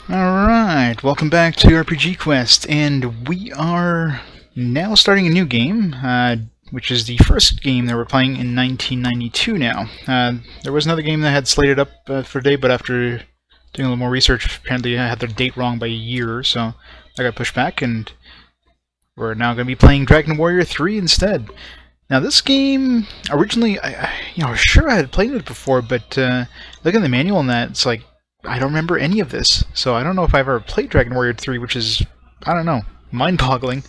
Alright, welcome back to RPG Quest, and we are now starting a new game, which is the first game that we're playing in 1992 now. There was another game that had slated up for today, but after doing a little more research, apparently I had the date wrong by a year, so I got pushed back, and we're now going to be playing Dragon Warrior 3 instead. Now this game, originally, I was sure I had played it before, but looking at the manual and that, it's like, I don't remember any of this, so I don't know if I've ever played Dragon Warrior 3, which is, I don't know, mind-boggling.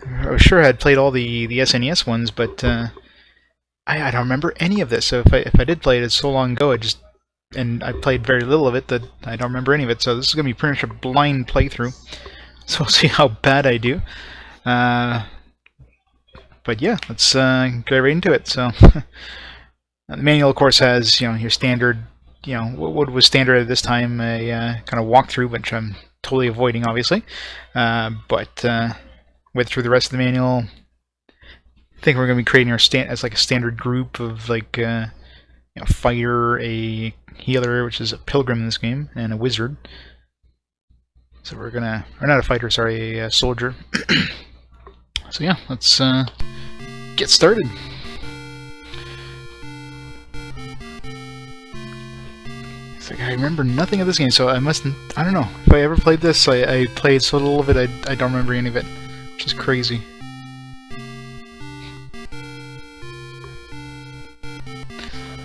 I was sure I had played all the SNES ones, but I don't remember any of this, so if I did play it, it's so long ago, and I played very little of it that I don't remember any of it, so this is going to be pretty much a blind playthrough, so we'll see how bad I do. But yeah, let's get right into it. So the manual, of course, has your standard, what was standard at this time, a kind of walkthrough, which I'm totally avoiding, obviously. But went through the rest of the manual. I think we're going to be creating our as like a standard group of like fighter, a healer, which is a pilgrim in this game, and a wizard. So we're gonna, or not a fighter, sorry, a soldier. So yeah, let's get started. It's like I remember nothing of this game, so I don't know. If I ever played this, I played so little of it, I don't remember any of it, which is crazy.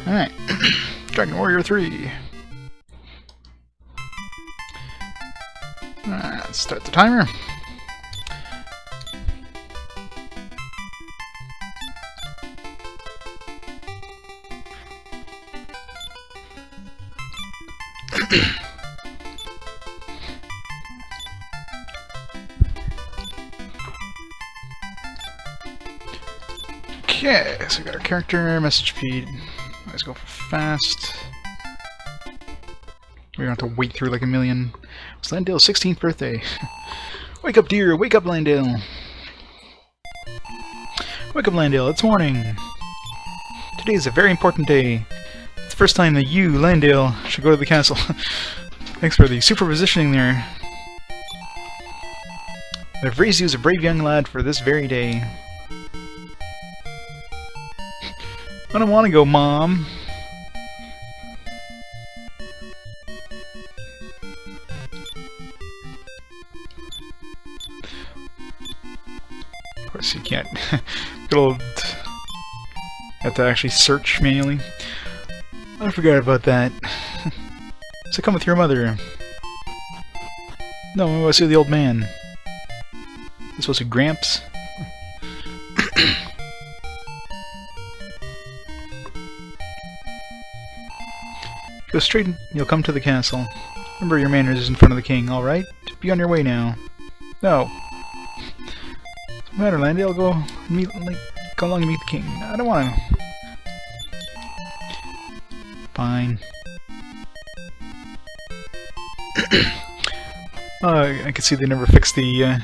Alright, Dragon Warrior 3. Alright, let's start the timer. Okay, so we got our character, message feed. Let's go fast. We don't have to wait through like a million. It's Landale's 16th birthday. Wake up, dear! Wake up, Landale! Wake up, Landale! It's morning! Today is a very important day. It's the first time that you, Landale, should go to the castle. Thanks for the superpositioning there. I've raised you as a brave young lad for this very day. I don't want to go, Mom. Of course you can't. Good old... Have to actually search manually. I forgot about that. So come with your mother. No, I want to see the old man. This was a Gramps. Go straight and you'll come to the castle. Remember your manners in front of the king, alright? Be on your way now. No. What's the matter, Landale? Go along and meet the king. I don't want to. Fine. I can see they never fixed the, At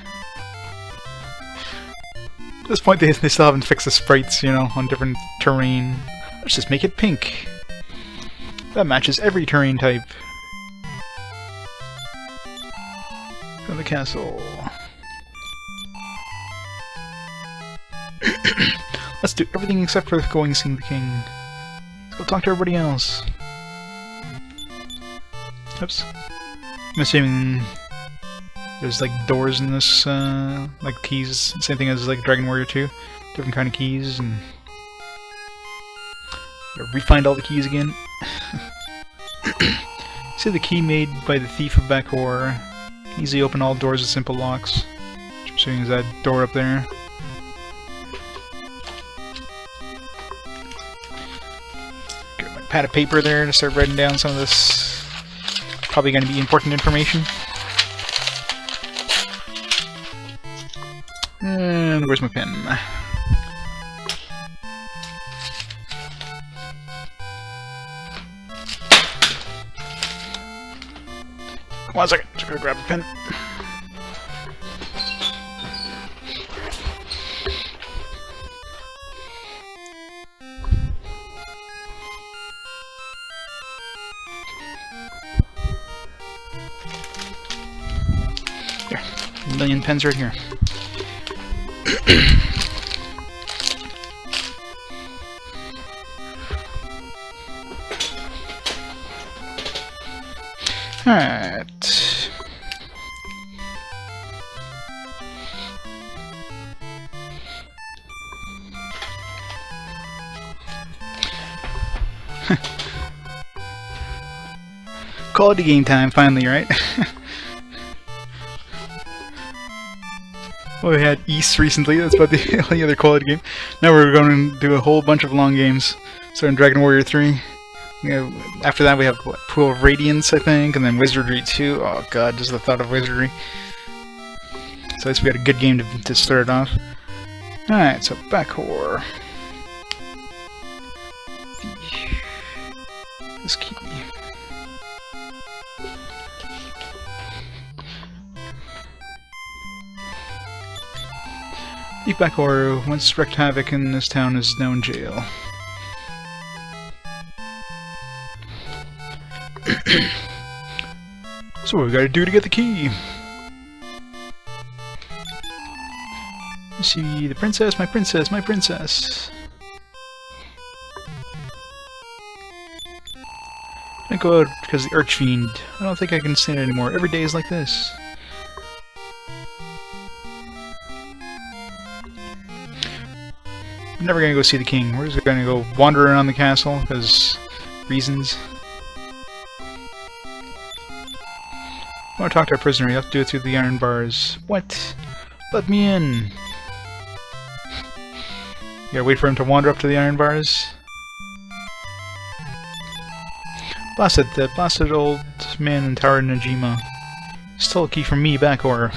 this point they still haven't fixed the sprites, on different terrain. Let's just make it pink. That matches every terrain type. Go to the castle. Let's do everything except for going and seeing the king. Let's go talk to everybody else. Oops. I'm assuming there's like doors in this, like keys, same thing as like Dragon Warrior 2. Different kind of keys, and refind all the keys again. See the key made by the thief of Bakor. Can easily open all doors with simple locks. Which I'm assuming is that door up there. Got my pad of paper there to start writing down some of this. Probably going to be important information. And where's my pen? One second, just gonna grab a pen. Here, a million pens right here. Alright. Quality game time, finally, right? Well, we had East recently, that's about the only other quality game. Now we're going to do a whole bunch of long games. Starting Dragon Warrior 3. After that we have what, Pool of Radiance, I think, and then Wizardry 2. Oh god, just the thought of Wizardry. So at least we got a good game to start it off. Alright, so Backcore. This key. Thief Backcore once wreaked havoc in this town is now in jail. So what we gotta do to get the key? You see the princess, my princess, my princess. I go out because the Archfiend. I don't think I can stand it anymore. Every day is like this. I'm never gonna go see the king. We're just gonna go wander around the castle because reasons. I want to talk to our prisoner. You have to do it through the iron bars. What? Let me in. You gotta wait for him to wander up to the iron bars. Blasted, the blasted old man in Tower Najima. Stole a key from me, Backcore.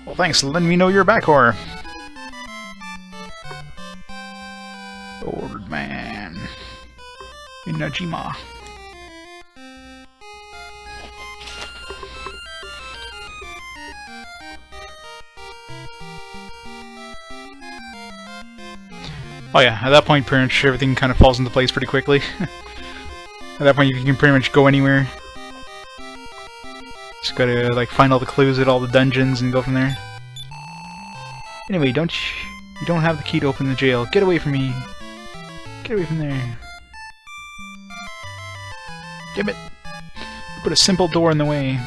Well, thanks for letting me know you're Backcore. Old man in Najima. Oh yeah, at that point pretty much everything kind of falls into place pretty quickly. At that point you can pretty much go anywhere. Just gotta like find all the clues at all the dungeons and go from there. Anyway, you don't have the key to open the jail. Get away from me. Get away from there. Damn it. Put a simple door in the way.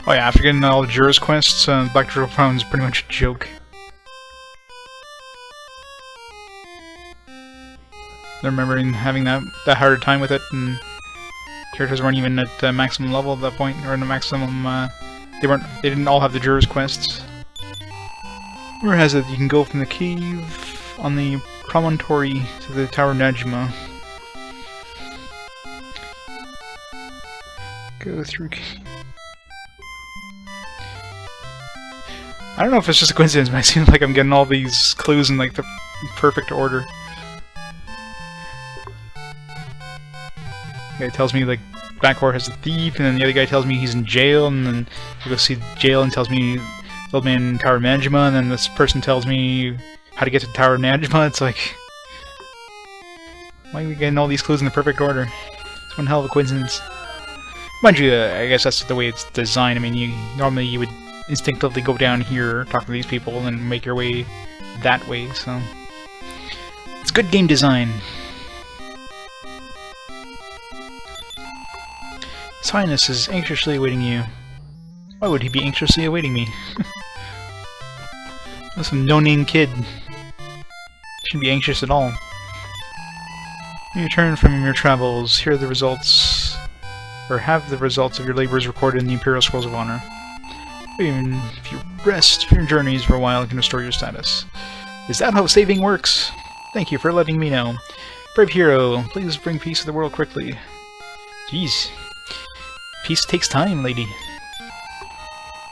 Oh yeah, after getting all the Jurors quests, Black Drill Found is pretty much a joke. I remember having that harder time with it, and characters weren't even at maximum level at that point, or in the maximum. They didn't all have the Jurors quests. Rumor has it you can go from the cave on the promontory to the Tower Najima. Go through. I don't know if it's just a coincidence, but it seems like I'm getting all these clues in like the perfect order. The guy tells me like Backcore has a thief, and then the other guy tells me he's in jail, and then I go see the jail and tells me the old man in Tower Najima, and then this person tells me how to get to Tower Najima. It's like, why are we getting all these clues in the perfect order? It's one hell of a coincidence. Mind you, I guess that's the way it's designed. I mean, normally you would instinctively go down here, talk to these people, and then make your way that way, so... It's good game design. His Highness is anxiously awaiting you. Why would he be anxiously awaiting me? That's some no-name kid. Shouldn't be anxious at all. When you return from your travels, here are the results... or have the results of your labors recorded in the Imperial Scrolls of Honor. Even if you rest from your journeys for a while, it can restore your status. Is that how saving works? Thank you for letting me know. Brave hero, please bring peace to the world quickly. Jeez. Peace takes time, lady.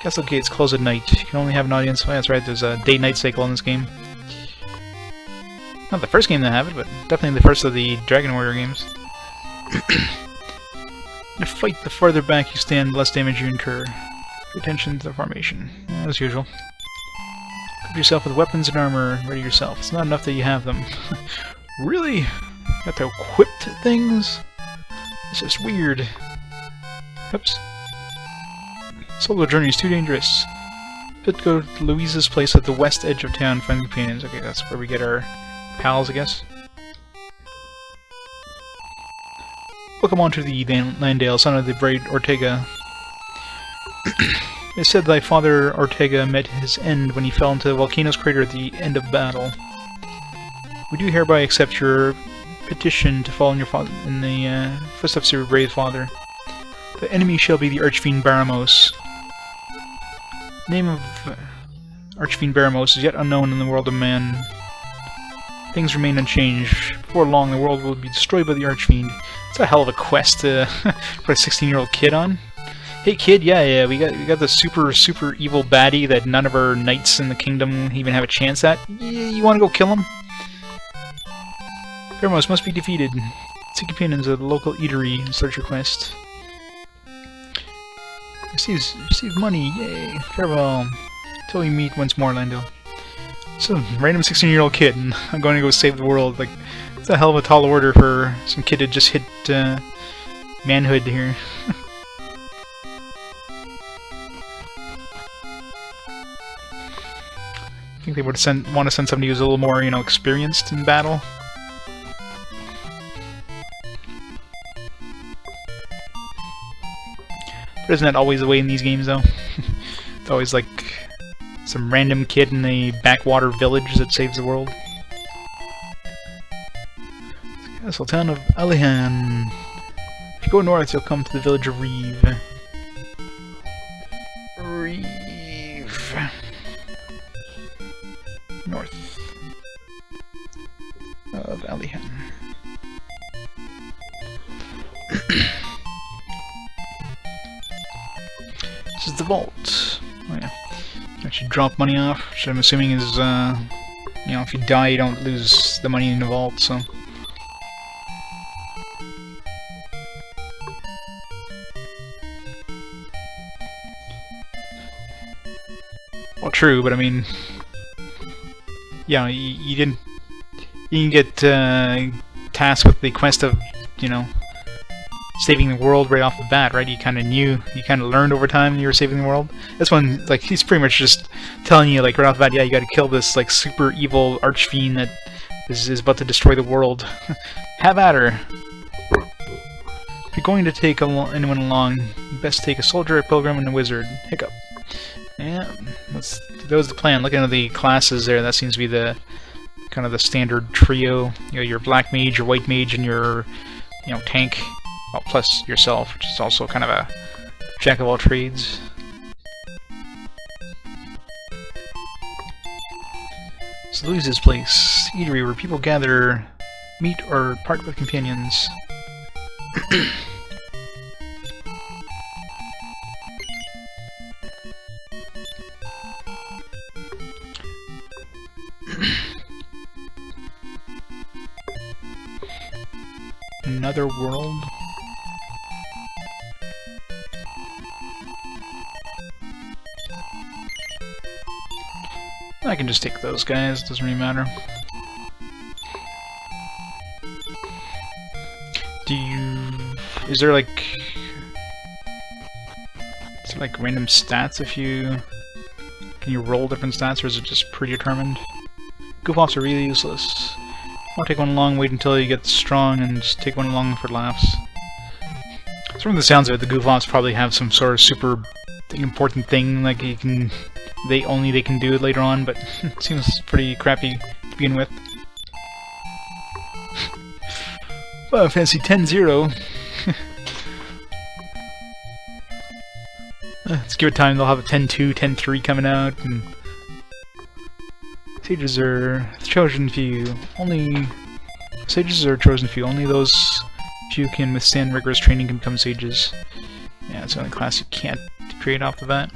Castle gates close at night. You can only have an audience. Oh, that's right, there's a day-night cycle in this game. Not the first game to have it, but definitely the first of the Dragon Warrior games. To fight, the farther back you stand, the less damage you incur. Pay attention to the formation, as usual. Equip yourself with weapons and armor, ready yourself. It's not enough that you have them. Really? Got to equip things? It's just weird. Oops. Solo journey is too dangerous. Let's go to Louise's place at the west edge of town, find companions. Okay, that's where we get our pals, I guess. Welcome on to the Landale, son of the brave Ortega. It is said thy father Ortega met his end when he fell into the volcano's crater at the end of battle. We do hereby accept your petition to follow in your in the footsteps of your brave father. The enemy shall be the Archfiend Baramos. Name of Archfiend Baramos is yet unknown in the world of man. Things remain unchanged. Before long, the world will be destroyed by the Archfiend. It's a hell of a quest to put a 16-year-old kid on. Hey kid, yeah, we got the super evil baddie that none of our knights in the kingdom even have a chance at. You want to go kill him? Baramos must be defeated. Seek companions at the local eatery and start your quest. Receive money, yay! Farewell. Till we meet once more, Lando. So, random 16-year-old kid, and I'm going to go save the world. Like, it's a hell of a tall order for some kid to just hit manhood here. I think they would want to send somebody who's a little more, experienced in battle. But isn't that always the way in these games, though? It's always like some random kid in a backwater village that saves the world. Castle town of Alihan. If you go north, you'll come to the village of Reeve. North of Alihan. This is the vault. Oh yeah. You actually drop money off, which I'm assuming is, if you die you don't lose the money in the vault, so... Well, true, but I mean... Yeah, you didn't get tasked with the quest of, saving the world right off the bat, right? You kind of learned over time you were saving the world. This one, like, he's pretty much just telling you, like, right off the bat, yeah, you gotta kill this, like, super evil archfiend that is about to destroy the world. Have at her! If you're going to take anyone along, you best take a soldier, a pilgrim, and a wizard. Hiccup. Yeah, that was the plan. Looking at the classes there, that seems to be the kind of the standard trio. Your black mage, your white mage, and your tank. Well, plus yourself, which is also kind of a jack of all trades. It's Louise's place, eatery where people gather, meet, or part with companions. Another world? I can just take those guys, doesn't really matter. Is there like random stats if you... Can you roll different stats, or is it just predetermined? Goof-offs are really useless. Won't take one along, wait until you get strong, and just take one along for laughs. So from the sounds of it, the goof-offs probably have some sort of super important thing, like they can do it later on, but it seems pretty crappy to begin with. Well, fancy 10-0. Let's give it time, they'll have a 10-2, 10-3 coming out, and... Sages are chosen few. Sages are chosen few. Only those few can withstand rigorous training can become sages. Yeah, it's the only class you can't create off the bat.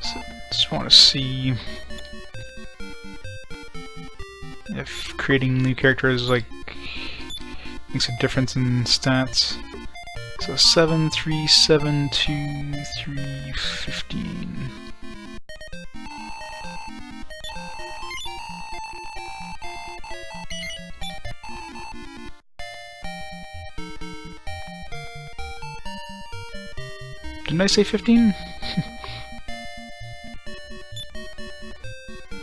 So, just want to see if creating new characters makes a difference in stats. So 7, 3, 7, 2, 3, 15. Didn't I say 15?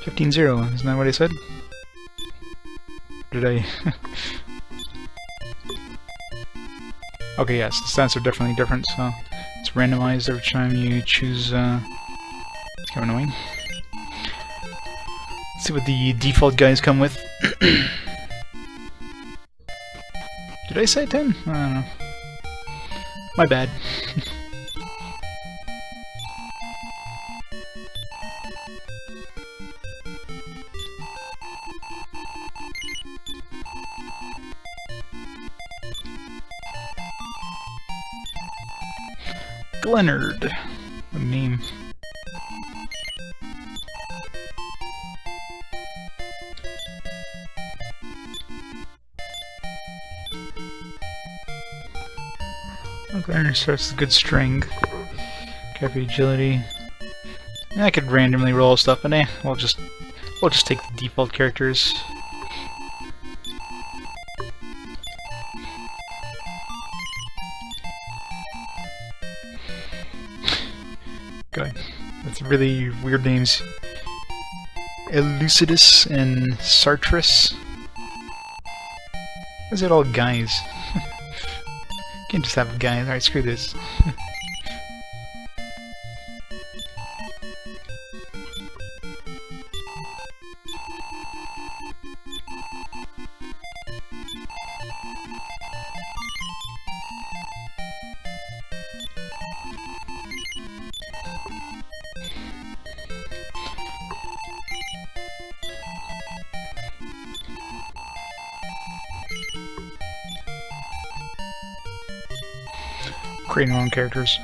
15-0, isn't that what I said? Did I? Okay, yes, the stats are definitely different, so it's randomized every time you choose, it's kind of annoying. Let's see what the default guys come with. Did I say 10? I don't know. My bad. Leonard. What a name. Okay, Leonard starts with a good string. Careful agility. I could randomly roll stuff, but we'll just take the default characters. Good. That's really weird names. Elucidus and Sartris. Why is it all guys? Can't just have guys. Alright, screw this. Creating our own characters.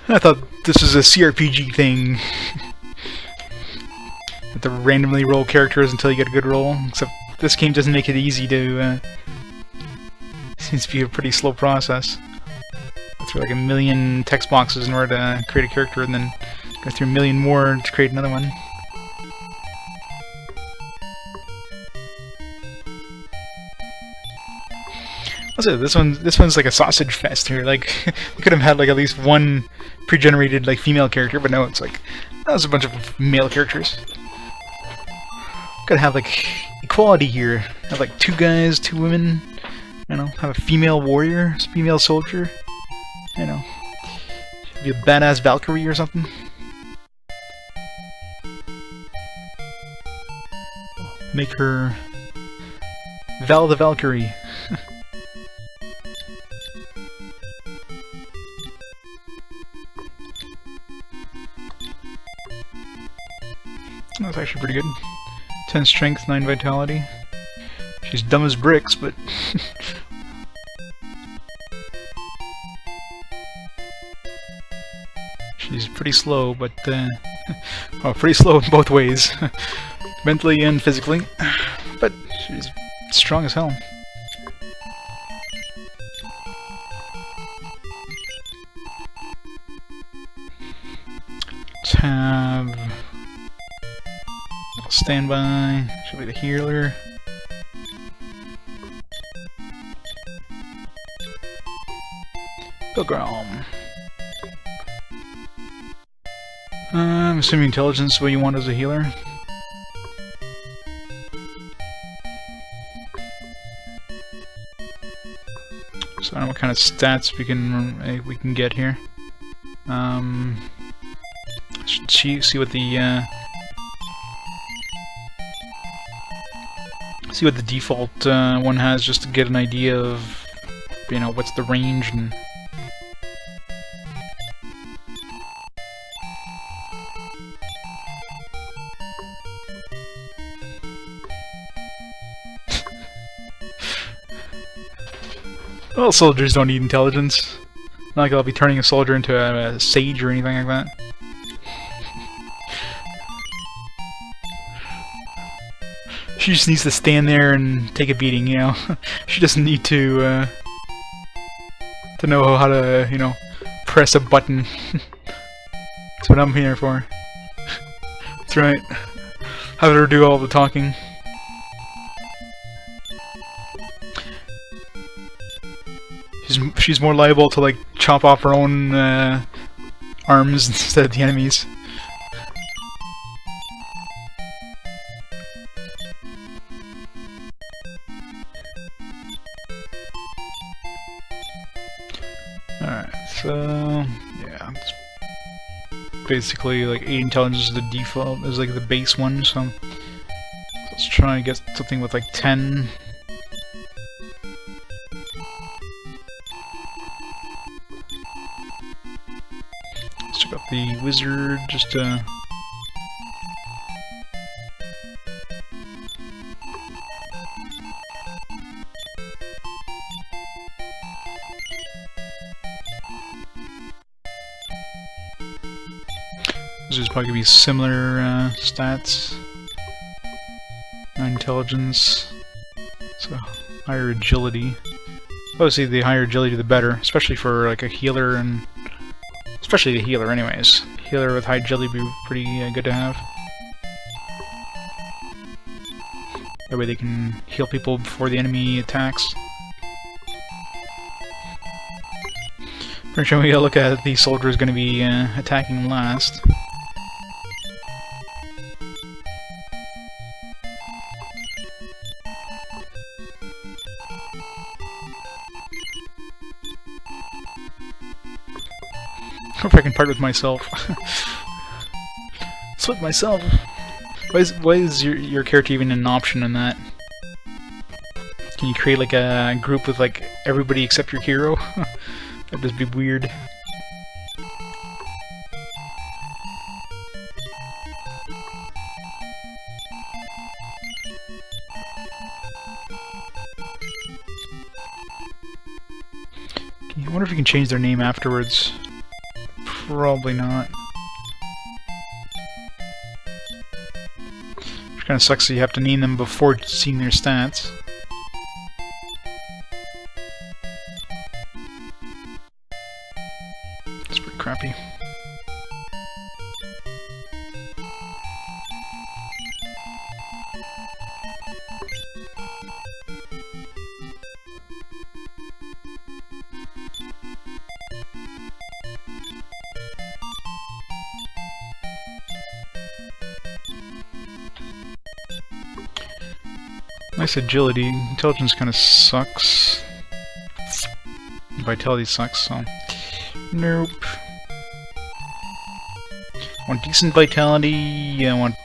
I thought this was a CRPG thing. Have to randomly roll characters until you get a good roll. Except this game doesn't make it easy to. Seems to be a pretty slow process. Go through like a million text boxes in order to create a character, and then go through a million more to create another one. Also, this one's like a sausage fest here. Like, you could have had like at least one pre-generated like female character, but no, it's like that was a bunch of male characters. Gotta have like equality here. Have like 2 guys, 2 women. You know, have a female warrior, female soldier. You know, be a badass Valkyrie or something. Make her Val the Valkyrie. That's actually pretty good. 10 strength, 9 vitality. She's dumb as bricks, but she's pretty slow, but well, pretty slow in both ways. Mentally and physically. But she's strong as hell. Let's have standby. Should be the healer. Pilgrim. I'm assuming intelligence is what you want as a healer. So I don't know what kind of stats we can get here. Should see what the default one has, just to get an idea of, you know, what's the range and. Well, soldiers don't need intelligence. Not like I'll be turning a soldier into a sage or anything like that. She just needs to stand there and take a beating, you know. She doesn't need to know how to, you know, press a button. That's what I'm here for. That's right. Have her do all the talking. She's more liable to like chop off her own arms instead of the enemies. Alright, so yeah, it's basically like 8 intelligence is the default, is like the base one, so let's try and get something with like 10. Let's check out the wizard just to... Wizard's probably gonna be similar stats. 9 intelligence, so higher agility. Obviously, the higher agility, the better, especially for like a healer, and especially the healer, anyways. Healer with high agility would be pretty good to have. That way, they can heal people before the enemy attacks. Pretty sure we gotta look at the soldier is gonna be attacking last. I hope I can part with myself. Split myself. Why is your character even an option in that? Can you create like a group with like everybody except your hero? That'd just be weird. I wonder if you can change their name afterwards. Probably not. Which kind of sucks that you have to name them before seeing their stats. It's pretty crappy. Nice agility. Intelligence kind of sucks. Vitality sucks, so... Nope. I want decent vitality, I want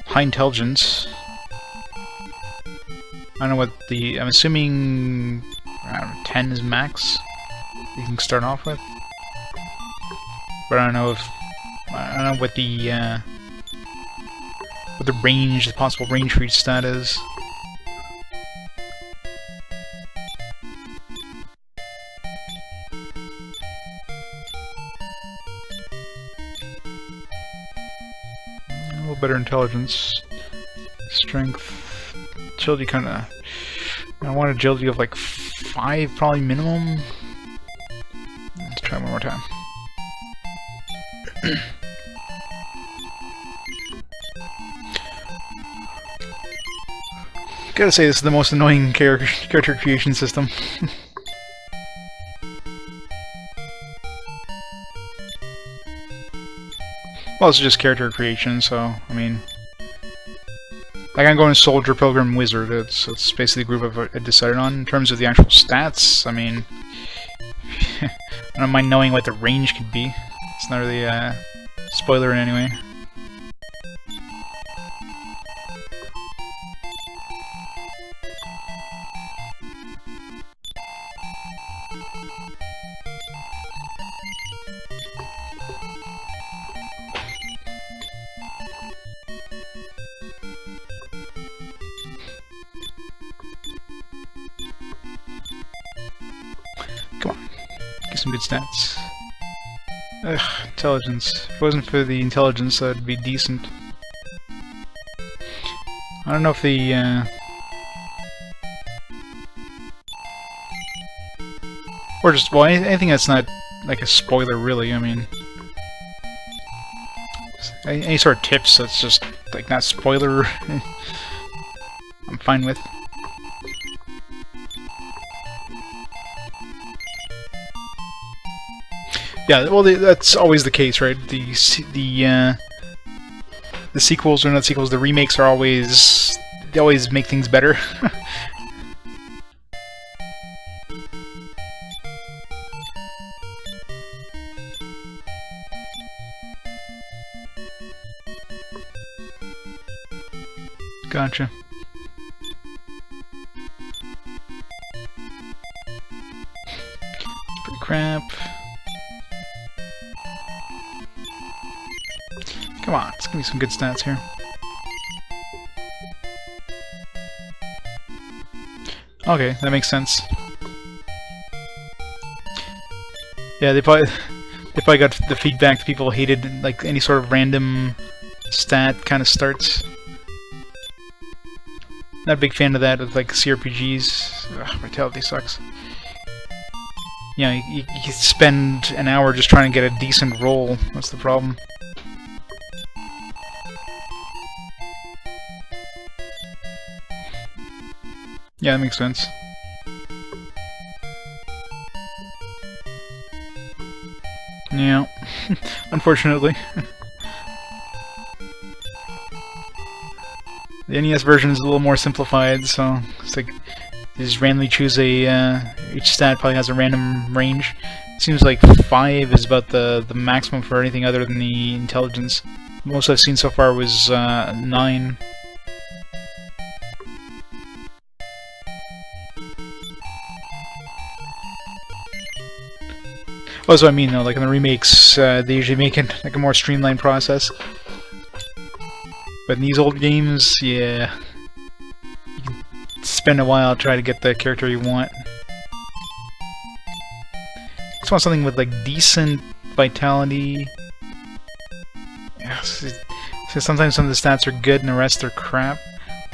high intelligence. I don't know what the... I'm assuming... I don't know, 10 is max you can start off with. But I don't know if... I don't know what the range, the possible range for each stat is. A little better intelligence. Strength. Agility kinda... I want agility of like 5 probably minimum. Let's try one more time. Gotta say, this is the most annoying character creation system. Well, it's just character creation, so, I mean... Like, I'm going Soldier, Pilgrim, Wizard. It's basically the group I've decided on. In terms of the actual stats, I mean... I don't mind knowing what the range could be. It's not really a spoiler in any way. Come on, get some good stats. Ugh, intelligence. If it wasn't for the intelligence, that'd be decent. I don't know if the or just, well, anything that's not like a spoiler, really. I mean, any sort of tips that's just like not spoiler, I'm fine with. Yeah, well, that's always the case, right? The sequels, or not sequels, the remakes are always, they always make things better. Gotcha. Pretty crap. Come on, let's give me some good stats here. Okay, that makes sense. Yeah, they probably got the feedback that people hated, like any sort of random stat kind of starts. Not a big fan of that with like CRPGs. Ugh, Vitality sucks. You know, you spend an hour just trying to get a decent roll. That's the problem. Yeah, that makes sense. Yeah, unfortunately. The NES version is a little more simplified, so it's like you just randomly choose a each stat probably has a random range. It seems like 5 is about the maximum for anything other than the intelligence. Most I've seen so far was 9. Oh, that's what I mean though, like in the remakes, they usually make it like a more streamlined process. But in these old games, yeah, you can spend a while trying to get the character you want. Just want something with like decent vitality. Yeah, so sometimes some of the stats are good and the rest are crap.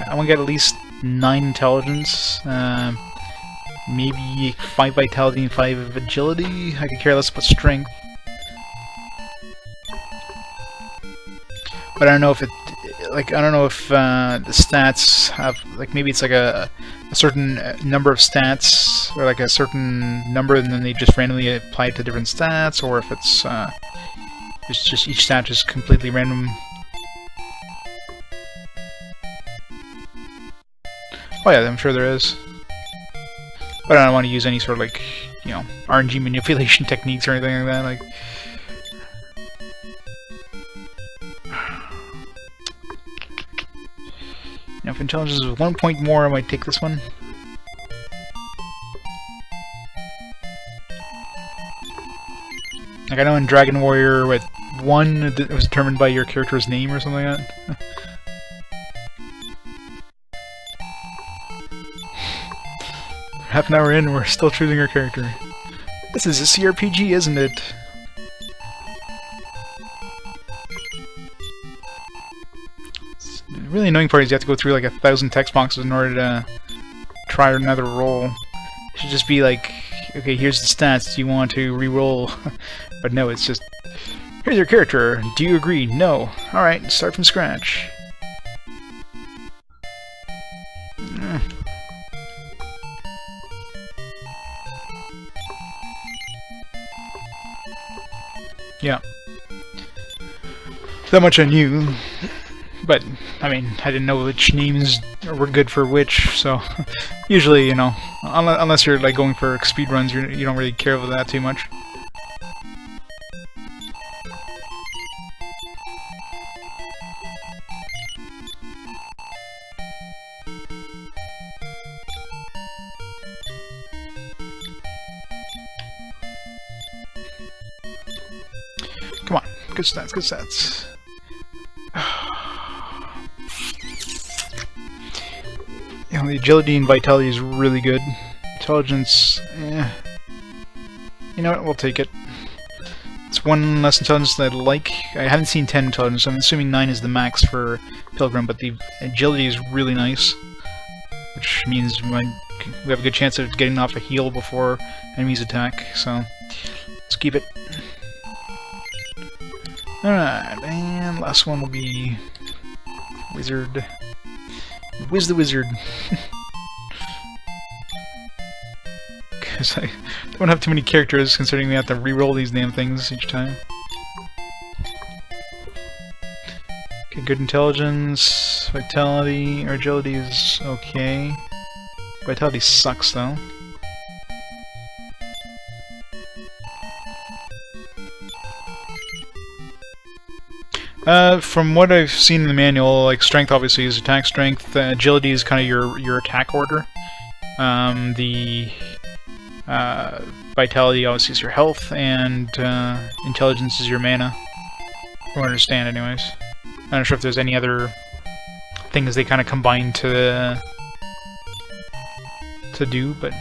I want to get at least 9 intelligence, maybe 5 vitality and 5 agility. I could care less about strength. But I don't know if it, like, I don't know if the stats have, like, maybe it's like a certain number of stats, or like a certain number, and then they just randomly apply it to different stats, or if it's just each stat is completely random. Oh yeah, I'm sure there is. But I don't want to use any sort of, like, you know, RNG manipulation techniques or anything like that. Like, now, if intelligence is 1 point more, I might take this one. Like, I know in Dragon Warrior, with 1, it was determined by your character's name or something like that. Half an hour in, we're still choosing our character. This is a CRPG, isn't it? The really annoying part is you have to go through like 1,000 text boxes in order to try another roll. It should just be like, okay, here's the stats, do you want to re-roll? But no, it's just, here's your character, do you agree? No. Alright, start from scratch. Yeah. That much I knew, but, I mean, I didn't know which names were good for which, so usually, you know, unless you're like going for speedruns, you don't really care about that too much. Come on, good stats, good stats. You know, the agility and vitality is really good. Intelligence, eh. You know what, we'll take it. It's 1 less intelligence that I like. I haven't seen 10 intelligence, so I'm assuming 9 is the max for Pilgrim, but the agility is really nice, which means we have a good chance of getting off a heal before enemies attack, so let's keep it. Alright, and last one will be Wizard. Whiz the Wizard. Because I don't have too many characters, considering we have to re-roll these damn things each time. Okay, good intelligence, vitality, or agility is okay. Vitality sucks though. From what I've seen in the manual, like strength obviously is attack strength, agility is kind of your attack order. Vitality obviously is your health, and intelligence is your mana. From what I understand, anyways. I'm not sure if there's any other things they kind of combine to do, but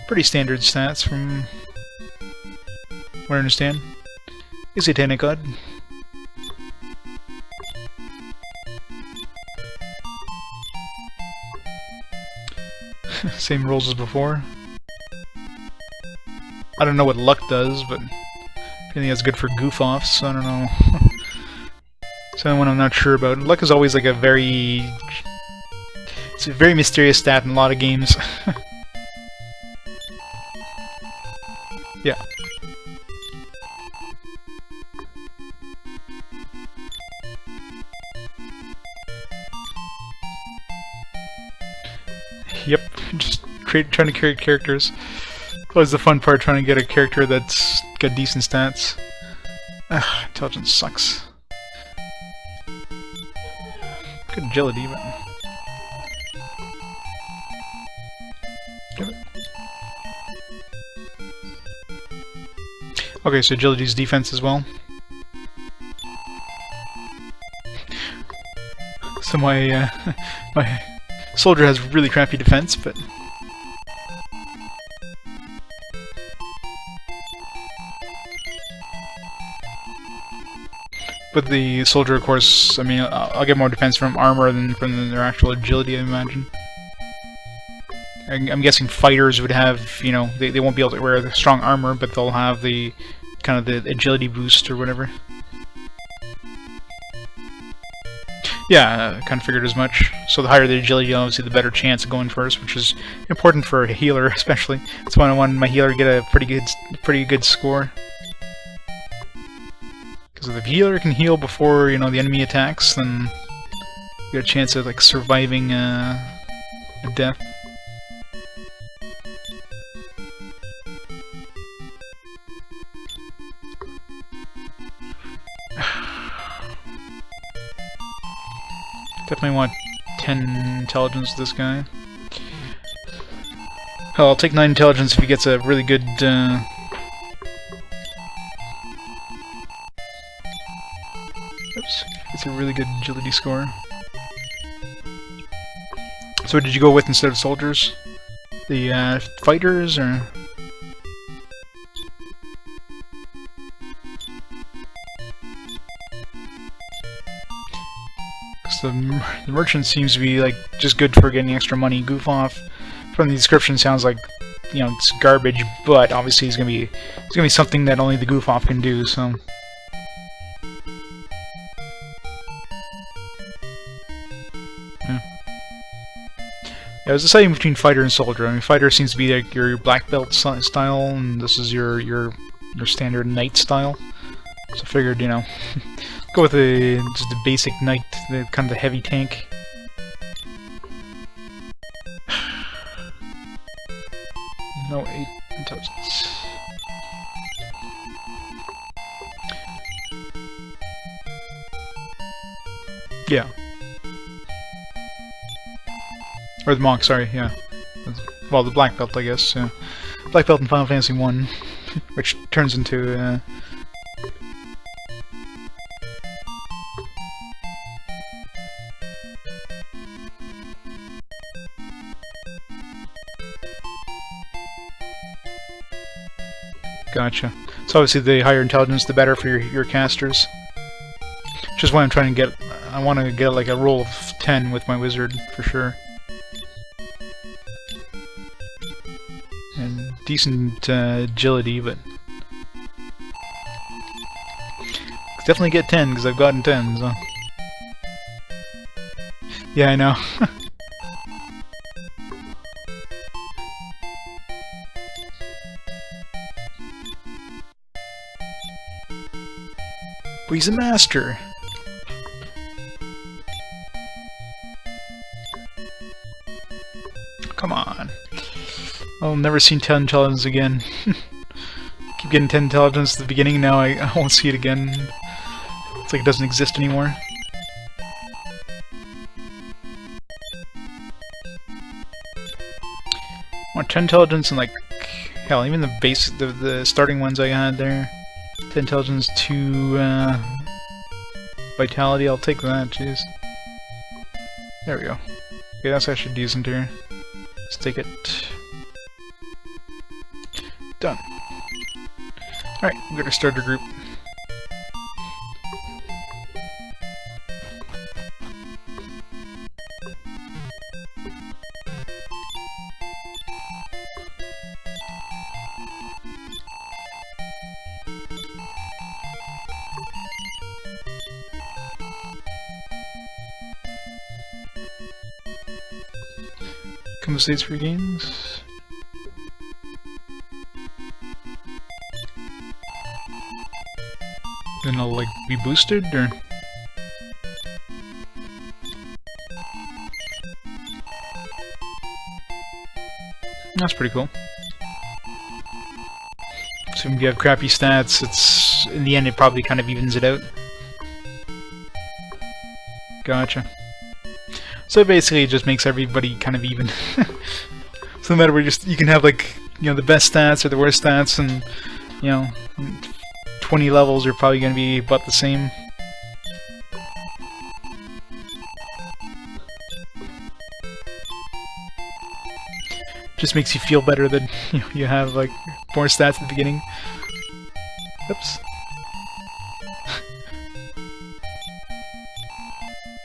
pretty standard stats from what I understand. Is it any good? Same rules as before. I don't know what luck does, but I think that's good for goof-offs, so I don't know. So one I'm not sure about. Luck is always like it's a very mysterious stat in a lot of games. Yeah. Yep, just trying to create characters. Always the fun part, trying to get a character that's got decent stats. Ugh, intelligence sucks. Good agility, but... Give it. Okay, so agility's defense as well. So my my soldier has really crappy defense, but the soldier, of course, I mean, I'll get more defense from armor than from their actual agility, I imagine. I'm guessing fighters would have, you know, they won't be able to wear the strong armor, but they'll have the kind of the agility boost or whatever. Yeah, kind of figured as much. So the higher the agility, obviously the better chance of going first, which is important for a healer, especially. That's why I wanted my healer to get a pretty good score. Because if the healer can heal before, you know, the enemy attacks, then you get a chance of like surviving a death. Definitely want 10 intelligence with this guy. Hell, I'll take 9 intelligence if he gets a really good, oops, it's a really good agility score. So what did you go with instead of soldiers? The, fighters, or...? The merchant seems to be like just good for getting extra money. Goof off from the description sounds like, you know, it's garbage, but obviously it's gonna be something that only the goof off can do. So yeah, it was deciding between fighter and soldier. I mean, fighter seems to be like your black belt style, and this is your standard knight style. So I figured, you know. Go with just the basic knight, the kind of the heavy tank. No 8 intelligence. Yeah. Or the monk, sorry, yeah. Well, the black belt, I guess. Yeah. Black belt in Final Fantasy 1, which turns into Gotcha. So obviously the higher intelligence, the better for your casters. Which is why I'm trying to get... I want to get like a roll of 10 with my wizard, for sure. And decent agility, but... Definitely get 10, because I've gotten 10, so... Yeah, I know. But he's a master! Come on. I'll never see 10 intelligence again. Keep getting 10 intelligence at the beginning, now I won't see it again. It's like it doesn't exist anymore. I want 10 intelligence and like... hell, even the starting ones I had there. 10 intelligence, 2 vitality, I'll take that, jeez. There we go. Okay, that's actually decent here. Let's take it. Done. Alright, we got our starter group. Compensates for gains. Then I'll like be boosted, or that's pretty cool. So if you have crappy stats, it's in the end it probably kind of evens it out. Gotcha. So basically it just makes everybody kind of even. So no matter where you can have like, you know, the best stats or the worst stats, and you know, 20 levels are probably going to be about the same. Just makes you feel better that you have like more stats at the beginning. Oops.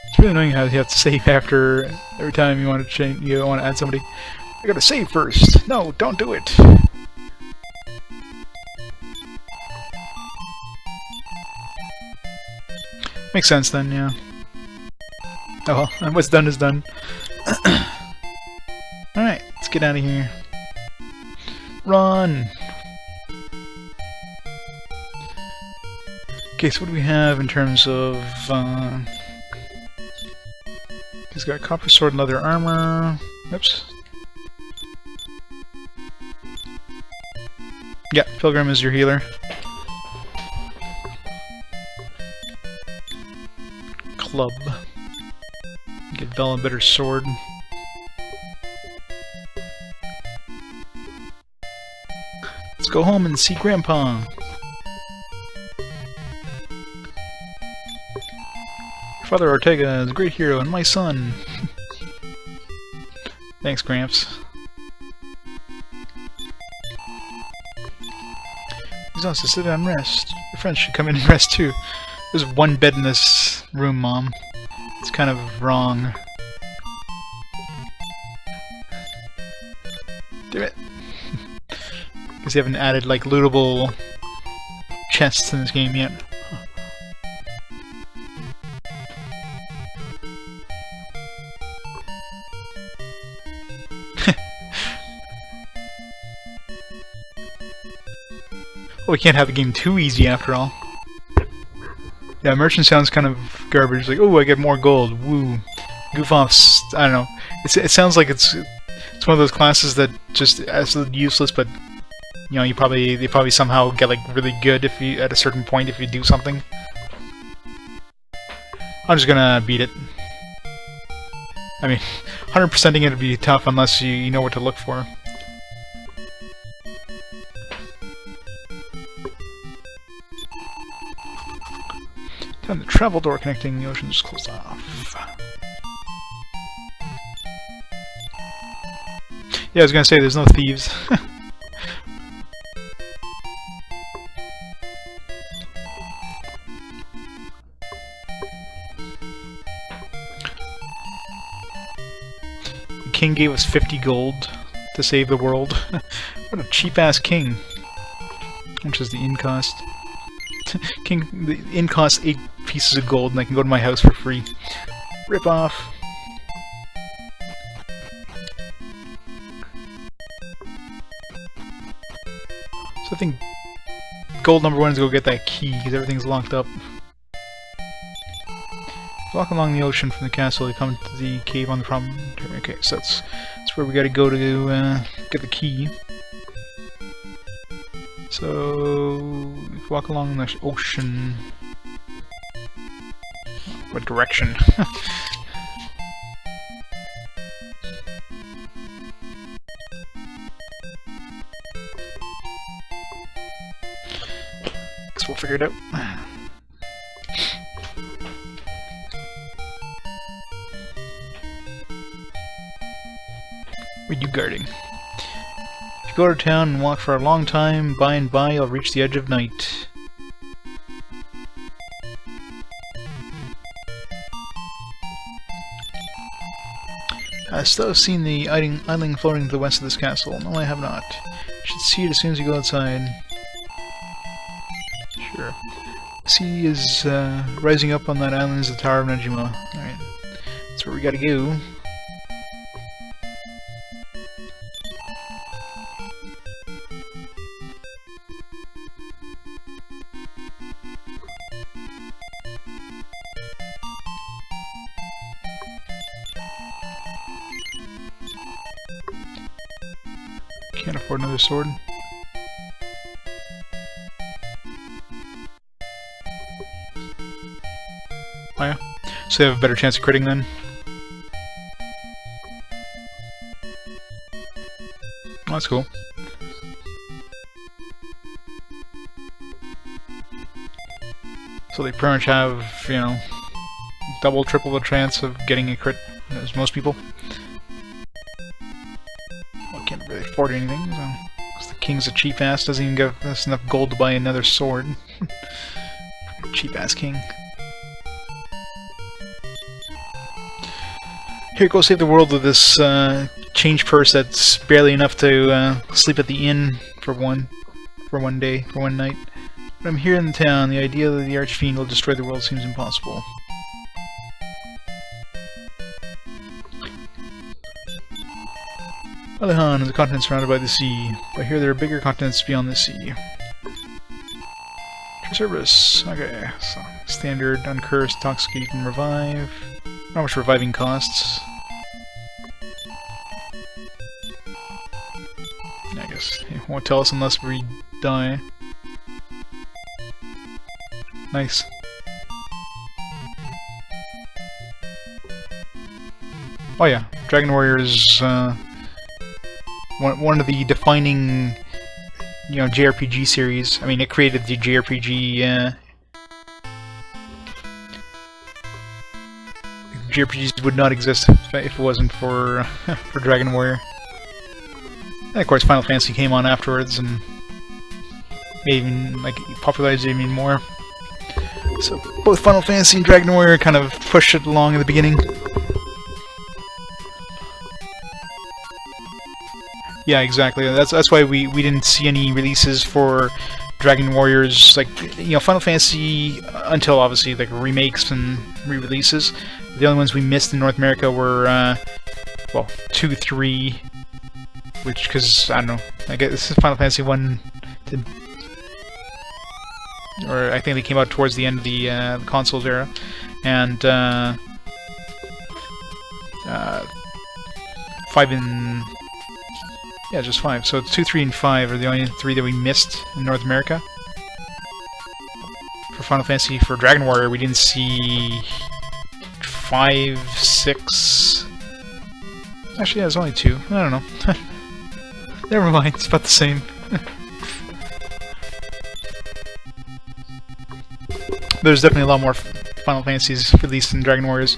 It's really annoying how you have to save after every time you want to change. You want to add somebody. I gotta save first. No, don't do it. Makes sense then, yeah. Oh well, what's done is done. Alright, let's get out of here. Run! Okay, so what do we have in terms of... he's got copper sword and leather armor. Oops. Yeah, Pilgrim is your healer. Club. Get Vel a better sword. Let's go home and see Grandpa. Father Ortega is a great hero and my son. Thanks, Gramps. He's also sit down and rest. Your friends should come in and rest too. There's one bed in this room, Mom. It's kind of wrong. Damn it. Because they haven't added like lootable chests in this game yet. Well, we can't have the game too easy after all. Yeah, merchant sounds kind of garbage. Like, oh, I get more gold. Woo. Goof offs. I don't know. It sounds like it's one of those classes that just absolutely useless, but you know, they probably somehow get like really good if you at a certain point if you do something. I'm just gonna beat it. I mean, 100%ing it would be tough unless you know what to look for. And the travel door connecting the ocean is closed off. Yeah, I was gonna say there's no thieves. king gave us 50 gold to save the world. What a cheap-ass king. Which is the inn cost. The inn costs 8 pieces of gold and I can go to my house for free. Rip off. So I think goal number 1 is to go get that key, because everything's locked up. Walk along the ocean from the castle, you come to the cave on the promontory. Okay, so that's where we gotta go to get the key. So, walk along the ocean. What direction? Guess we'll figure it out. What are you guarding? If you go to town and walk for a long time, by and by you'll reach the edge of night. I still have seen the idling floating to the west of this castle. No, I have not. You should see it as soon as you go outside. Sure. The sea is rising up on that island is the Tower of Najima. Alright. That's where we gotta go. Can't afford another sword. Oh yeah? So they have a better chance of critting then? Oh, that's cool. So they pretty much have, you know, double, triple the chance of getting a crit as most people. Can't really afford anything, so because the king's a cheap ass, doesn't even give us enough gold to buy another sword. Cheap ass king. Here, go save the world with this change purse that's barely enough to sleep at the inn for one day, for one night. But I'm here in the town. The idea that the Archfiend will destroy the world seems impossible. Alihan is a continent surrounded by the sea, but here there are bigger continents beyond the sea. Service. Okay, so standard, uncursed, intoxicate, and revive. How much reviving costs? I guess it won't tell us unless we die. Nice. Oh yeah, Dragon Warrior is one of the defining, you know, JRPG series. I mean, it created the JRPG. JRPGs would not exist if it wasn't for for Dragon Warrior. And of course, Final Fantasy came on afterwards and even like popularized it even more. So both Final Fantasy and Dragon Warrior kind of pushed it along in the beginning. Yeah, exactly. That's why we didn't see any releases for Dragon Warriors, like, you know, Final Fantasy, until obviously like remakes and re-releases. The only ones we missed in North America were well, 2, 3, which, because I don't know, I guess this is Final Fantasy 1 did, or I think they came out towards the end of the consoles era, and 5 and yeah, just 5. So 2, 3, and 5 are the only 3 that we missed in North America. For Final Fantasy, for Dragon Warrior, we didn't see 5, 6... Actually, yeah, it's only 2. I don't know. Never mind, it's about the same. There's definitely a lot more Final Fantasies released than Dragon Warriors.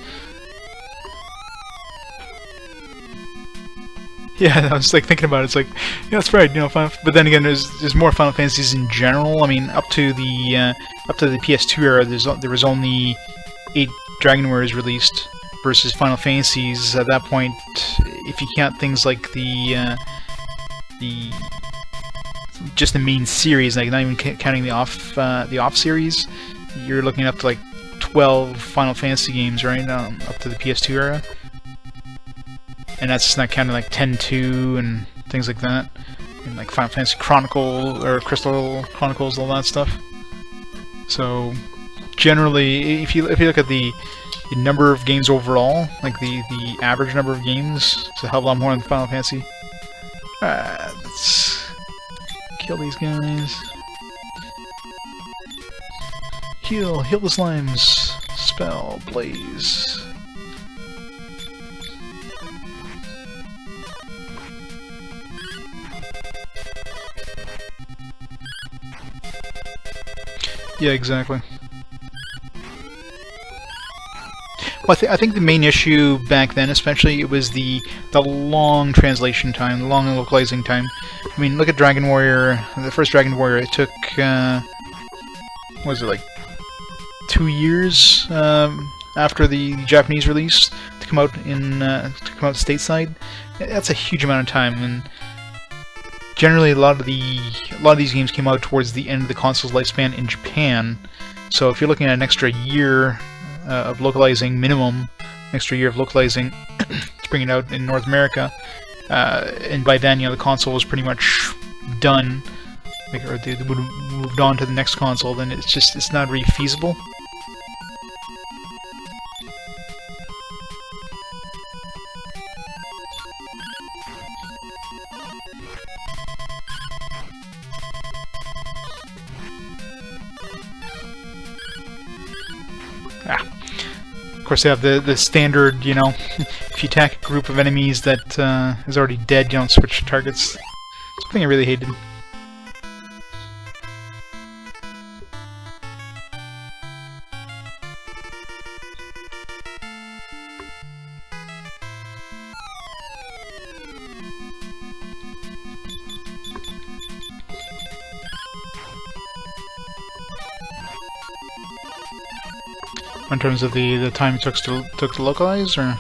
Yeah, I was like thinking about it. It's like, yeah, that's right. You know, but then again, there's more Final Fantasies in general. I mean, up to the PS2 era, there was only 8 Dragon Warriors released versus Final Fantasies. At that point, if you count things like the just the main series, like not even counting the off series, you're looking up to like 12 Final Fantasy games, right? Up to the PS2 era, and that's not counting like 10-2 and things like that, and like Final Fantasy Chronicle or Crystal Chronicles, all that stuff. So generally, if you look at the number of games overall, like the average number of games, it's a hell of a lot more than Final Fantasy. Let's kill these guys. Heal the slimes. Spell, blaze. Yeah, exactly. Well, I think the main issue back then, especially, it was the long translation time, the long localizing time. I mean, look at Dragon Warrior. The first Dragon Warrior, it took what was it, like 2 years after the Japanese release to come out stateside. That's a huge amount of time, and generally a lot of these games came out towards the end of the console's lifespan in Japan. So if you're looking at an extra year of localizing, minimum, an extra year of localizing to bring it out in North America, and by then, you know, the console was pretty much done, like, or they would have moved on to the next console, then it's not really feasible. Of course, they have the standard, you know, if you attack a group of enemies that is already dead, you don't switch targets. Something I really hated. In terms of the time it took to localize, or?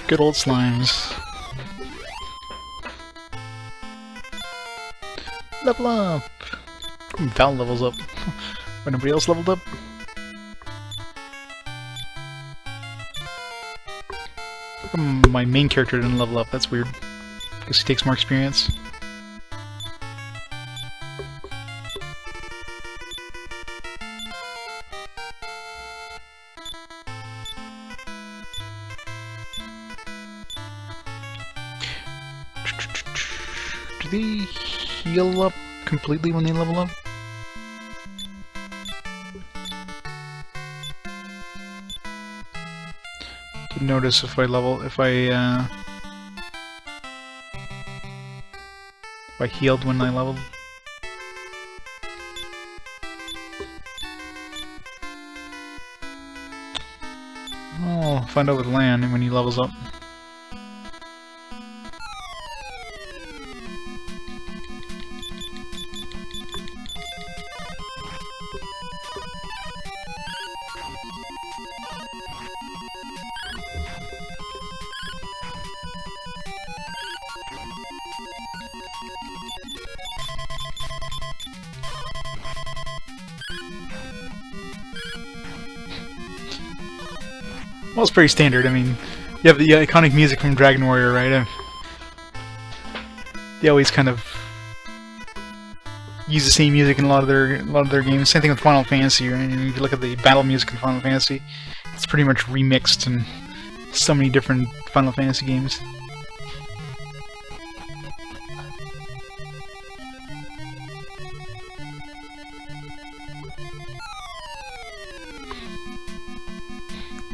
Good old slimes. Level up! Val levels up. When nobody else leveled up. How come my main character didn't level up? That's weird. Guess he takes more experience. Do they heal up completely when they level up? Did notice if I healed when I leveled. I'll find out with Lan when he levels up. Well, it's pretty standard. I mean, you have the iconic music from Dragon Warrior, right? They always kind of use the same music in a lot of their games. Same thing with Final Fantasy, right? And if you look at the battle music in Final Fantasy, it's pretty much remixed in so many different Final Fantasy games.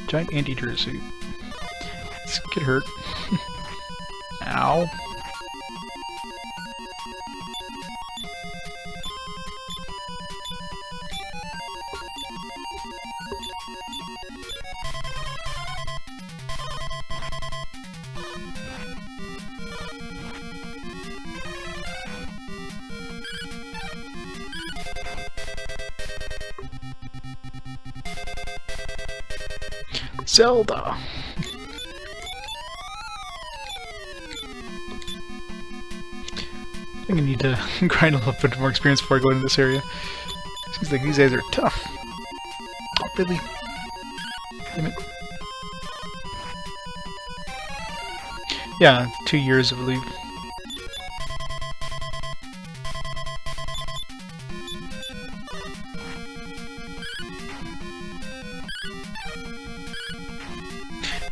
Giant anteater suit. This could hurt. Ow. Zelda! I think I need to grind a little bit more experience before I go into this area. Seems like these guys are tough. Oh, really? Damn it. Yeah, 2 years, I believe.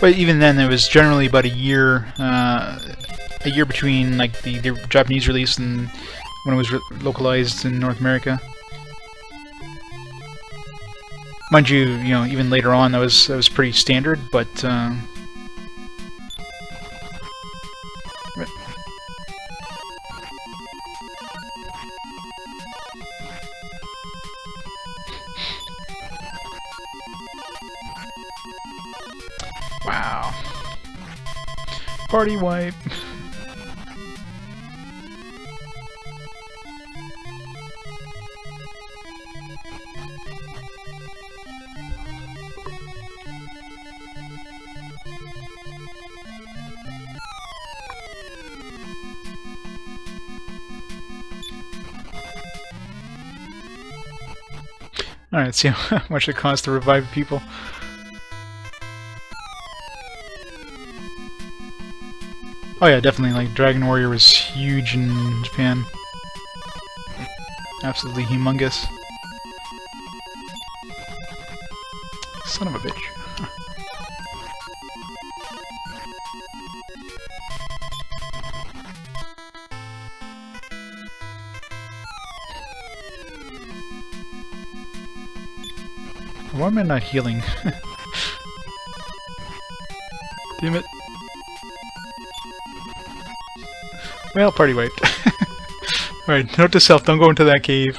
But even then, it was generally about a year between like the Japanese release and when it was localized in North America. Mind you, even later on, that was pretty standard, but. Wow. Party wipe. Alright, let's see how much it costs to revive people. Oh yeah, definitely, like, Dragon Warrior was huge in Japan. Absolutely humongous. Son of a bitch. Why am I not healing? Damn it. Well, party wiped. Alright, note to self, don't go into that cave.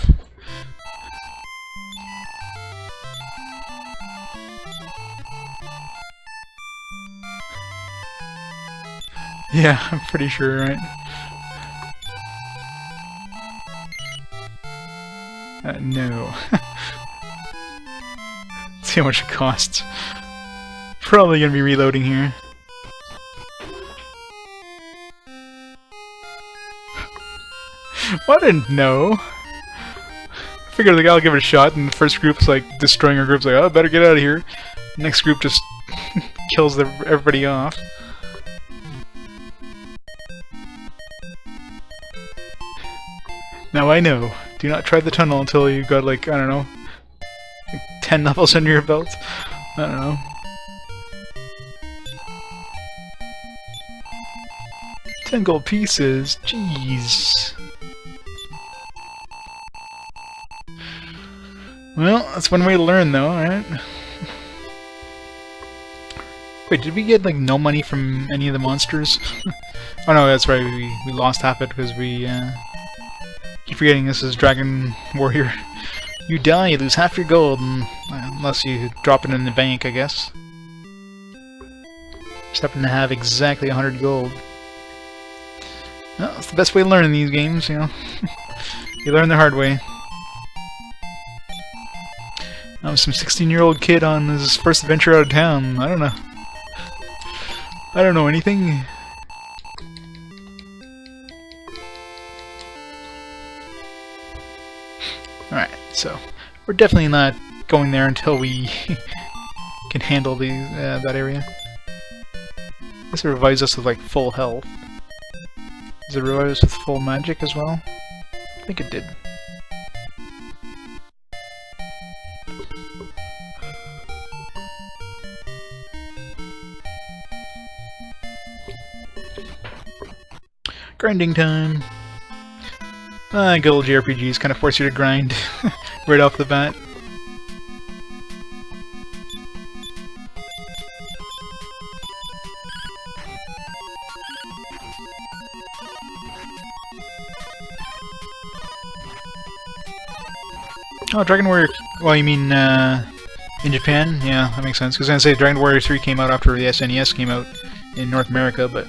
Yeah, I'm pretty sure, right? No. Let's see how much it costs. Probably gonna be reloading here. Well, I didn't know. I figured like, I'll give it a shot, and the first group's like destroying our group's like, oh, better get out of here. The next group just kills everybody off. Now I know. Do not try the tunnel until you've got like, I don't know, like 10 levels under your belt. I don't know. $10 gold pieces. Jeez. Well, that's one way to learn, though, right? Wait, did we get, like, no money from any of the monsters? Oh no, that's right, we lost half it because we, keep forgetting this is Dragon Warrior. You die, you lose half your gold, unless you drop it in the bank, I guess. Just happen to have exactly 100 gold. Well, that's the best way to learn in these games, you know. You learn the hard way. I'm some 16-year-old kid on his first adventure out of town. I don't know. I don't know anything. Alright, so we're definitely not going there until we can handle that area. This revives us with like full health. Does it revive us with full magic as well? I think it did. Grinding time! Good old JRPGs kind of force you to grind right off the bat. Oh, Dragon Warrior... Well, you mean, in Japan? Yeah, that makes sense. Because I was going to say Dragon Warrior 3 came out after the SNES came out in North America, but...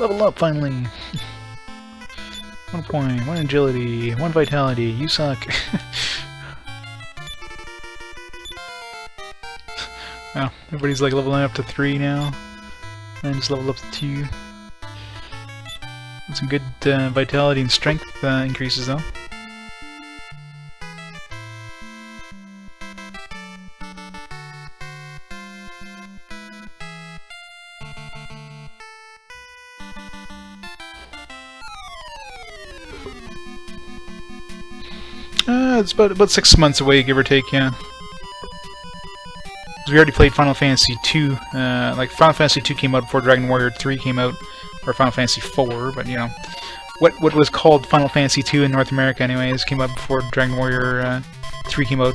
Level up finally! 1 point, 1 agility, 1 vitality, you suck. Wow, everybody's like leveling up to 3 now. And just leveled up to 2. Some good vitality and strength increases though. It's about 6 months away, give or take, yeah. We already played Final Fantasy 2. Like, Final Fantasy 2 came out before Dragon Warrior 3 came out, or Final Fantasy 4, but, you know, what was called Final Fantasy 2 in North America, anyways, came out before Dragon Warrior 3 came out.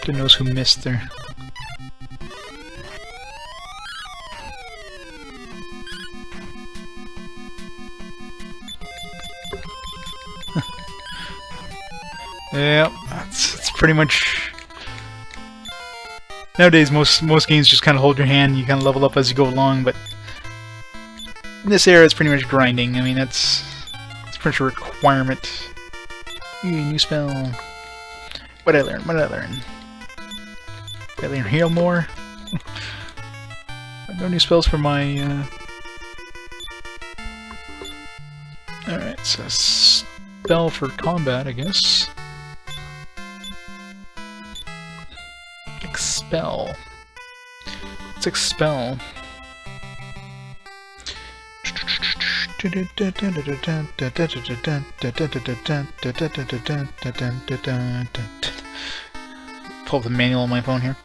Who knows who missed there? Yeah, it's pretty much... Nowadays, most games just kind of hold your hand, you kind of level up as you go along, but... In this era, it's pretty much grinding. I mean, it's pretty much a requirement. Ooh, new spell. What did I learn? What did I learn? Did I learn heal more? No new spells for my... Alright, so spell for combat, I guess. Expel. Let's expel. Pull up the manual on my phone here.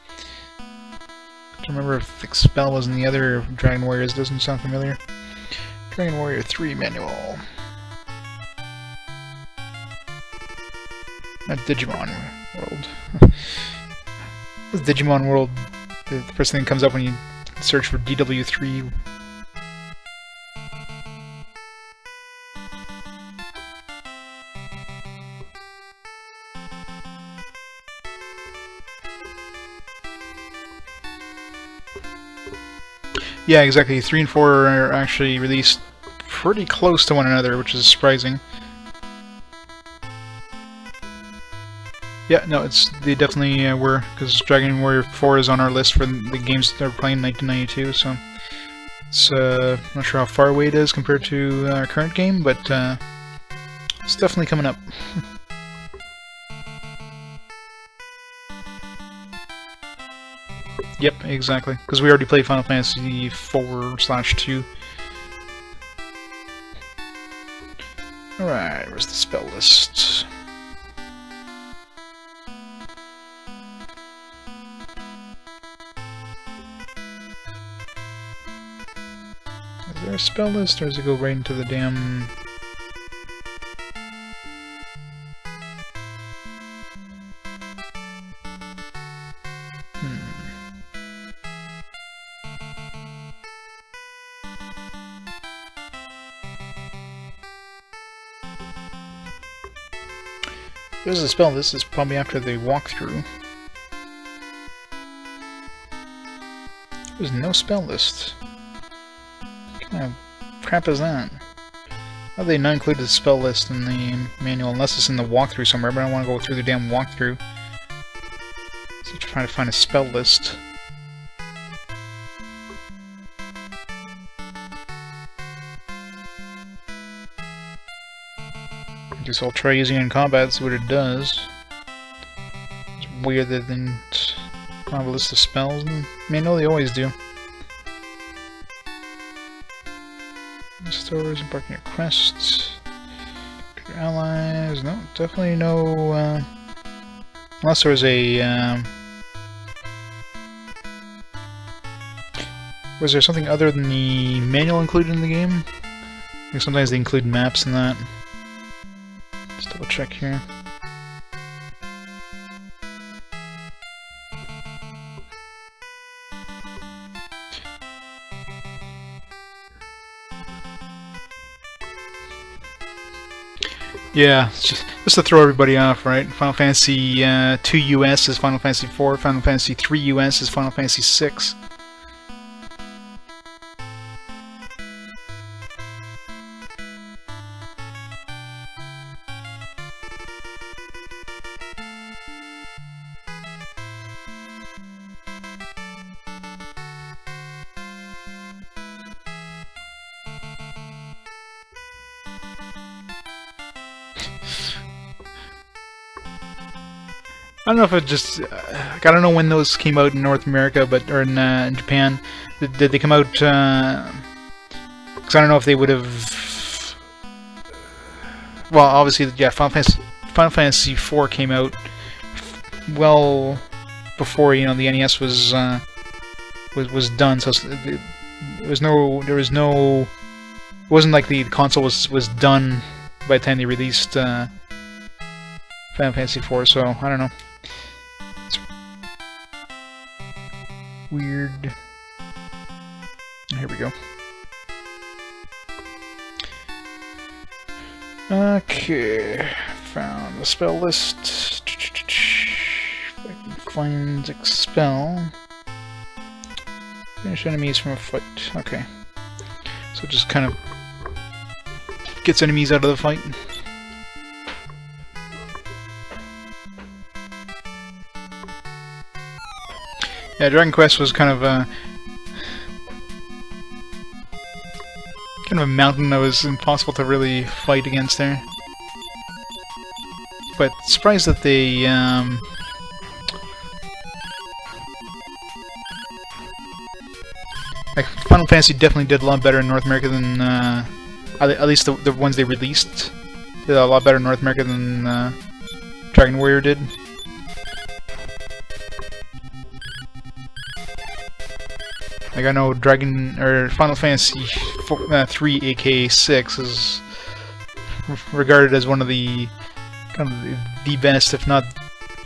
I don't remember if expel was in the other Dragon Warriors. Doesn't sound familiar. Dragon Warrior 3 manual. Not Digimon World. What's Digimon World? The first thing that comes up when you search for DW3. Yeah, exactly. 3 and 4 are actually released pretty close to one another, which is surprising. Yeah, no, they definitely were, because Dragon Warrior 4 is on our list for the games that we're playing in 1992, so it's not sure how far away it is compared to our current game, but it's definitely coming up. Yep, exactly, because we already played Final Fantasy 4/2. Alright, where's the spell list? Is there a spell list, or does it go right into the damn... There's a spell. This is probably after the walkthrough. There's no spell list. What kind of crap is that? How do they not include the spell list in the manual unless it's in the walkthrough somewhere, but I don't want to go through the damn walkthrough. So trying to find a spell list. I guess I'll try using it in combat, see what it does. It's weird that they didn't have a list of spells in the manual, they always do. Stores, embarking your quests. Your allies, no, definitely no, unless there was a, was there something other than the manual included in the game? I think sometimes they include maps in that. Just double check here. Yeah, just to throw everybody off, right? Final Fantasy 2 US is Final Fantasy 4, Final Fantasy 3 US is Final Fantasy 6. I don't know if it just... I don't know when those came out in North America, but or in Japan. Did they come out... Because I don't know if they would have... Well, obviously, yeah, Final Fantasy 4 came out well before, you know, the NES was done, so there was no... It wasn't like the console was done by the time they released Final Fantasy 4, so I don't know. It's weird. Here we go. Okay, found the spell list. If I can find expel. Finish enemies from a fight. Okay. So it just kind of gets enemies out of the fight. Yeah, Dragon Quest was kind of a mountain that was impossible to really fight against there. But surprised that they like Final Fantasy definitely did a lot better in North America than at least the ones they released did a lot better in North America than Dragon Warrior did. Like I know Final Fantasy 3 aka 6 is regarded as one of the kind of the best, if not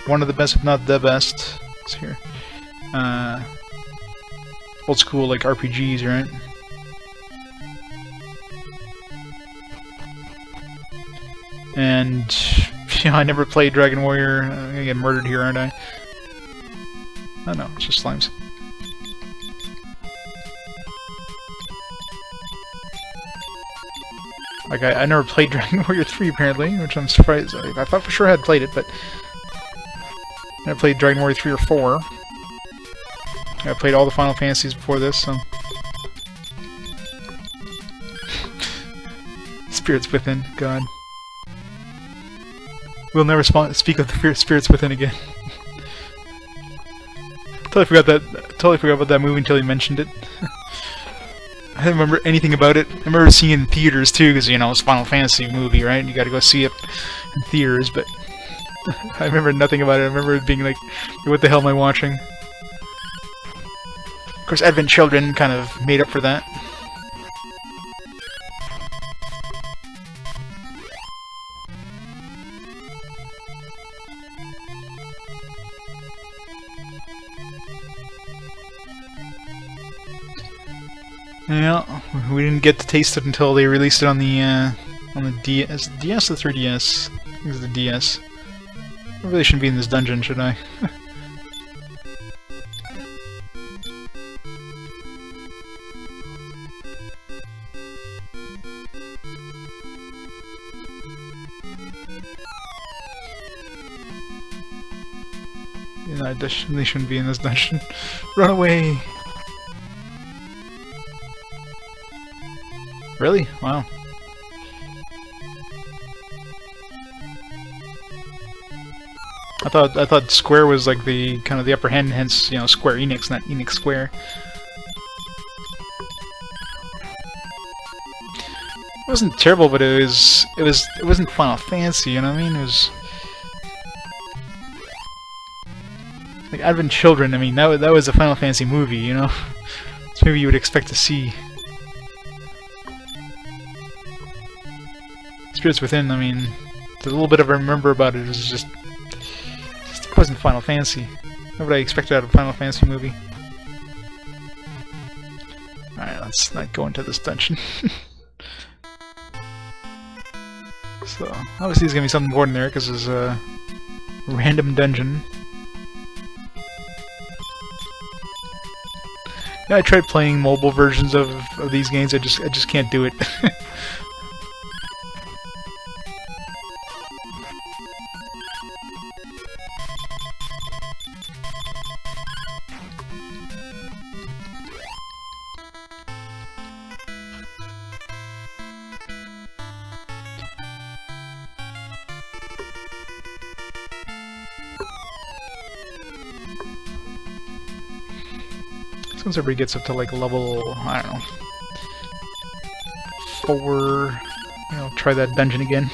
one of the best, if not the best. It's here. Old school like RPGs, right? And yeah, I never played Dragon Warrior. I'm gonna get murdered here, aren't I? Oh no, it's just slimes. Like, I never played Dragon Warrior 3, apparently, which I'm surprised. I thought for sure I had played it, but I never played Dragon Warrior 3 or 4. I played all the Final Fantasies before this, so... Spirits Within, God. We'll never speak of the Spirits Within again. Totally forgot about that movie until you mentioned it. I don't remember anything about it. I remember seeing it in theaters too, because you know it's a Final Fantasy movie, right? You got to go see it in theaters. But I remember nothing about it. I remember it being like, "What the hell am I watching?" Of course, Advent Children kind of made up for that. Yeah, we didn't get to taste it until they released it on the DS or 3DS. I think it was the DS. I really shouldn't be in this dungeon, should I? Yeah, I definitely shouldn't be in this dungeon. Run away! Really? Wow. I thought Square was like the kind of the upper hand, hence you know Square Enix, not Enix Square. It wasn't terrible, but it wasn't Final Fantasy. You know what I mean? It was like Advent Children. I mean that was a Final Fantasy movie. You know, it's a movie you would expect to see. Spirits Within, I mean, the little bit of I remember about it was just it wasn't Final Fantasy. Not what I expected out of a Final Fantasy movie. Alright, let's not go into this dungeon. So, obviously there's gonna be something important there, because there's a random dungeon. Yeah, I tried playing mobile versions of these games, I just can't do it. Once everybody gets up to like level, I don't know, 4, try that dungeon again.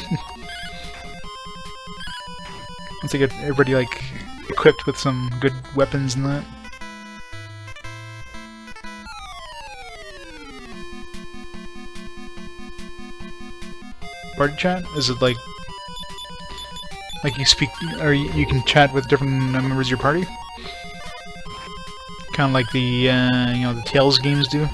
Once I get everybody like equipped with some good weapons and that. Party chat? Is it like you speak, or you can chat with different members of your party? Kind of like the, the Tales games do.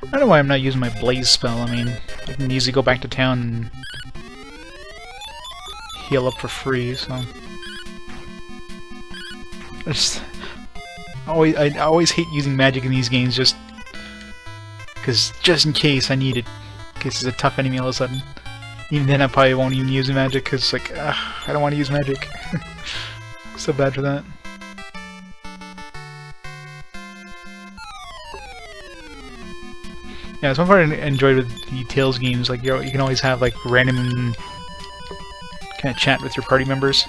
I don't know why I'm not using my Blaze spell. I mean, I can easily go back to town and heal up for free, so... I always hate using magic in these games, just in case I need it, in case it's a tough enemy all of a sudden. Even then, I probably won't even use magic because, like, I don't want to use magic. So bad for that. Yeah, it's one part I enjoyed with the Tales games. Like, you can always have like random kind of chat with your party members.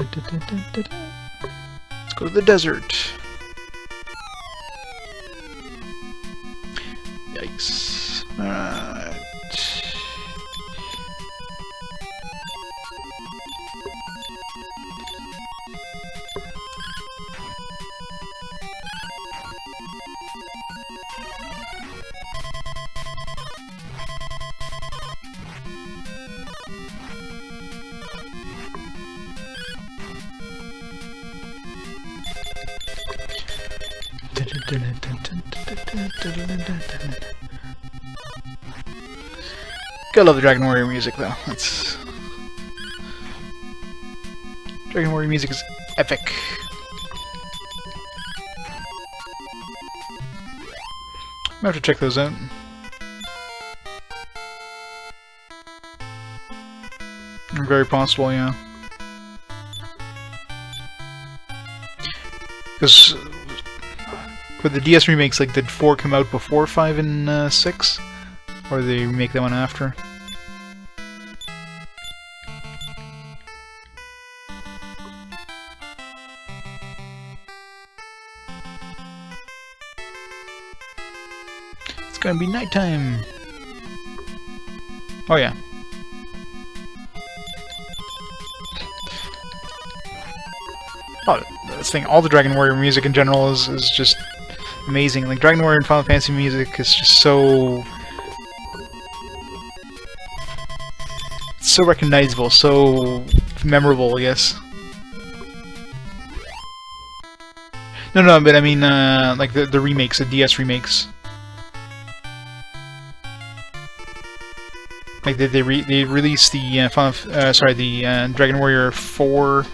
Let's go to the desert. Yikes. Alright. Gotta love the Dragon Warrior music, though. That's... Dragon Warrior music is epic. I'm gonna have to check those out. Very possible, yeah. Because with the DS remakes, like, did 4 come out before 5 and 6? Or did they remake that one after? It's gonna be nighttime! Oh yeah. Oh, this thing, all the Dragon Warrior music in general is just amazing. Like, Dragon Warrior and Final Fantasy music is just so recognizable, so memorable, I guess. No, but I mean, like the remakes, the DS remakes. Like they released the Dragon Warrior 4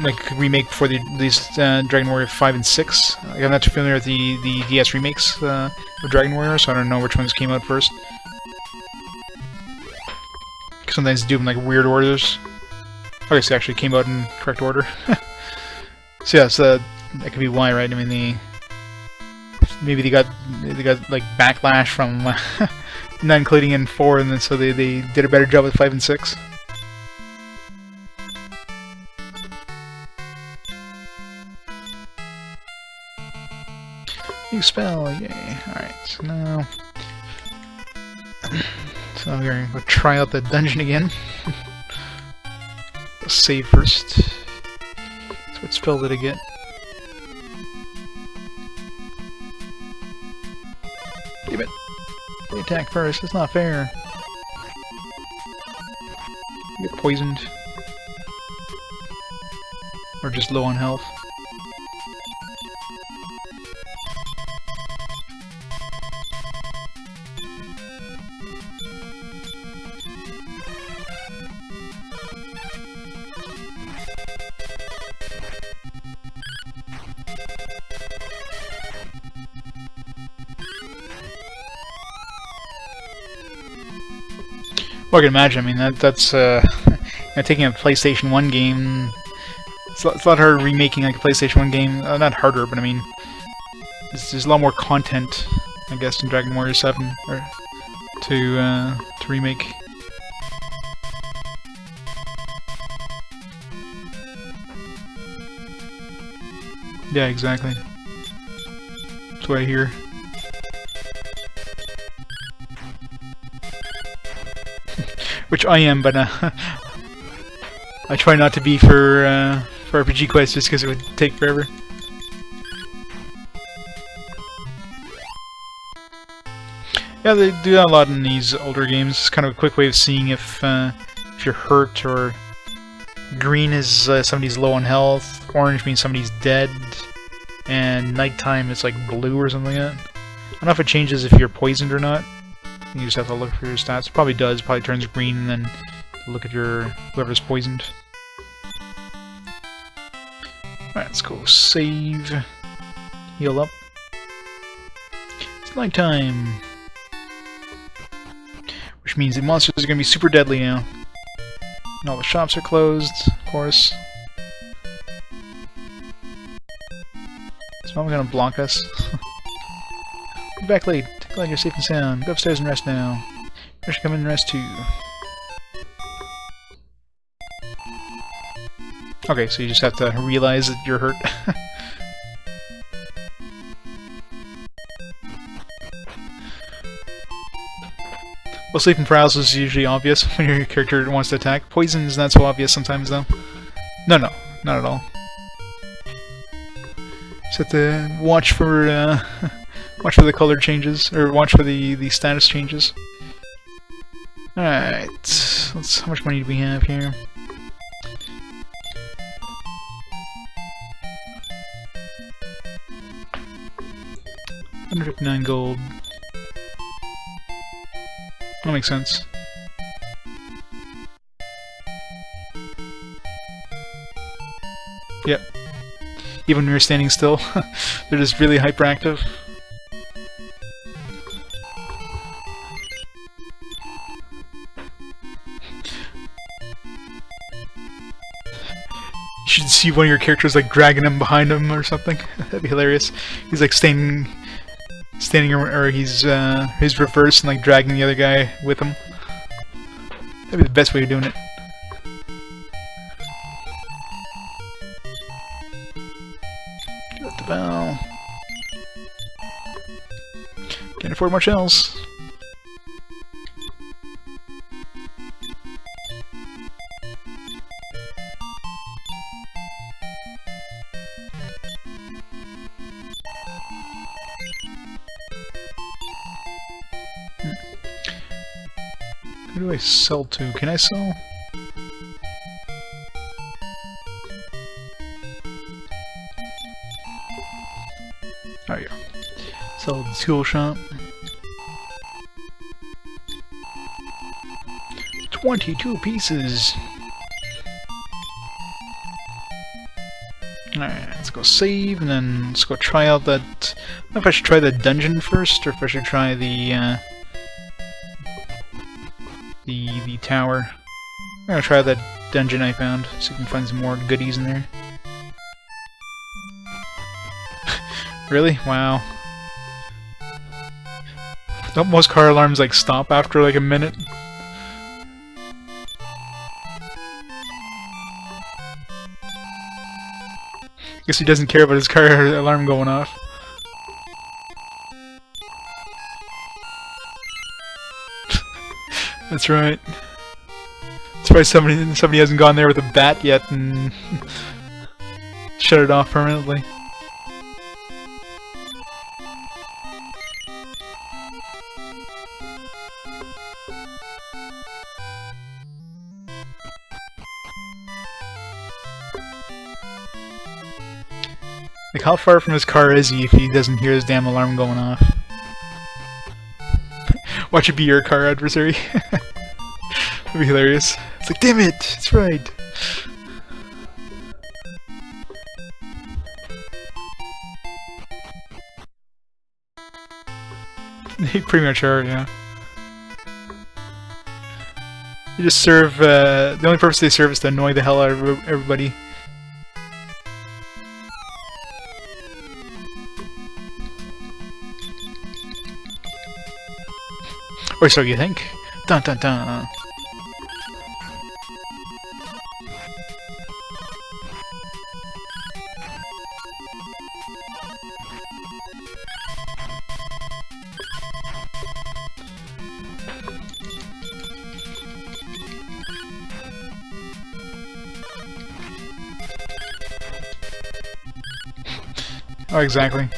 like remake before they released Dragon Warrior 5 and 6. Like, I'm not too familiar with the DS remakes of Dragon Warrior, so I don't know which ones came out first. Sometimes they do them like weird orders. Okay, so they actually came out in correct order. So yeah, so that could be why, right? I mean, maybe they got like backlash from not including in 4, and then so they did a better job with 5 and 6. New spell, yay. Alright, so now... so I'm going to go try out the dungeon again. Let's save first. So what spell did I get? Damn it! They attack first. That's not fair. You get poisoned. Or just low on health. Well, I can imagine. I mean, that's you know, taking a PlayStation 1 game. It's a lot harder remaking like a PlayStation 1 game. Not harder, but I mean, there's a lot more content, I guess, in Dragon Warrior 7 or to remake. Yeah, exactly. That's what I hear. Which I am, but I try not to be for RPG quests just because it would take forever. Yeah, they do that a lot in these older games. It's kind of a quick way of seeing if you're hurt, or green is somebody's low on health, orange means somebody's dead, and nighttime is like blue or something like that. I don't know if it changes if you're poisoned or not. You just have to look for your stats. It probably does. It probably turns green, and then look at your whoever's poisoned. Alright, let's go save. Heal up. It's nighttime. Which means the monsters are going to be super deadly now. And all the shops are closed, of course. Is Mom going to block us? Be back late. Glad you're safe and sound. Go upstairs and rest now. You should come in and rest too. Okay, so you just have to realize that you're hurt. Well, sleeping paralysis is usually obvious when your character wants to attack. Poison is not so obvious sometimes, though. No, not at all. Just have to watch for watch for the color changes, or watch for the status changes. Alright, how much money do we have here? $159 gold. That makes sense. Yep. Even when you're standing still, they're just really hyperactive. You should see one of your characters like dragging him behind him or something. That'd be hilarious. He's like standing, or he's reversed and like dragging the other guy with him. That'd be the best way of doing it. Got the bell. Can't afford much else. Who do I sell to? Can I sell? There you go. Sell the tool shop. 22 pieces! Alright, let's go save, and then let's go try out that... I don't know if I should try the dungeon first, or if I should try the tower. I'm gonna try that dungeon I found, see if we can find some more goodies in there. Really? Wow. Don't most car alarms like stop after like a minute? Guess he doesn't care about his car alarm going off. That's right. Surprised somebody hasn't gone there with a bat yet and shut it off permanently. Like, how far from his car is he if he doesn't hear his damn alarm going off? Watch it be your car adversary. That'd be hilarious. It's like, damn it! It's right! They pretty much are, yeah. They just serve, the only purpose they serve is to annoy the hell out of everybody. Or so you think. Dun dun dun. Oh, exactly.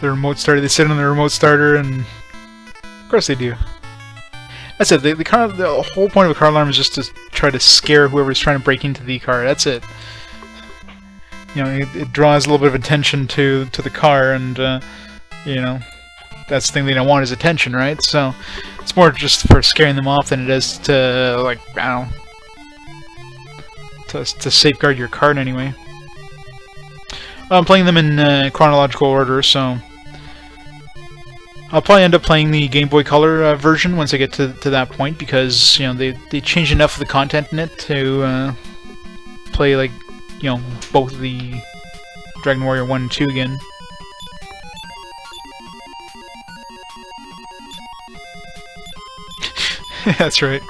The remote starter, they sit on the remote starter, and of course they do. That's it. The whole point of a car alarm is just to try to scare whoever's trying to break into the car. That's it. You know, it draws a little bit of attention to the car, and you know, that's the thing they don't want is attention, right? So it's more just for scaring them off than it is to, like, I don't know, to safeguard your car in any way. I'm playing them in chronological order, so I'll probably end up playing the Game Boy Color version once I get to that point, because, you know, they changed enough of the content in it to play, like, you know, both the Dragon Warrior 1 and 2 again. That's right.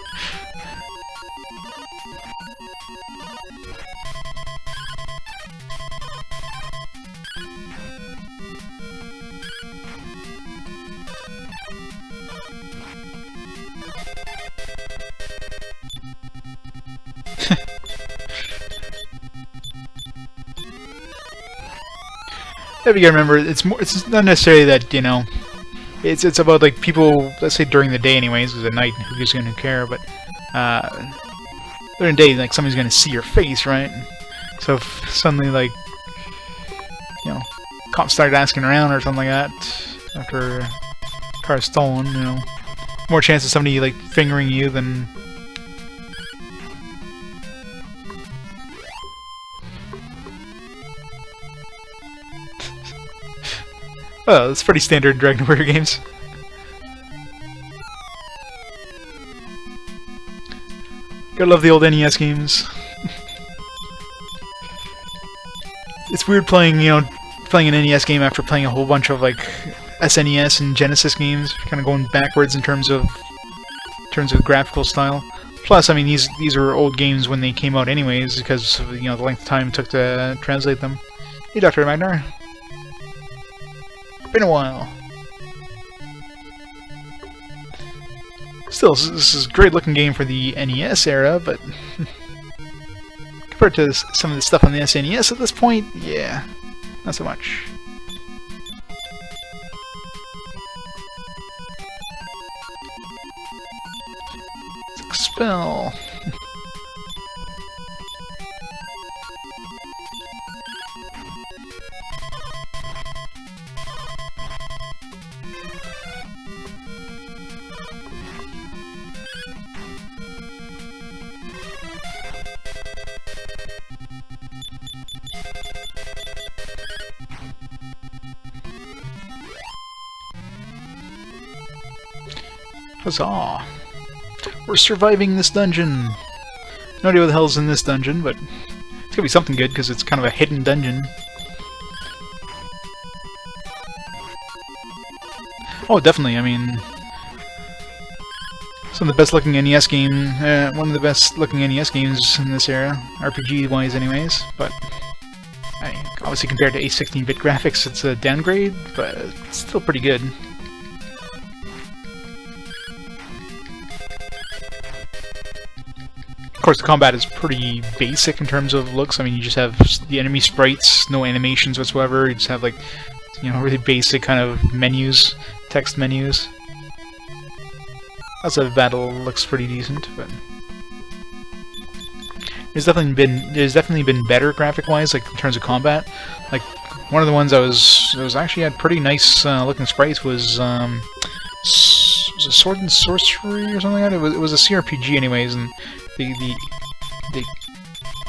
You gotta remember, it's not necessarily that, you know, it's about, like, people, let's say during the day anyways, because at night who's gonna care, but during the day, like, somebody's gonna see your face, right? So if suddenly, like, you know, cops started asking around or something like that after a car is stolen, you know, more chance of somebody, like, fingering you than... Well, it's pretty standard in Dragon Warrior games. Gotta love the old NES games. It's weird playing, you know, playing an NES game after playing a whole bunch of, like, SNES and Genesis games, kind of going backwards in terms of graphical style. Plus, I mean, these are old games when they came out anyways, because of, you know, the length of time it took to translate them. Hey, Dr. Magnar. Been a while. Still, this is a great looking game for the NES era, but compared to some of the stuff on the SNES at this point, yeah, not so much. Expel. Huzzah! We're surviving this dungeon! No idea what the hell's in this dungeon, but it's gonna be something good because it's kind of a hidden dungeon. Oh, definitely, I mean... some of the best looking NES game, one of the best looking NES games in this era, RPG-wise anyways, but... I mean, obviously compared to 16-bit graphics it's a downgrade, but it's still pretty good. course, the combat is pretty basic in terms of looks. I mean, you just have the enemy sprites, no animations whatsoever. You just have, like, you know, really basic kind of menus, text menus. Outside of battle looks pretty decent, but there's definitely been better graphic-wise, like in terms of combat. Like one of the ones that was actually had pretty nice looking sprites was it Sword and Sorcery or something like that. It was a CRPG anyways, and the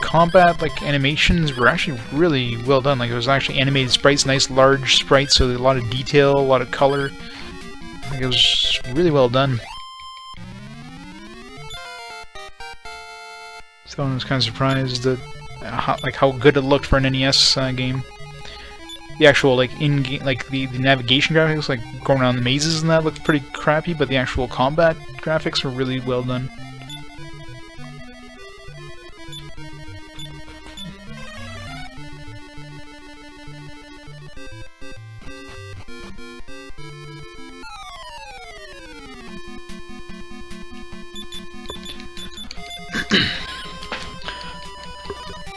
combat like animations were actually really well done. Like it was actually animated sprites, nice large sprites, so a lot of detail, a lot of color. Like it was really well done. So I was kind of surprised at how good it looked for an NES game. The actual like in-game, like the navigation graphics, like going around the mazes and that, looked pretty crappy, but the actual combat graphics were really well done.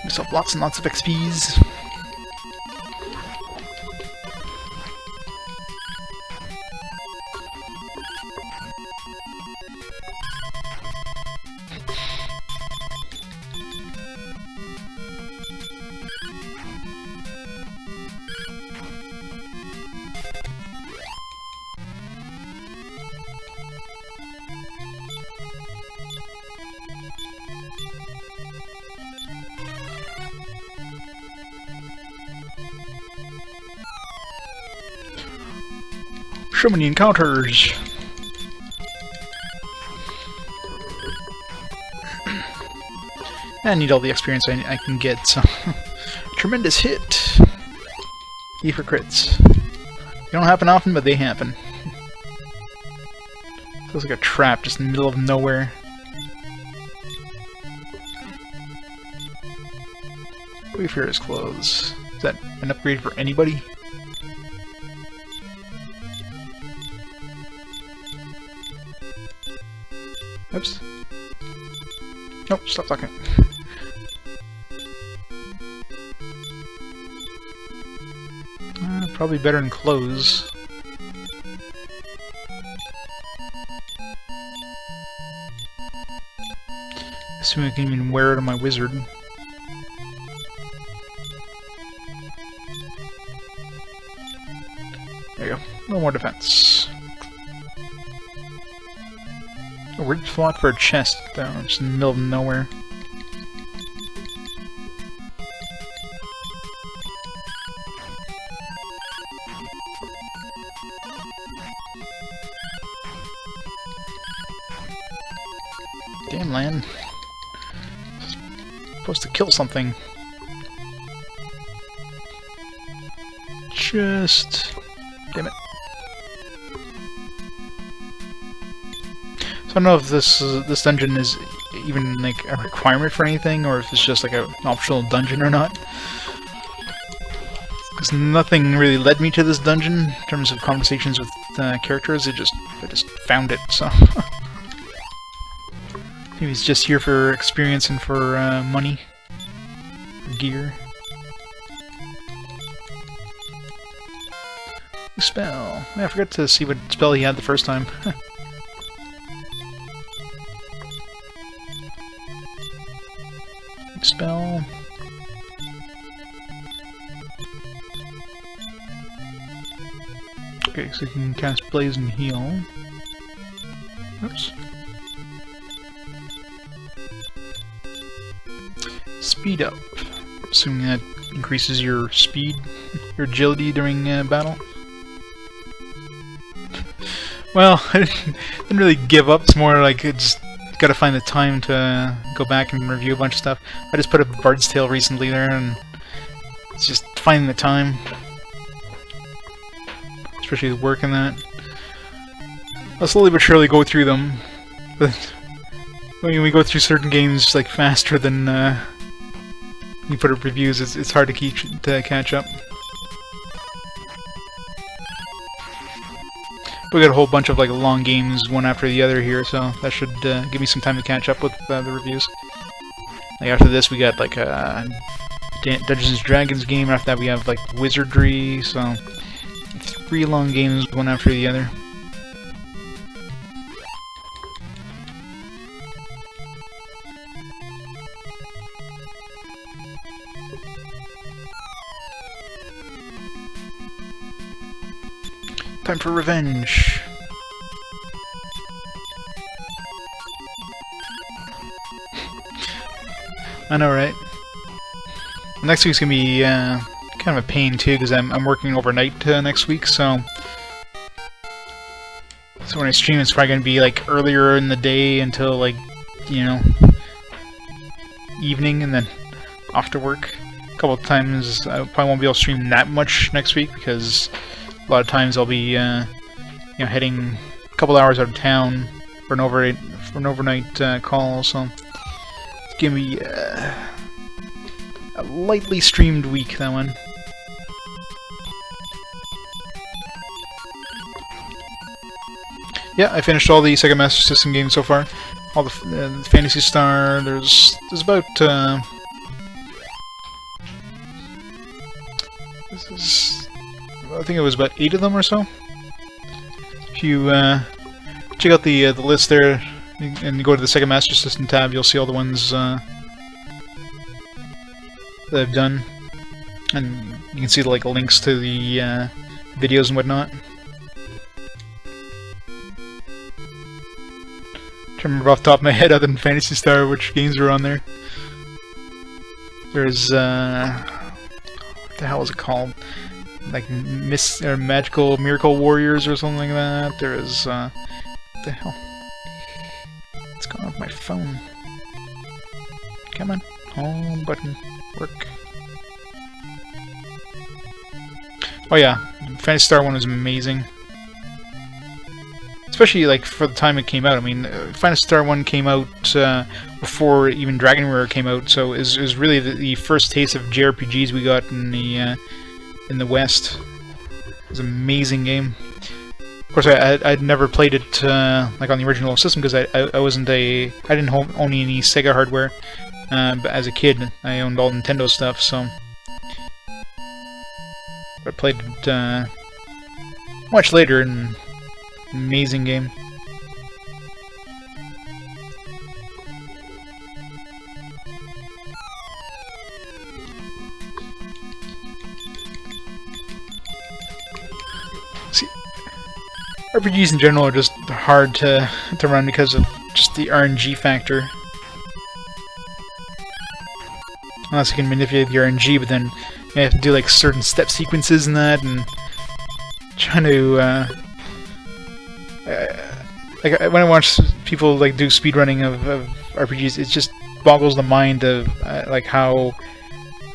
Myself lots and lots of XPs. So many encounters. I need all the experience I can get, so tremendous hit. E for crits. They don't happen often, but they happen. Feels like a trap just in the middle of nowhere. Wayfarer's clothes. Is that an upgrade for anybody? Oops. Nope, stop talking. Probably better than clothes. Assuming I can even wear it on my wizard. There you go. A little more defense. A weird slot for a chest, though, just in the middle of nowhere. Damn land. Supposed to kill something. Just... damn it. So I don't know if this dungeon is even like a requirement for anything, or if it's just like an optional dungeon or not. Because nothing really led me to this dungeon in terms of conversations with characters. I just found it. So maybe it's just here for experience and for money, for gear. Spell. Yeah, I forgot to see what spell he had the first time. Spell. Okay, so you can cast Blaze and heal. Oops. Speed up. Assuming that increases your speed, your agility during battle. Well, I didn't really give up. It's more like it's gotta find the time to go back and review a bunch of stuff. I just put up Bard's Tale recently there, and it's just finding the time. Especially with work and that. I'll slowly but surely go through them, but when we go through certain games like faster than you put up reviews, it's hard to catch up. We got a whole bunch of like long games, one after the other here, so that should give me some time to catch up with the reviews. Like after this, we got like a Dungeons and Dragons game. After that, we have like Wizardry. So 3 long games, one after the other. Time for revenge. I know, right? Next week's gonna be kind of a pain too, because I'm working overnight next week. So when I stream, it's probably gonna be like earlier in the day until like, you know, evening, and then off to work. A couple of times I probably won't be able to stream that much next week because a lot of times I'll be you know, heading a couple hours out of town for an overnight call. So it's gonna be a lightly streamed week, that one. Yeah, I finished all the Sega Master System games so far. All the Phantasy Star. There's about I think it was about 8 of them or so. If you check out the list there and you go to the Sega Master System tab, you'll see all the ones that I've done, and you can see like links to the videos and whatnot. I can't remember off the top of my head, other than Phantasy Star, which games were on there. There's what the hell is it called? Like Magical Miracle Warriors or something like that. There is what the hell? What's going on with my phone? Come on, home button, work. Oh yeah, Phantasy Star 1 was amazing. Especially like for the time it came out. I mean, Phantasy Star 1 came out before even Dragon Warrior came out, so it was really the first taste of JRPGs we got in the West. It was an amazing game. Of course, I'd never played it like on the original system because I didn't own any Sega hardware. But as a kid, I owned all Nintendo stuff, so I played it much later. And amazing game. See, RPGs in general are just hard to run because of just the RNG factor. Unless you can manipulate the RNG, but then you have to do like certain step sequences and that, and trying to like when I watch people like do speedrunning of RPGs, it just boggles the mind of like how,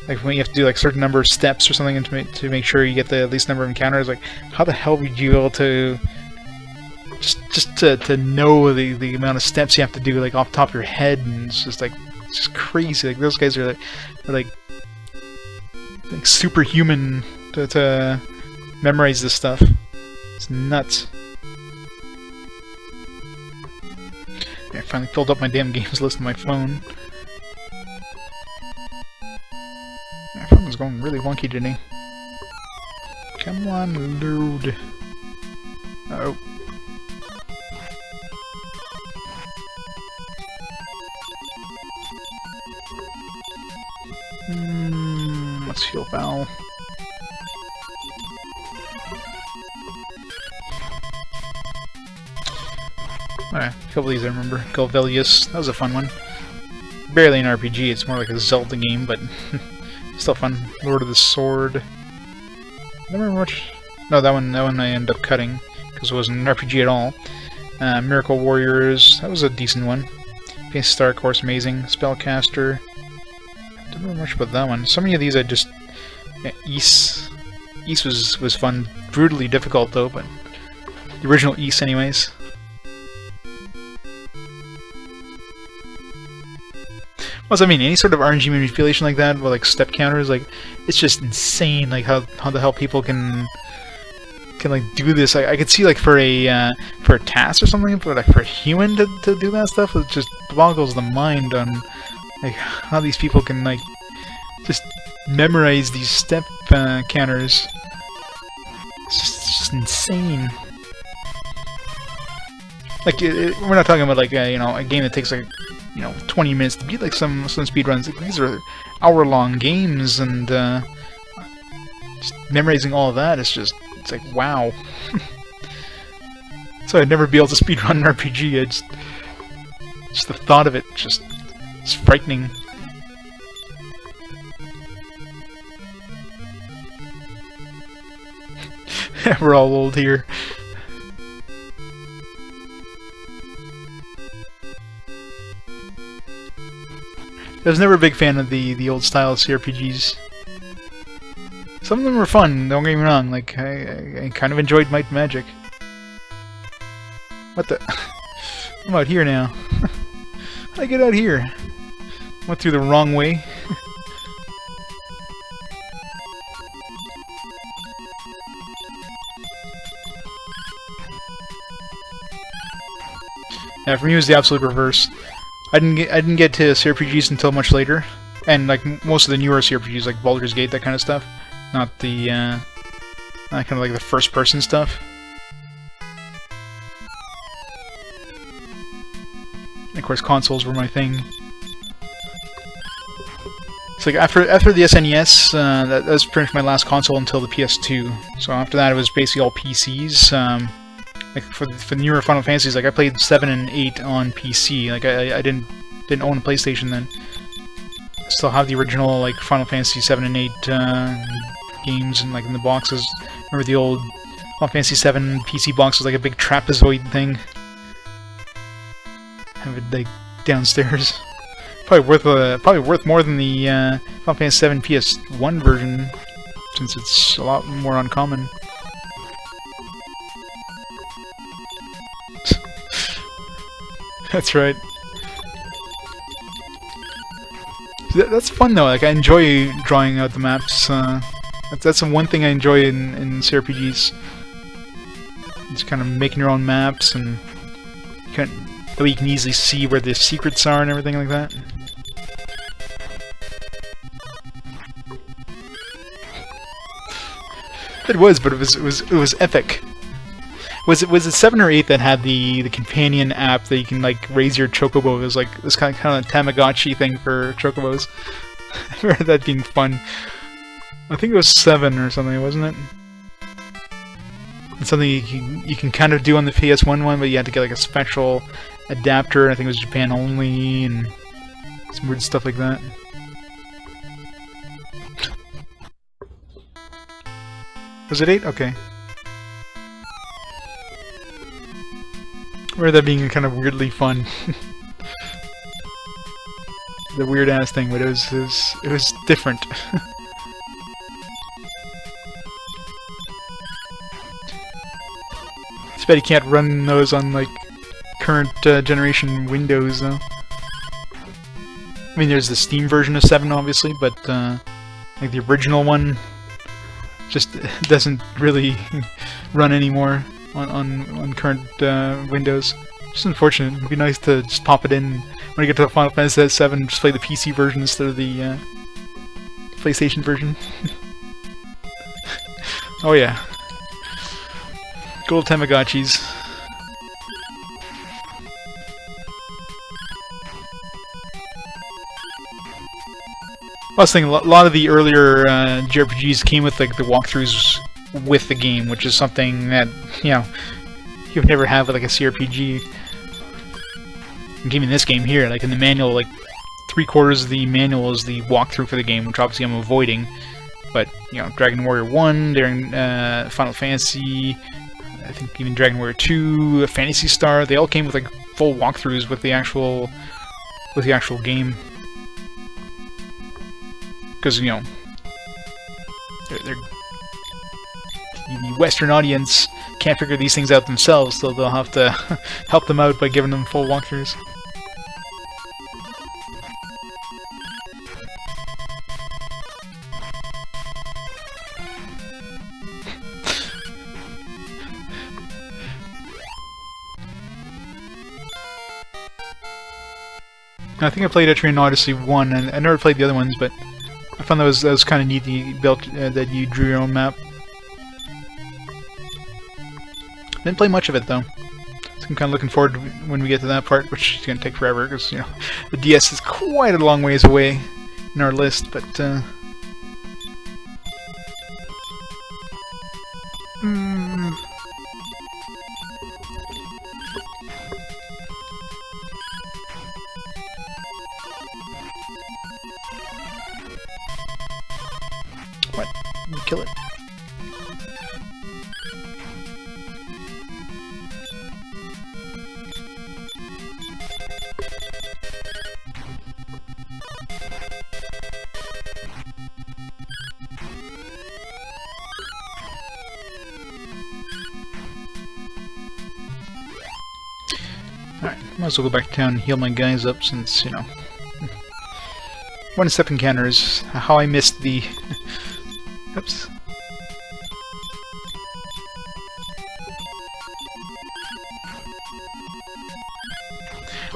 like when you have to do like certain number of steps or something to make sure you get the least number of encounters. Like, how the hell would you be able to just to know the amount of steps you have to do like off the top of your head? And it's just like, it's just crazy. Like those guys are like superhuman to memorize this stuff. It's nuts. I finally filled up my damn games list on my phone. My phone was going really wonky today. Come on, load. Uh-oh. Let's heal Val. Alright, a couple of these I remember. Galvelius, that was a fun one. Barely an RPG, it's more like a Zelda game, but still fun. Lord of the Sword. I don't remember much. No, that one I ended up cutting, because it wasn't an RPG at all. Miracle Warriors, that was a decent one. Phantasy Star, of course, amazing. Spellcaster. I don't remember much about that one. So many of these I just... Yeah, Ys was fun. Brutally difficult though, but the original Ys anyways. What's I mean? Any sort of RNG manipulation like that, with like step counters, like it's just insane. Like how the hell people can like do this. I could see like for a task or something, but like for a human to do that stuff, it just boggles the mind on Like, how these people can, like, just memorize these step counters. It's just insane. Like, we're not talking about, like, you know, a game that takes, like, you know, 20 minutes to beat, like some speedruns. Like, these are hour-long games, and just memorizing all of that is just, it's like, wow. So I'd never be able to speedrun an RPG. Just the thought of it, just, it's frightening. We're all old here. I was never a big fan of the old style CRPGs. Some of them were fun, don't get me wrong. Like, I kind of enjoyed Might and Magic. What the? I'm out here now. How'd I get out here? Went through the wrong way. Yeah, for me it was the absolute reverse. I didn't get to CRPGs until much later, and like most of the newer CRPGs, like Baldur's Gate, that kind of stuff, not the not kind of like the first-person stuff. And of course, consoles were my thing. So like after the SNES, that was pretty much my last console until the PS2. So after that, it was basically all PCs. Like for the newer Final Fantasies, like I played 7 and 8 on PC. Like I didn't own a PlayStation then. I still have the original like Final Fantasy 7 and 8 games and like in the boxes. Remember the old Final Fantasy 7 PC box was like a big trapezoid thing. Have it like downstairs. Probably worth more than the Final Fantasy 7 PS1 version, since it's a lot more uncommon. That's right. That's fun though. Like I enjoy drawing out the maps. That's the one thing I enjoy in CRPGs. Just kind of making your own maps, and that way you can easily see where the secrets are and everything like that. It was, but it was epic. Was it 7 or 8 that had the companion app that you can like raise your chocobo? It was like this kind of Tamagotchi thing for chocobos. I remember that being fun. I think it was 7 or something, wasn't it? It's something you can kind of do on the PS1 one, but you had to get like a special adapter. I think it was Japan only, and some weird stuff like that. Was it 8? Okay. I remember that being kind of weirdly fun. The weird ass thing, but it was different. It's bad you can't run those on like current generation Windows though. I mean, there's the Steam version of 7 obviously, but like the original one just doesn't really run anymore on current Windows. Just unfortunate. It'd be nice to just pop it in when you get to the Final Fantasy 7, just play the PC version instead of the PlayStation version. Oh yeah. Good old Tamagotchis. I was thinking a lot of the earlier JRPGs came with like the walkthroughs with the game, which is something that, you know, you would never have with like a CRPG. And even this game here, like in the manual, like 3/4 of the manual is the walkthrough for the game, which obviously I'm avoiding. But, you know, Dragon Warrior 1, during Final Fantasy, I think even Dragon Warrior 2, Phantasy Star, they all came with like full walkthroughs with the actual game. Because, you know, the Western audience can't figure these things out themselves, so they'll have to help them out by giving them full walkthroughs. I think I played Etrian Odyssey 1, and I never played the other ones, but I found that was kind of neat that you built, that you drew your own map. Didn't play much of it, though. So I'm kind of looking forward to when we get to that part, which is going to take forever, because, you know, the DS is quite a long ways away in our list, but, What? Kill it. Alright, might as well go back down and heal my guys up since, you know, one-step encounters, how I missed the... Oops.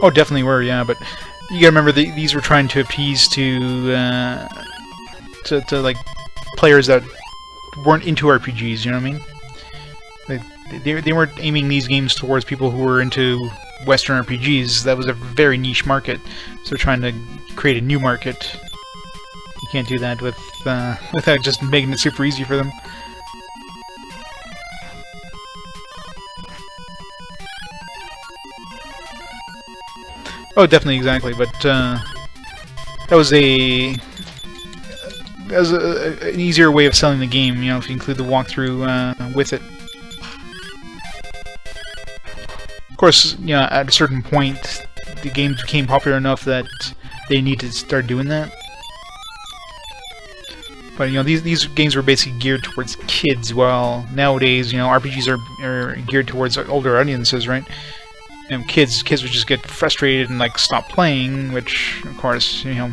Oh, definitely were, yeah, but you gotta remember these were trying to appease to like players that weren't into RPGs. You know what I mean? They weren't aiming these games towards people who were into Western RPGs. That was a very niche market, so they're trying to create a new market. You can't do that with without just making it super easy for them. Oh, definitely, exactly. But that was an easier way of selling the game. You know, if you include the walkthrough with it. Of course, you know, at a certain point, the games became popular enough that they need to start doing that. But you know, these games were basically geared towards kids, while nowadays, you know, RPGs are geared towards older audiences, right? And kids would just get frustrated and like stop playing, which of course, you know,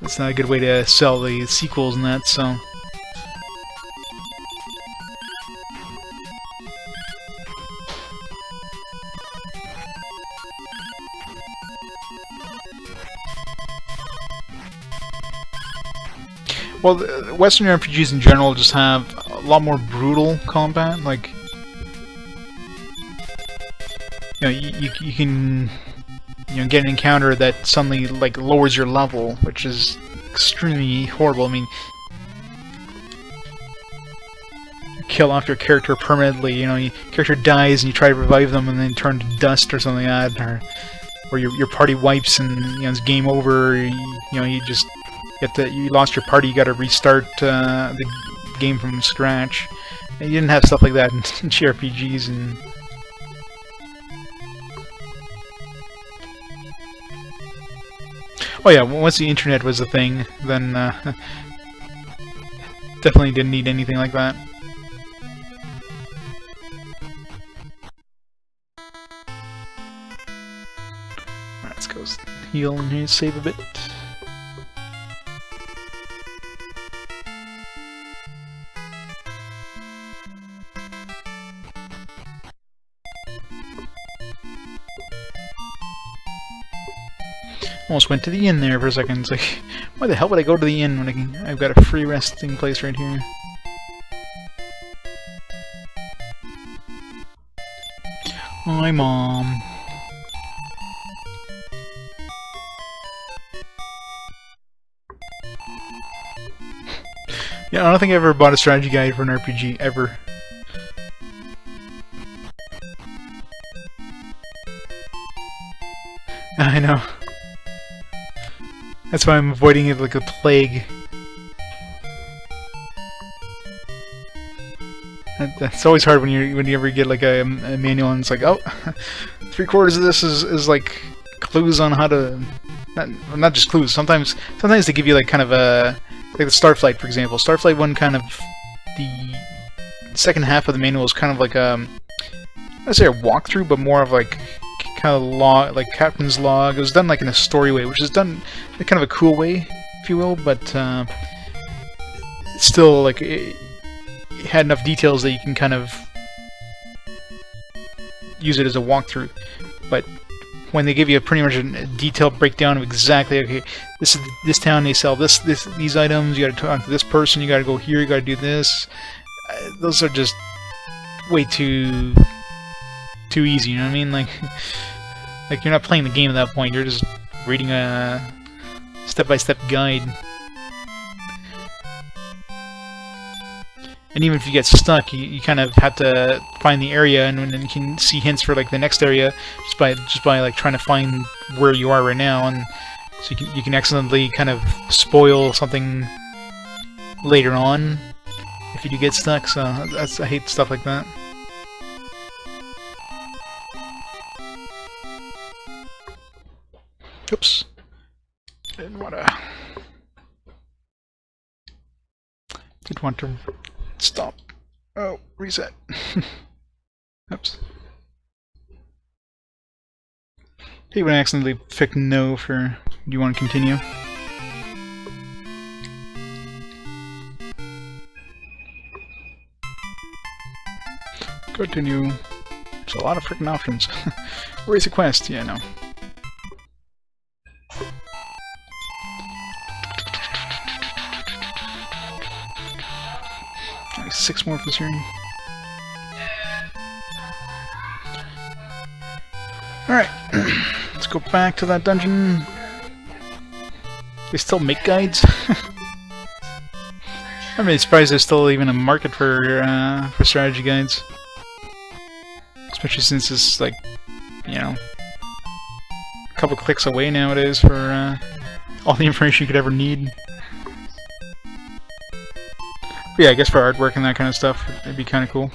that's not a good way to sell the sequels and that. So. Well, Western RPGs in general just have a lot more brutal combat. Like, you know, you can, you know, get an encounter that suddenly like lowers your level, which is extremely horrible. I mean, you kill off your character permanently. You know, your character dies and you try to revive them and then turn to dust or something like that, or your party wipes and, you know, it's game over. You know, you just you lost your party. You got to restart the game from scratch. And you didn't have stuff like that in JRPGs and. Oh yeah, once the internet was a thing, then definitely didn't need anything like that. Alright, let's go heal and here, save a bit. Almost went to the inn there for a second. It's like, why the hell would I go to the inn when I've got a free resting place right here? Hi, Mom. Yeah, I don't think I ever bought a strategy guide for an RPG, ever. I know. That's why I'm avoiding it like a plague. That's always hard when you ever get like a manual and it's like, oh, 3/4 of this is like clues on how to, not just clues. Sometimes they give you like kind of a, like the Starflight, for example. Starflight 1, kind of the second half of the manual is kind of like I don't say a walkthrough, but more of like kind of log, like captain's log. It was done like in a story way, which is done in kind of a cool way, if you will, but still like it had enough details that you can kind of use it as a walkthrough. But when they give you pretty much a detailed breakdown of exactly, okay, this town, they sell these items, you gotta talk to this person, you gotta go here, you gotta do this. Those are just way too easy, you know what I mean? Like you're not playing the game at that point, you're just reading a step-by-step guide. And even if you get stuck, you kind of have to find the area, and then you can see hints for like the next area just by like trying to find where you are right now, and so you can accidentally kind of spoil something later on if you do get stuck. So I hate stuff like that. Oops. Didn't want to stop. Oh, reset. Oops. Hey, when I accidentally picked no for do you want to continue? Continue. There's a lot of freaking options. Where's the quest? Yeah, no. Like 6 more for this hearing. Alright, let's go back to that dungeon. They still make guides? I'm really surprised there's still even a market for strategy guides. Especially since it's like, you know, a couple clicks away nowadays for all the information you could ever need. But yeah, I guess for artwork and that kind of stuff, it'd be kind of cool.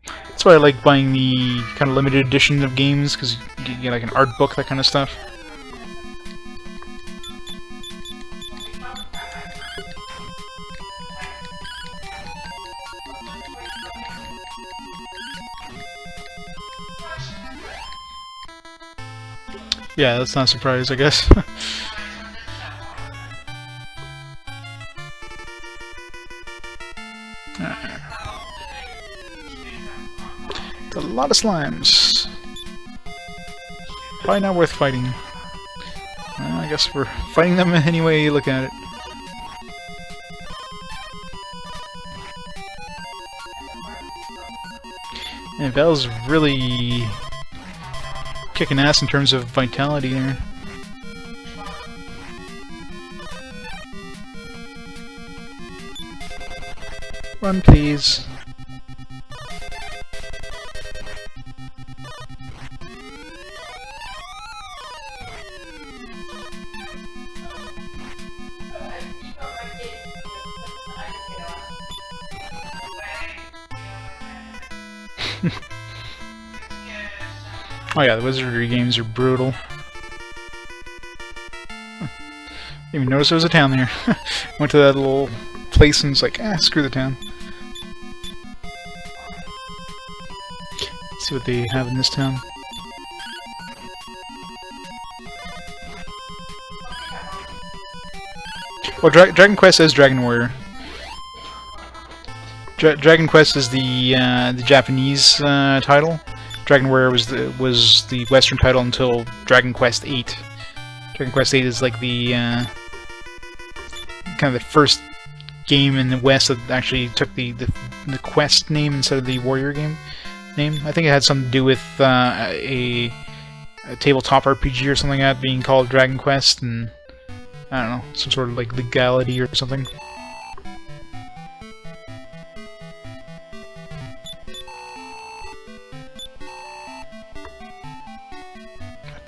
That's why I like buying the kind of limited edition of games, because you get like an art book, that kind of stuff. Yeah, that's not a surprise, I guess. A lot of slimes. Probably not worth fighting. Well, I guess we're fighting them any way you look at it. And Val's really kicking ass in terms of vitality there. Run, please. Oh yeah, the wizardry games are brutal. Didn't even notice there was a town there. Went to that little place and was like, ah, screw the town. Let's see what they have in this town. Well, Dragon Quest says Dragon Warrior. Dragon Quest is the Japanese title. Dragon Warrior was the Western title until Dragon Quest VIII. Dragon Quest VIII is like the kind of the first game in the West that actually took the Quest name instead of the Warrior game name. I think it had something to do with a tabletop RPG or something like that being called Dragon Quest, and I don't know, some sort of like legality or something.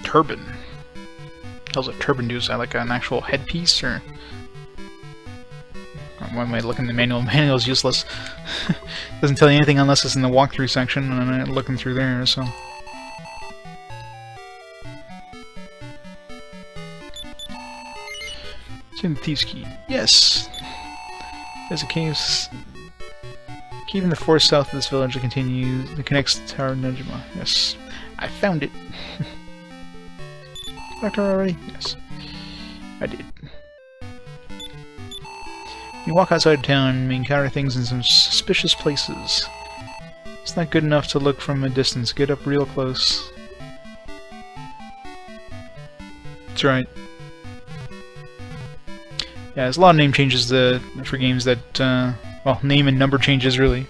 Turban. What does a turban do? Is that like an actual headpiece, or why am I looking at the manual? The manual is useless. Doesn't tell you anything unless it's in the walkthrough section, and I'm looking through there, so. It's in the Thieves' Key. Yes! There's a cave. Cave in the forest south of this village that continues. That connects to Tower Nejima. Yes. I found it! Doctor already? Yes. I did. You walk outside of town and encounter things in some suspicious places. It's not good enough to look from a distance. Get up real close. That's right. Yeah, there's a lot of name changes for games that, well, name and number changes, really.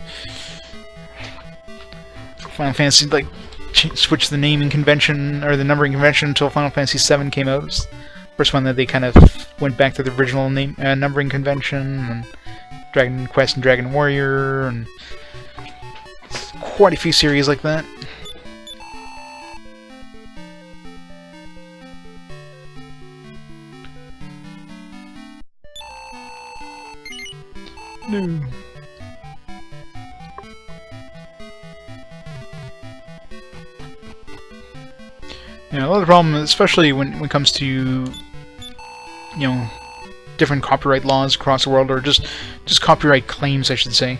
Final Fantasy, like, switched the naming convention, or the numbering convention, until Final Fantasy VII came out. It was the first one that they kind of went back to the original name numbering convention, and Dragon Quest and Dragon Warrior, and quite a few series like that. No. Yeah, a lot of the problem, especially when it comes to, you know, different copyright laws across the world, or just copyright claims, I should say.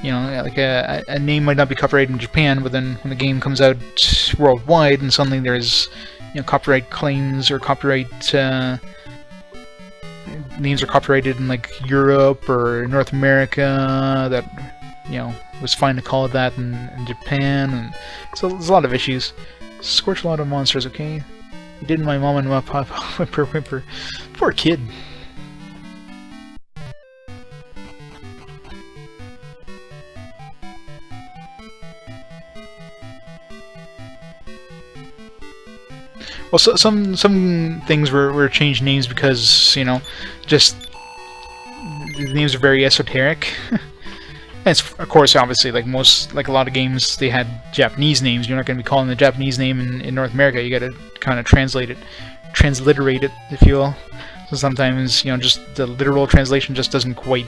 You know, like a name might not be copyrighted in Japan, but then when the game comes out worldwide, and suddenly there's, you know, copyright claims or copyright names are copyrighted in like Europe or North America that, you know, was fine to call it that in Japan, and so there's a lot of issues. Scorch a lot of monsters, okay? You did my mom and my papa, whimper, whimper. Poor kid. Well, so, some things were changed names because, you know, just the names are very esoteric. And it's, of course, obviously, like a lot of games, they had Japanese names. You're not going to be calling the Japanese name in North America. You got to kind of transliterate it, if you will. So sometimes, you know, just the literal translation just doesn't quite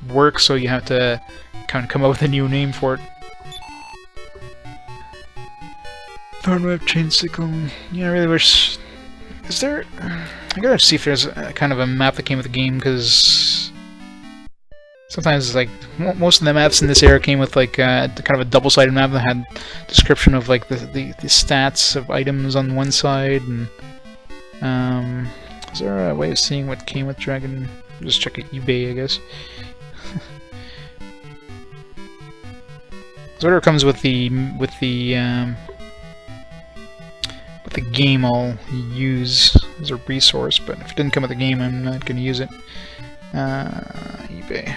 work, so you have to kind of come up with a new name for it. Thornwhip, Chainsickle. Yeah, I really wish. Is there? I gotta see if there's kind of a map that came with the game, because sometimes, like, most of the maps in this era came with like kind of a double-sided map that had description of like the stats of items on one side, and is there a way of seeing what came with Dragon? Just check at eBay, I guess. So whatever comes with the game, I'll use as a resource, but if it didn't come with the game, I'm not going to use it. eBay.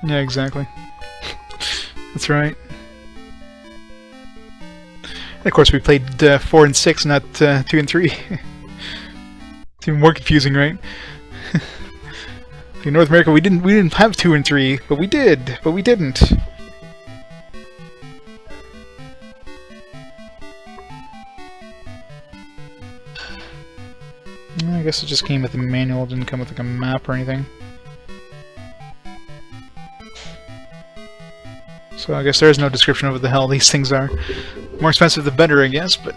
Yeah, exactly. That's right. And of course, we played 4 and 6, not 2 and 3. It's even more confusing, right? In North America, we didn't have 2 and 3, but we did, but we didn't. I guess it just came with a manual, it didn't come with like a map or anything. So I guess there's no description of what the hell these things are. More expensive the better, I guess, but...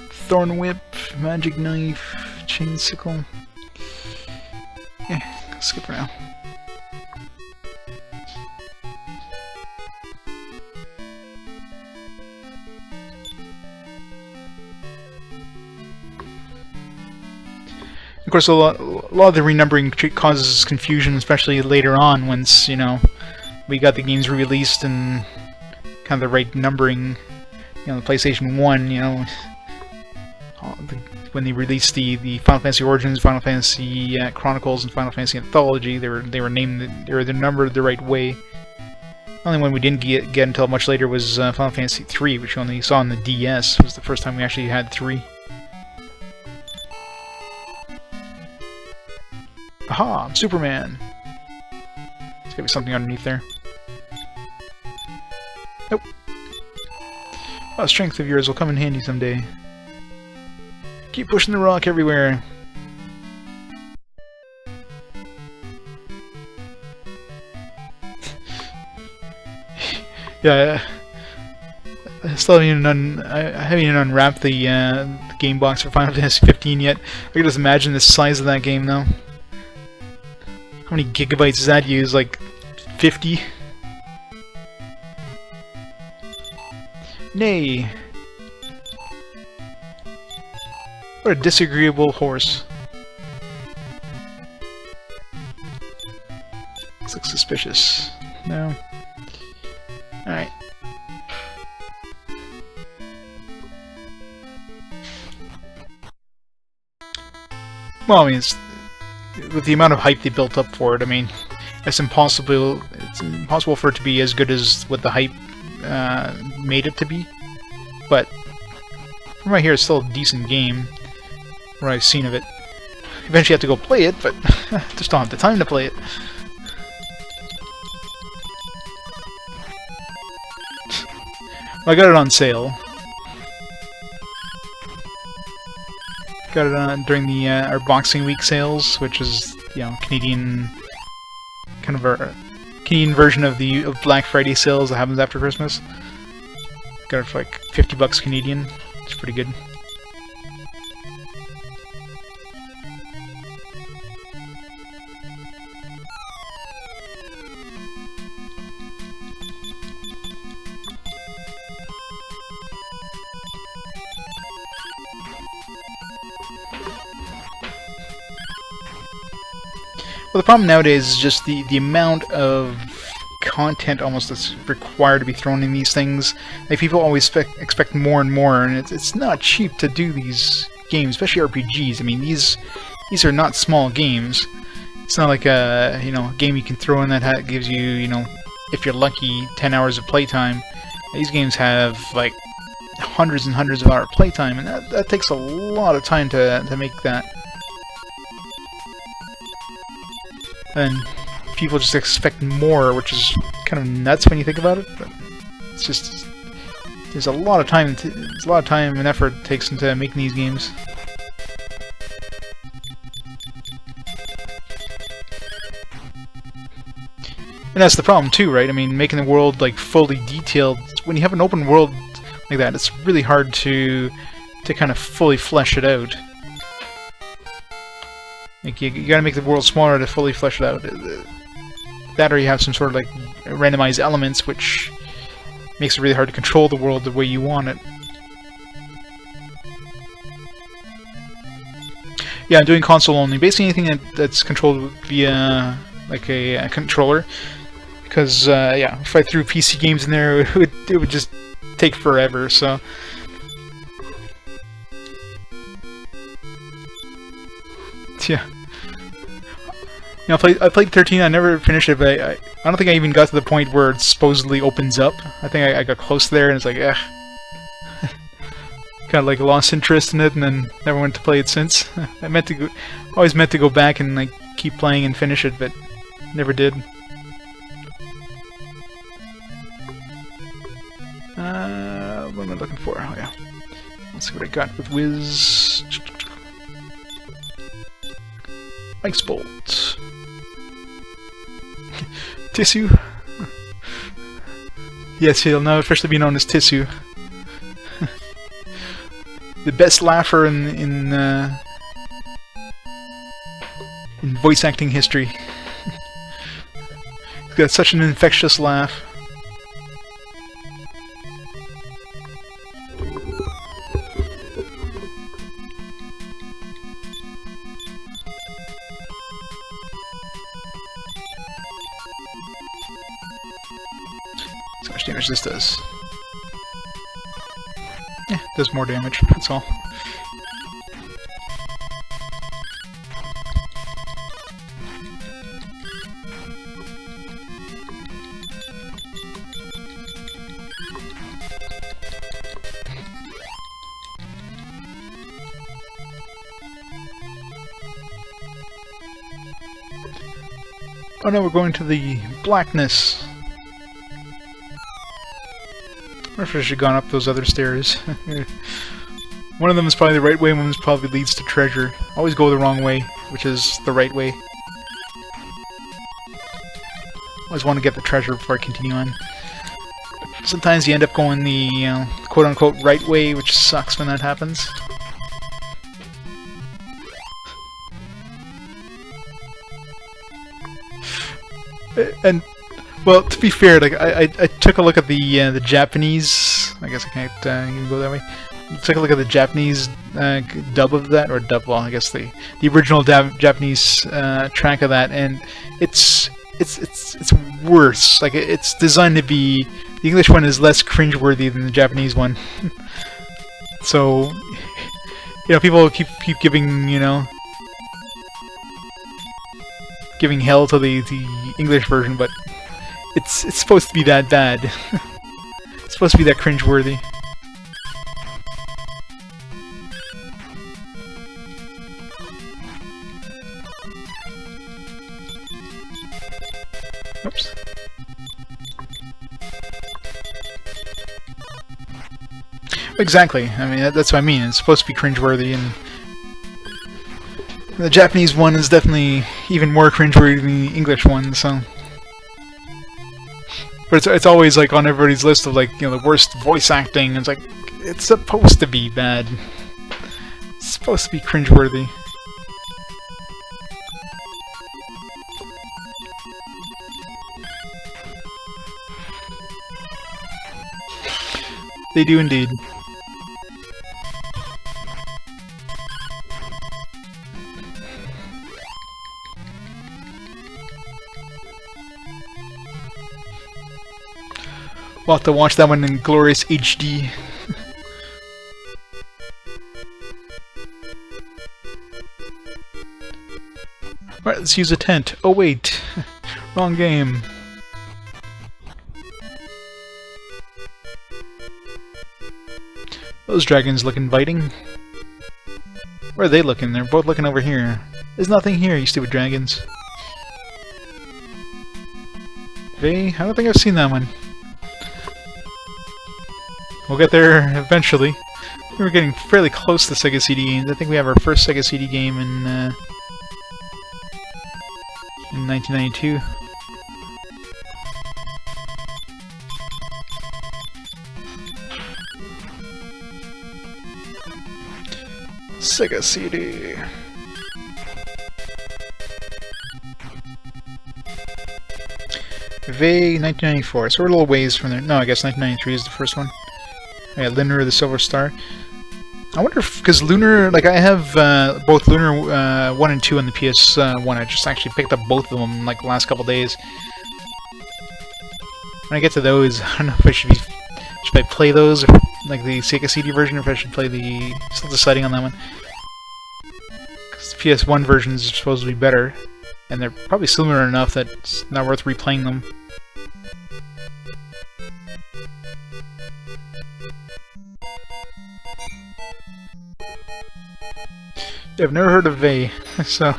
Thorn Whip, Magic Knife, Chainsickle... Yeah, skip for now. Of course, a lot of the renumbering causes confusion, especially later on, once, you know, we got the games re-released and kind of the right numbering. You know, the PlayStation 1, you know, when they released the Final Fantasy Origins, Final Fantasy Chronicles, and Final Fantasy Anthology, they were numbered the right way. The only one we didn't get until much later was Final Fantasy 3, which we only saw on the DS. It was the first time we actually had 3. Aha! I'm Superman! There's gotta be something underneath there. Nope. Oh, strength of yours will come in handy someday. Keep pushing the rock everywhere. Yeah, I still haven't even unwrapped the game box for Final Fantasy 15 yet. I can just imagine the size of that game, though. How many gigabytes does that use? Like 50? Nay. What a disagreeable horse. This looks suspicious. No. Alright. Well, I mean, with the amount of hype they built up for it, I mean, it's impossible for it to be as good as what the hype made it to be. But from right here, it's still a decent game. What I've seen of it. Eventually, I have to go play it, but just don't have the time to play it. Well, I got it on sale. Got it on during the our Boxing Week sales, which is, you know, Canadian kind of a Canadian version of the Black Friday sales that happens after Christmas. Got it for like $50 Canadian. It's pretty good. Well, the problem nowadays is just the amount of content almost that's required to be thrown in these things. Like, people always expect more and more, and it's not cheap to do these games, especially RPGs. I mean, these are not small games. It's not like a, you know, game you can throw in that gives you, you know, if you're lucky, 10 hours of playtime. These games have like hundreds and hundreds of hour playtime, and that takes a lot of time to make that. And people just expect more, which is kind of nuts when you think about it. But it's just, there's a lot of time. There's a lot of time and effort it takes into making these games. And that's the problem too, right? I mean, making the world like fully detailed. When you have an open world like that, it's really hard to kind of fully flesh it out. Like, you gotta make the world smaller to fully flesh it out. That, or you have some sort of like randomized elements, which makes it really hard to control the world the way you want it. Yeah, I'm doing console only. Basically anything that's controlled via like a controller. Because yeah, if I threw PC games in there, it would just take forever. So. Yeah. You know, I played 13, I never finished it, but I don't think I even got to the point where it supposedly opens up. I think I got close there, and it's like, eh. Kind of like lost interest in it, and then never went to play it since. I always meant to go back and like keep playing and finish it, but never did. What am I looking for? Oh yeah. Let's see what I got with Wiz. Ice Bolt. Tissue. Yes, he'll now officially be known as Tissue. The best laugher in voice acting history. He's got such an infectious laugh. So much damage this does. Yeah, does more damage, that's all. Oh no, we're going to the blackness. I wonder if I should have gone up those other stairs. One of them is probably the right way, one of them probably leads to treasure. Always go the wrong way, which is the right way. Always want to get the treasure before I continue on. But sometimes you end up going the, you know, quote-unquote right way, which sucks when that happens. And well, to be fair, like I took a look at the Japanese. I guess I can't even go that way. Took a look at the Japanese dub of that, or dub. Well, I guess the original Japanese track of that, and it's worse. Like it's designed to be. The English one is less cringeworthy than the Japanese one. So, you know, people keep giving, you know, giving hell to the English version, but it's supposed to be that bad. It's supposed to be that cringeworthy. Oops. Exactly. I mean, that's what I mean. It's supposed to be cringeworthy, and the Japanese one is definitely even more cringeworthy than the English one. So, but it's always like on everybody's list of, like, you know, the worst voice acting. It's like, it's supposed to be bad. It's supposed to be cringeworthy. They do indeed. We'll have to watch that one in glorious HD. Alright, let's use a tent. Oh wait, wrong game. Those dragons look inviting. Where are they looking? They're both looking over here. There's nothing here, you stupid dragons. I don't think I've seen that one. We'll get there eventually. We're getting fairly close to Sega CD games. I think we have our first Sega CD game in 1992. Sega CD. Vey 1994. So we're a little ways from there. No, I guess 1993 is the first one. Yeah, Lunar the Silver Star. I wonder if, because Lunar, like, I have both Lunar 1 and 2 on the PS1. I just actually picked up both of them, like, the last couple days. When I get to those, I don't know if I should I play those, or, like, the Sega CD version, or if I should play the... Still deciding on that one. Because the PS1 versions are supposed to be better, and they're probably similar enough that it's not worth replaying them. Yeah, I've never heard of Vey, so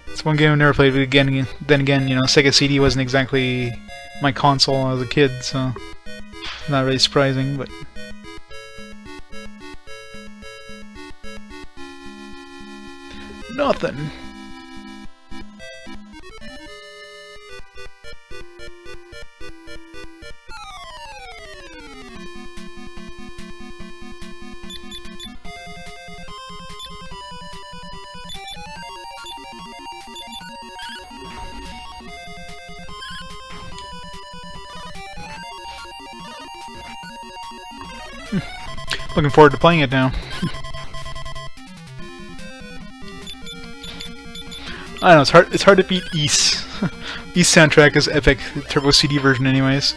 it's one game I've never played. But then again, you know, Sega CD wasn't exactly my console as a kid, so it's not really surprising. But nothing. Looking forward to playing it now. I don't know, it's hard to beat Ys. Ys soundtrack is epic, the Turbo CD version anyways.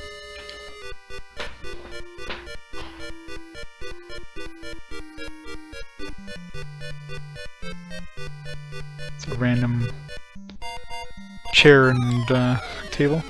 It's a random chair and table.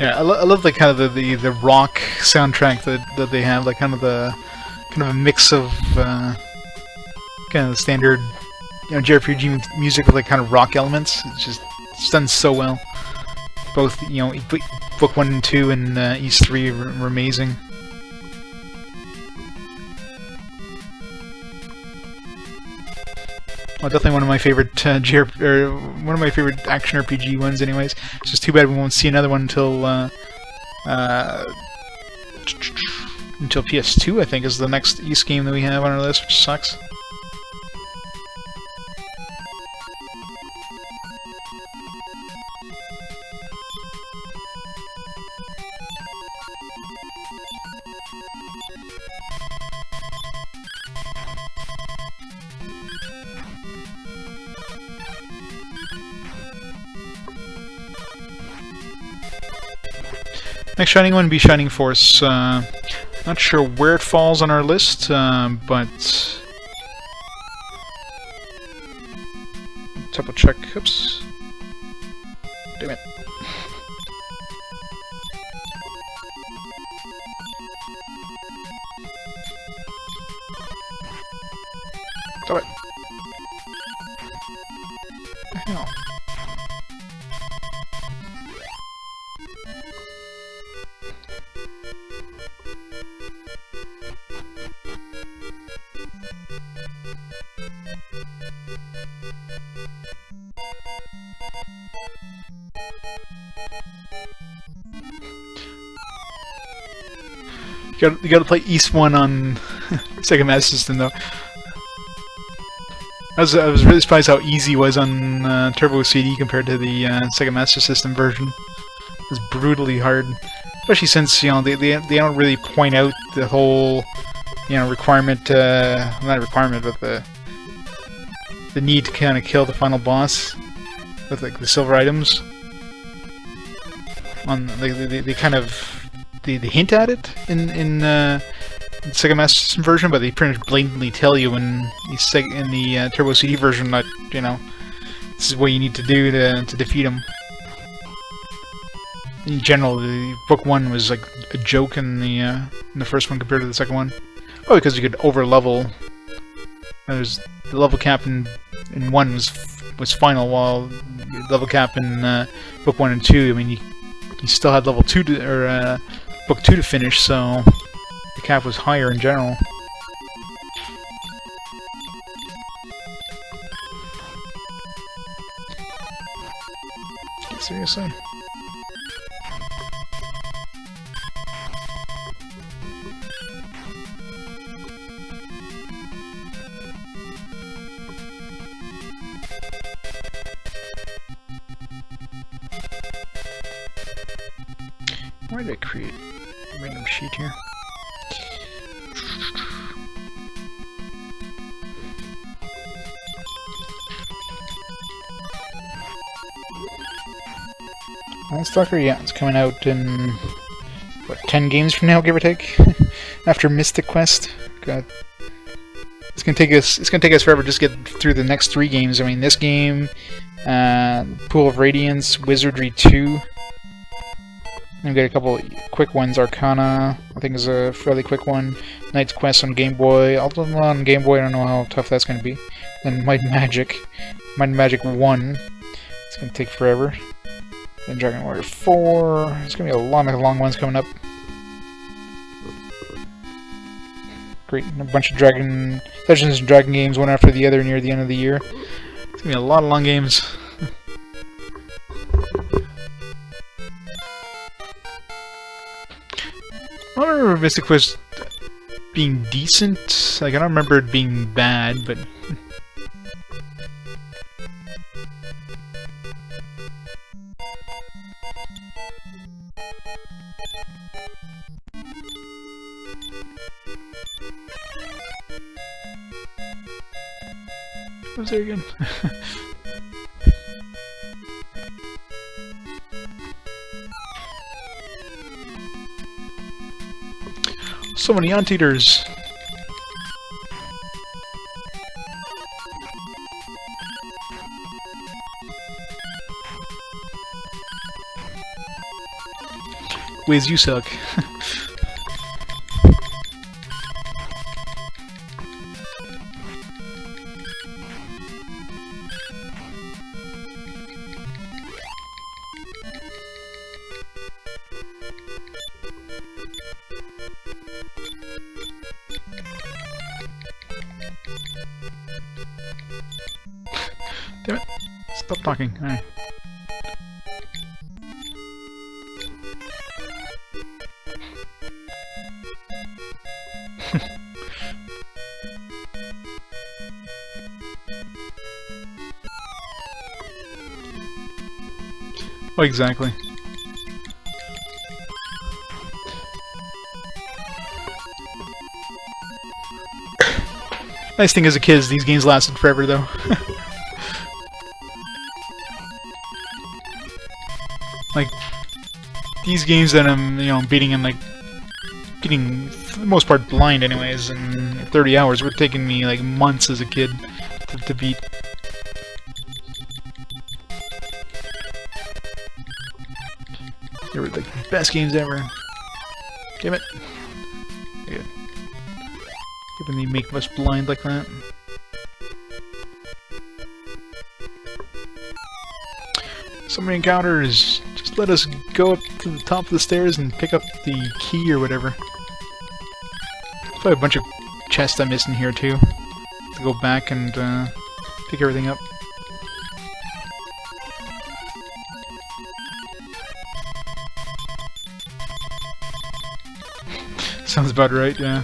Yeah, I love the kind of the rock soundtrack that they have, like kind of a mix of kind of the standard, you know, JRPG music with like kind of rock elements. It's done so well. Both, you know, Book 1 and 2 and Ys 3 were amazing. Well, definitely one of my favorite one of my favorite action RPG ones. Anyways, it's just too bad we won't see another one until PS2. I think is the next Ys game that we have on our list, which sucks. Next Shining one would be Shining Force. Not sure where it falls on our list, but... double check. Oops. Damn it. Stop it. What the hell? You gotta play East 1 on Sega Master System though. I was really surprised how easy it was on Turbo CD compared to the Sega Master System version. It was brutally hard, especially since they don't really point out the whole requirement, not requirement, but the need to kind of kill the final boss with like the silver items. They kind of they hint at it in the Sega Master System version, but they pretty much blatantly tell you in the Turbo CD version that this is what you need to do to defeat them. In general, the book 1 was like a joke in the first one compared to the second one. Oh, because you could over level. There's the level cap in 1 was final, while the level cap in book 1 and 2. I mean, you still had level 2 book 2 to finish, so the cap was higher in general. Seriously? Why did I create a random sheet here? Stalker, yeah, it's coming out in what, 10 games from now, give or take. After Mystic Quest, God, it's gonna take us forever to just get through the next 3 games. I mean, this game, Pool of Radiance, Wizardry 2. We've got a couple quick ones. Arcana, I think, is a fairly quick one. Knight's Quest on Game Boy. Ultima on Game Boy, I don't know how tough that's going to be. Then Might and Magic 1. It's going to take forever. Then Dragon Warrior 4. There's going to be a lot of long ones coming up. Great. A bunch of Legends and Dragon games, one after the other near the end of the year. It's going to be a lot of long games. I don't remember Mystic Quest being decent. Like, I don't remember it being bad, but... What was there again? So many anteaters. Wiz, you suck. Damn it. Stop talking. Alright. Oh, exactly. Nice thing as a kid is these games lasted forever, though. Like, these games that I'm, beating in like getting for the most part blind anyways in 30 hours were taking me like months as a kid to beat. They were like the best games ever. Damn it. Yeah. Giving me make us blind like that. Somebody encounters. Just let us go up to the top of the stairs and pick up the key or whatever. There's probably a bunch of chests I missed in here too. To go back and pick everything up. Sounds about right, yeah.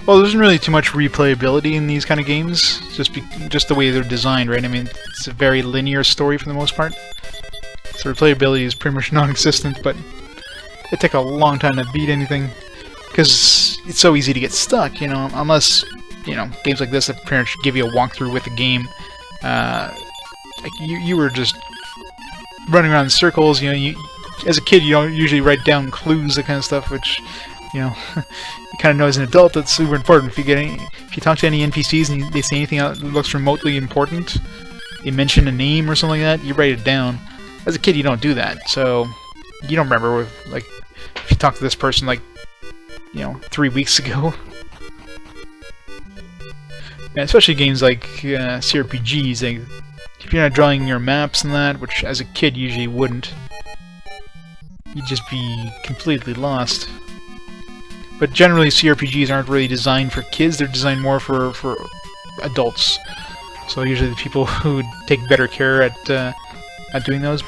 Well, there isn't really too much replayability in these kind of games, just the way they're designed, right? I mean, it's a very linear story for the most part. So replayability is pretty much non-existent, but it takes a long time to beat anything, because it's so easy to get stuck, unless, games like this that pretty much give you a walkthrough with the game. Like you were just running around in circles, as a kid, you don't usually write down clues, that kind of stuff, which, you kind of know as an adult that's super important. If you talk to any NPCs and they say anything that looks remotely important, they mention a name or something like that, you write it down. As a kid, you don't do that, so you don't remember, like, if you talk to this person, like, 3 weeks ago. Yeah, especially games like CRPGs, like, if you're not drawing your maps and that, which as a kid you usually wouldn't, you'd just be completely lost. But generally CRPGs aren't really designed for kids, they're designed more for adults. So usually the people who take better care at doing those.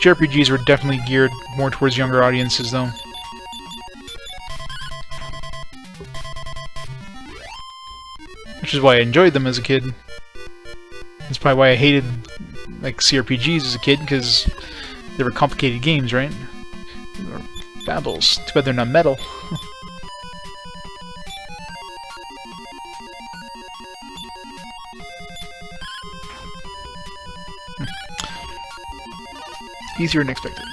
JRPGs were definitely geared more towards younger audiences though. Which is why I enjoyed them as a kid. That's probably why I hated like CRPGs as a kid, because they were complicated games, right? They were babbles. Too bad they're not metal. Easier than expected.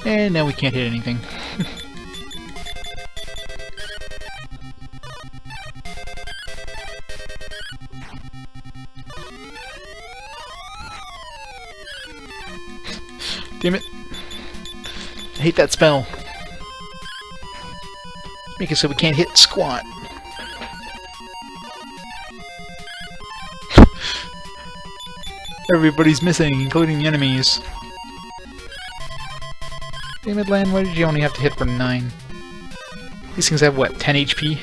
And now we can't hit anything. Damn it. I hate that spell. Make it so we can't hit squat. Everybody's missing, including the enemies. Damn it, Lan, why did you only have to hit for 9? These things have, what, 10 HP?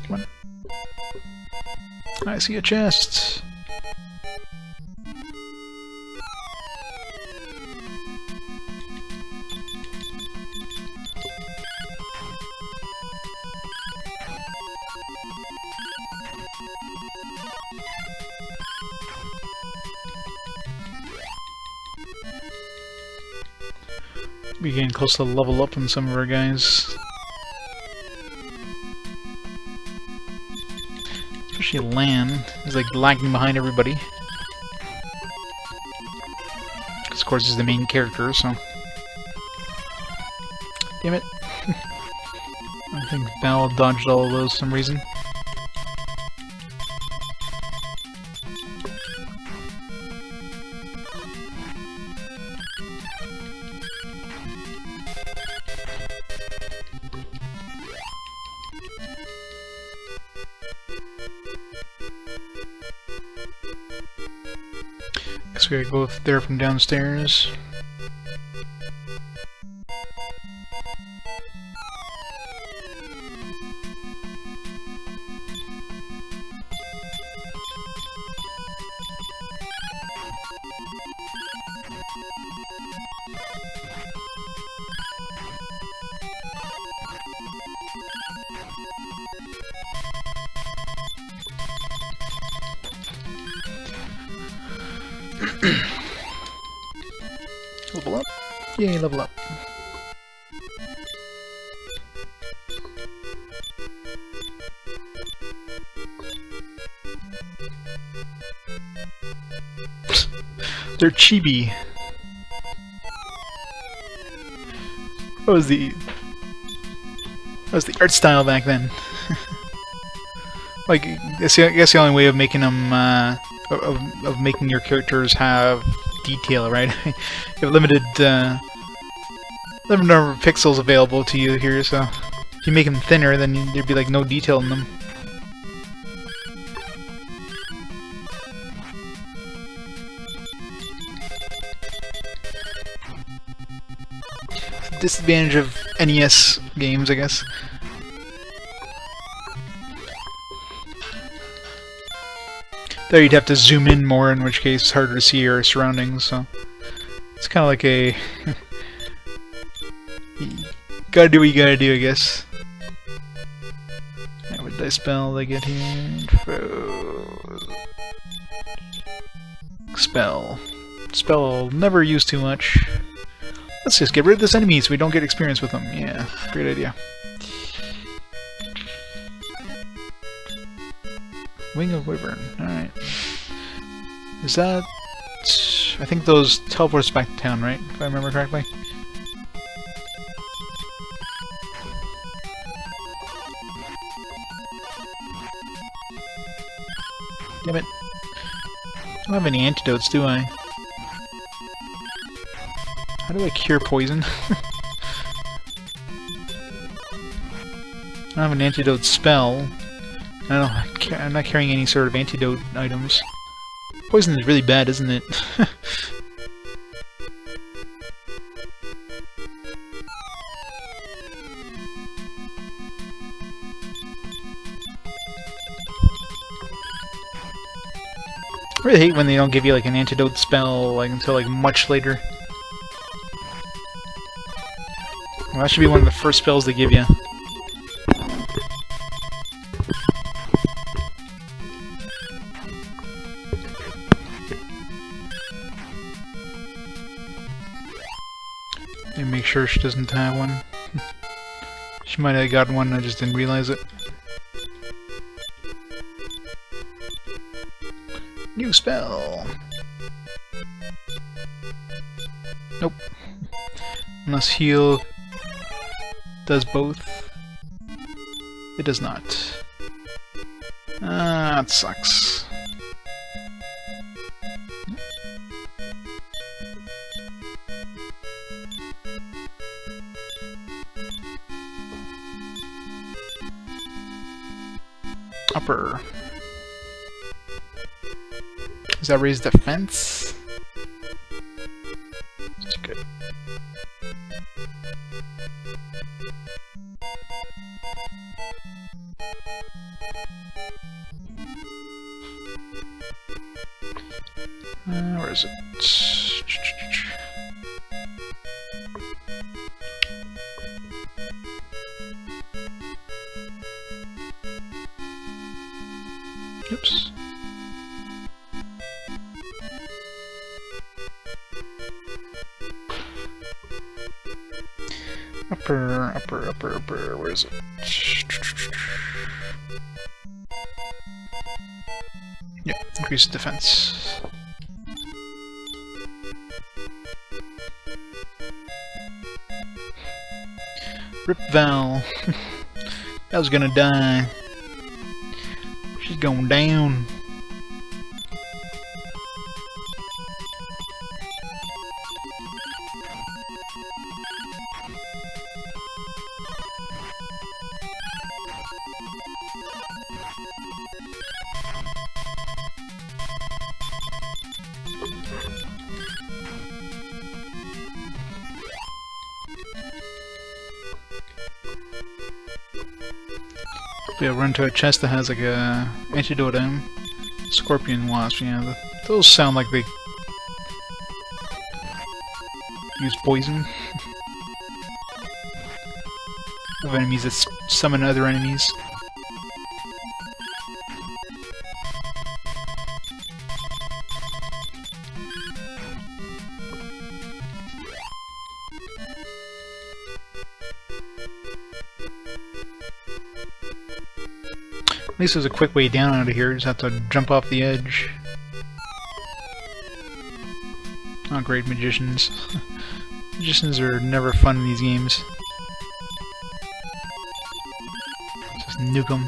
Come on. I see a chest. We're getting close to level up on some of our guys. Especially Lan is like lagging behind everybody. Because of course he's the main character, so. Damn it. I think Bal dodged all of those for some reason. Guess we gotta go there from downstairs. Level up. Yay, level up. They're chibi. What was the art style back then? Like, I guess the only way of making them of making your characters have detail, right? You have limited number of pixels available to you here, so if you make them thinner, then there'd be like no detail in them. Disadvantage of NES games, I guess. There you'd have to zoom in more, in which case it's harder to see your surroundings, so it's kind of like a you gotta do what you gotta do, I guess. What did I spell I get here? Spell. Spell I'll never use too much. Let's just get rid of this enemy so we don't get experience with them. Yeah, great idea. Wing of Wyvern. Alright. Is that... I think those teleports back to town, right? If I remember correctly. Damn it. I don't have any antidotes, do I? How do I cure poison? I don't have an antidote spell. I'm not carrying any sort of antidote items. Poison is really bad, isn't it? I really hate when they don't give you like an antidote spell like until like much later. Well, that should be one of the first spells they give you. And make sure she doesn't have one. She might have gotten one, I just didn't realize it. New spell! Nope. Unless heal does both. It does not. Ah, that sucks. Upper. Does that raise defense? That's good. Where is it? Oops. Upper, where is it? Yeah, increase defense. Rip Val. Val's gonna die. She's going down. Yeah, run to a chest that has like a antidote item. Scorpion wasp, yeah, those sound like they use poison. Of enemies that summon other enemies. At least there's a quick way down out of here. Just have to jump off the edge. Oh, great magicians. Magicians are never fun in these games. Just nuke them.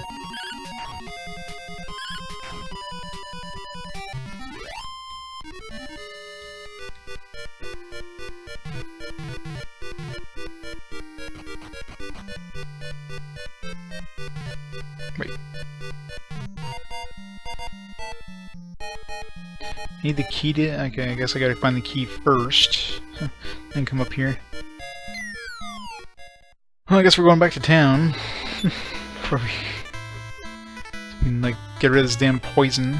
Wait. Need the key to... Okay, I guess I gotta find the key first. Then come up here. Well, I guess we're going back to town. Before we can, like, get rid of this damn poison.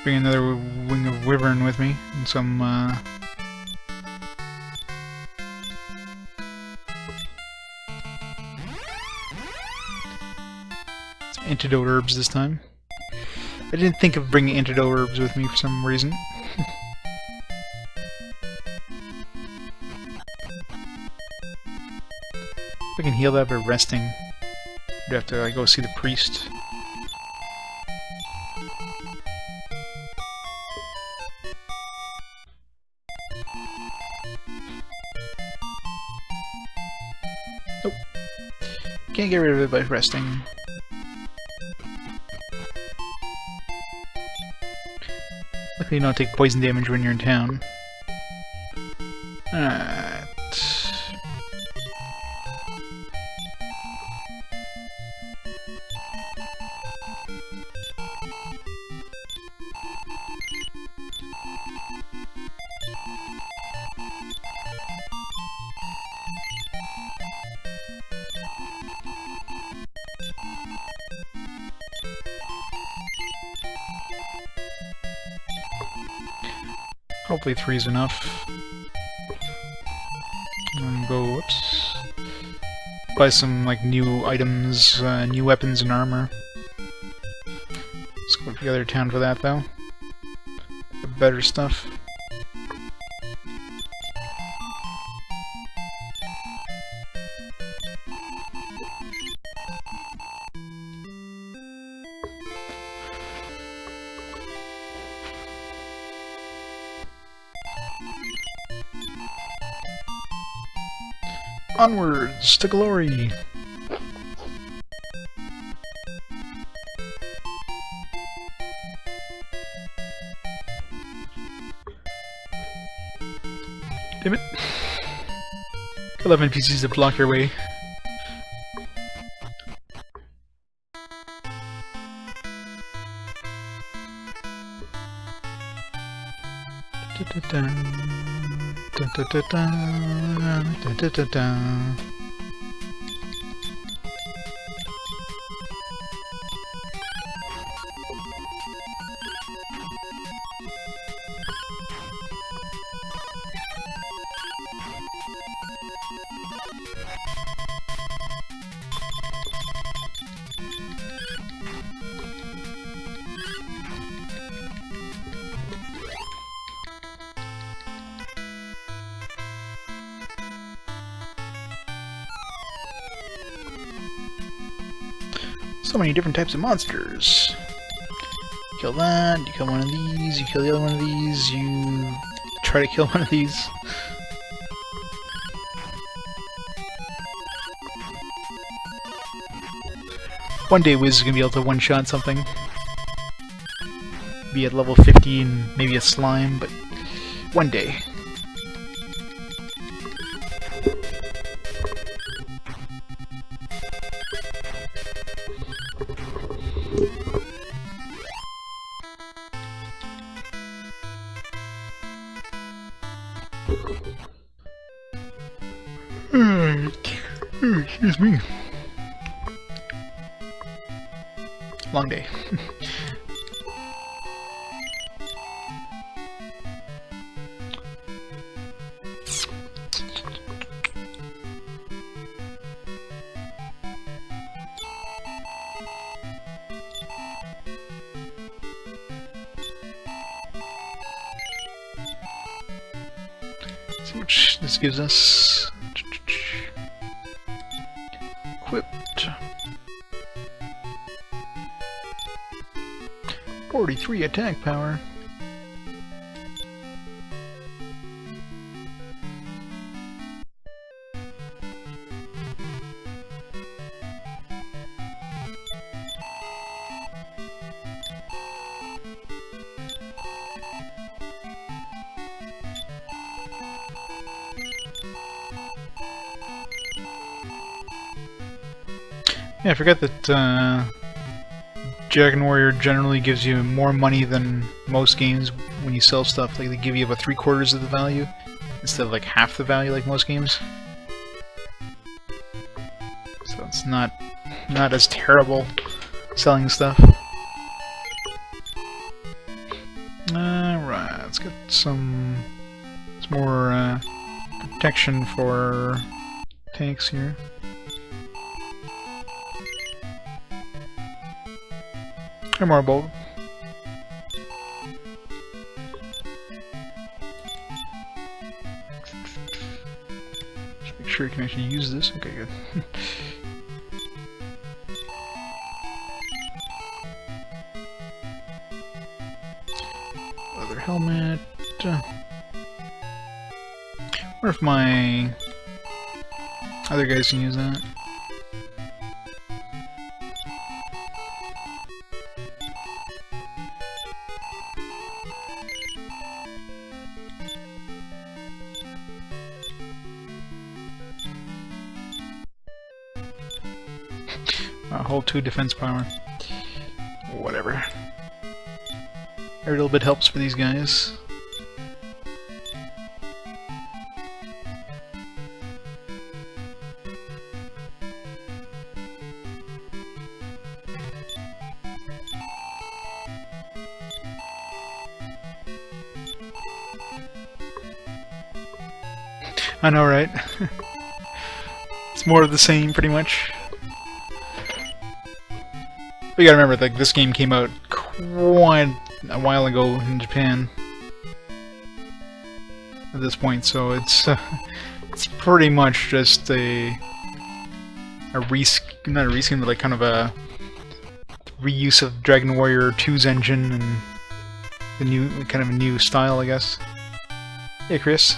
Bring another wing of wyvern with me. And some, antidote herbs this time. I didn't think of bringing antidote herbs with me for some reason. I can heal that by resting. Do I have to like, go see the priest? Nope. Can't get rid of it by resting. Luckily you don't take poison damage when you're in town. Alright. Hopefully 3 is enough. And go, whoops. Buy some like new items, new weapons and armor. Let's go to the other town for that though. For better stuff. Onwards to glory! Damn it! 11 NPCs to block your way. So many different types of monsters. Kill that, you kill one of these, you kill the other one of these, you try to kill one of these. One day Wiz is gonna be able to one-shot something. Be at level 50 and maybe a slime, but one day. Excuse me. Long day. See how much this gives us. equipped. 43 attack power. Yeah, I forgot that Dragon Warrior generally gives you more money than most games when you sell stuff. Like, they give you about 3/4 of the value instead of like half the value like most games. So it's not as terrible selling stuff. Alright, let's get some more protection for tanks here. Or more bulb. Just make sure you can actually use this. Okay, good. Leather helmet. What if my other guys can use that? Hold 2 defense power. Whatever. Every little bit helps for these guys. I know, right? It's more of the same, pretty much. But you gotta remember, like, this game came out quite a while ago in Japan at this point, so it's pretty much just not a reskin, but like kind of a reuse of Dragon Warrior 2's engine and the new kind of a new style, I guess. Hey, Chris.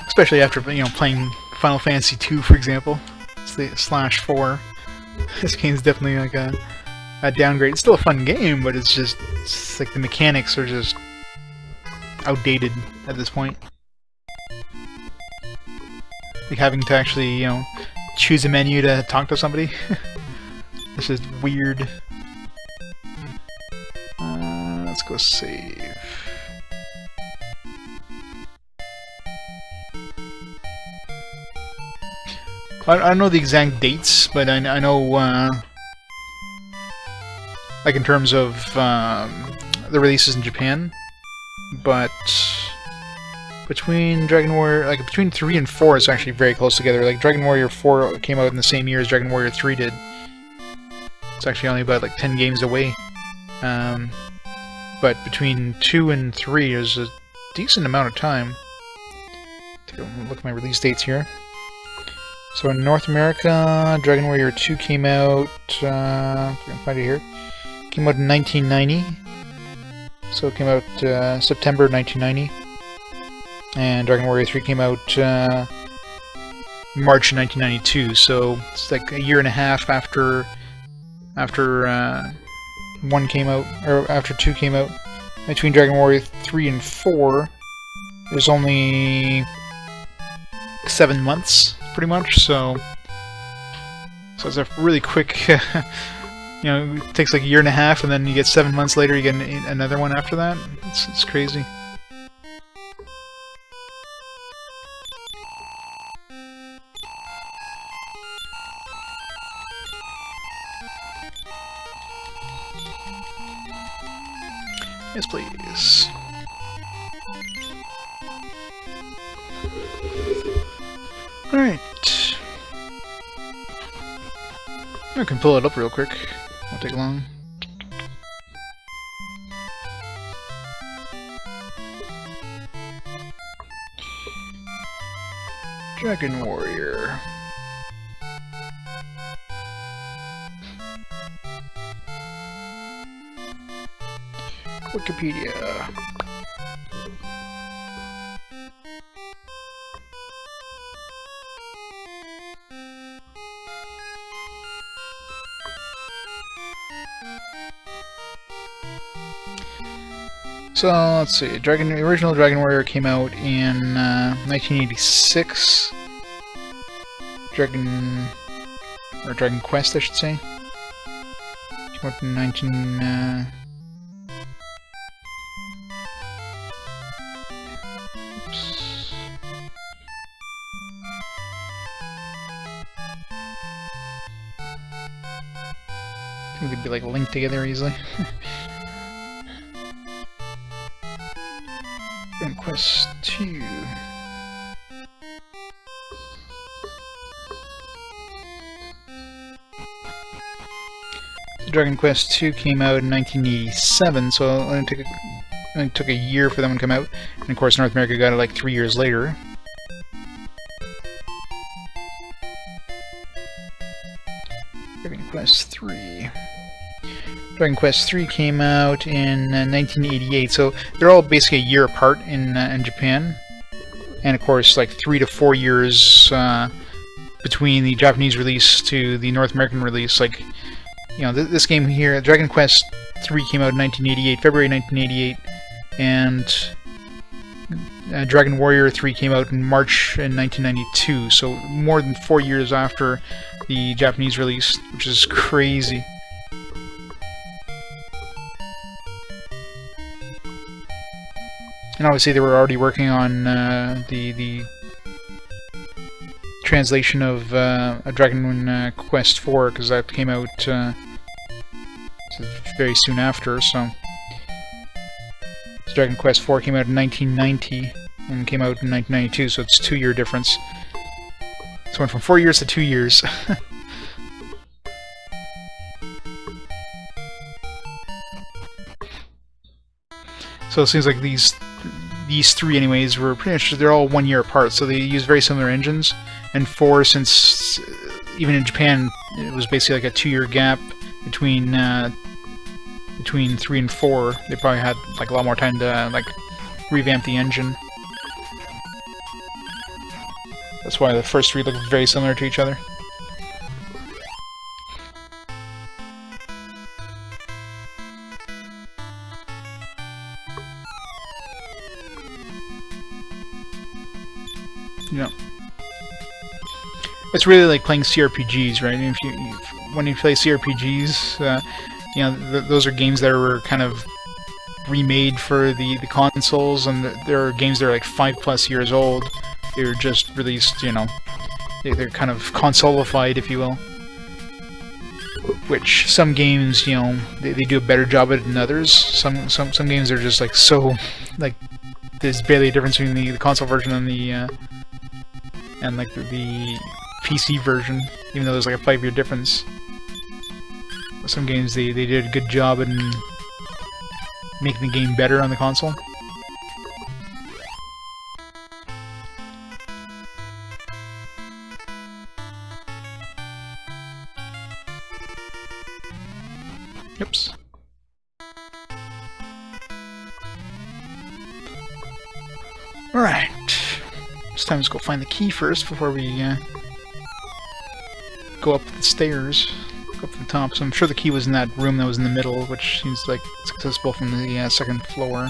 Especially after, you know, playing Final Fantasy II, for example, /4. This game's definitely like a downgrade. It's still a fun game, but it's like the mechanics are just outdated at this point. Like having to actually, you know, choose a menu to talk to somebody. It's just weird. Let's go save. I don't know the exact dates, but I know, like in terms of the releases in Japan, but between Dragon Warrior, like between 3 and 4 is actually very close together. Like Dragon Warrior 4 came out in the same year as Dragon Warrior 3 did. It's actually only about like 10 games away. But between 2 and 3 is a decent amount of time. Take a look at my release dates here. So in North America, Dragon Warrior 2 came out, if I can find it here, came out in 1990. So it came out September 1990. And Dragon Warrior 3 came out March 1992. So it's like a year and a half after 1 came out, or after 2 came out. Between Dragon Warrior 3 and 4, there's only 7 months. Pretty much, so it's a really quick, you know, it takes like a year and a half, and then you get 7 months later, you get another one after that. It's crazy. Yes, please. Alright. I can pull it up real quick. Won't take long. Dragon Warrior. Wikipedia. So let's see. The original Dragon Warrior came out in 1986. Dragon Quest, I should say. Came out in 19. Oops. I think they'd be like linked together easily. Dragon Quest 2. Dragon Quest 2 came out in 1987, so it only took a year for them to come out. And of course, North America got it like 3 years later. Dragon Quest 3. Dragon Quest 3 came out in 1988, so they're all basically a year apart in Japan, and of course like 3 to 4 years between the Japanese release to the North American release. Like, you know, this game here, Dragon Quest 3 came out in 1988, February 1988, and Dragon Warrior 3 came out in March in 1992, so more than 4 years after the Japanese release, which is crazy. And obviously they were already working on the translation of Dragon Quest 4, because that came out very soon after. So Dragon Quest 4 came out in 1990 and came out in 1992, so it's a 2-year difference. So it went from 4 years to 2 years. So it seems like these three, anyways, were pretty much, they're all 1 year apart, so they use very similar engines. And 4, since even in Japan, it was basically like a 2-year gap between 3 and 4. They probably had like a lot more time to like revamp the engine. That's why the first 3 look very similar to each other. Yeah. It's really like playing CRPGs, right? And when you play CRPGs, you know, those are games that were kind of remade for the consoles, and there are games that are like 5+ years old. They were just released, you know, they're kind of consolified, if you will. Which some games, you know, they do a better job at it than others. Some games are just like so, like, there's barely a difference between the console version and the PC version, even though there's like a 5-year difference. Some games they did a good job in making the game better on the console. Oops. Alright. It's time to go find the key first before we go up the stairs. Go up to the top. So I'm sure the key was in that room that was in the middle, which seems like it's accessible from the second floor.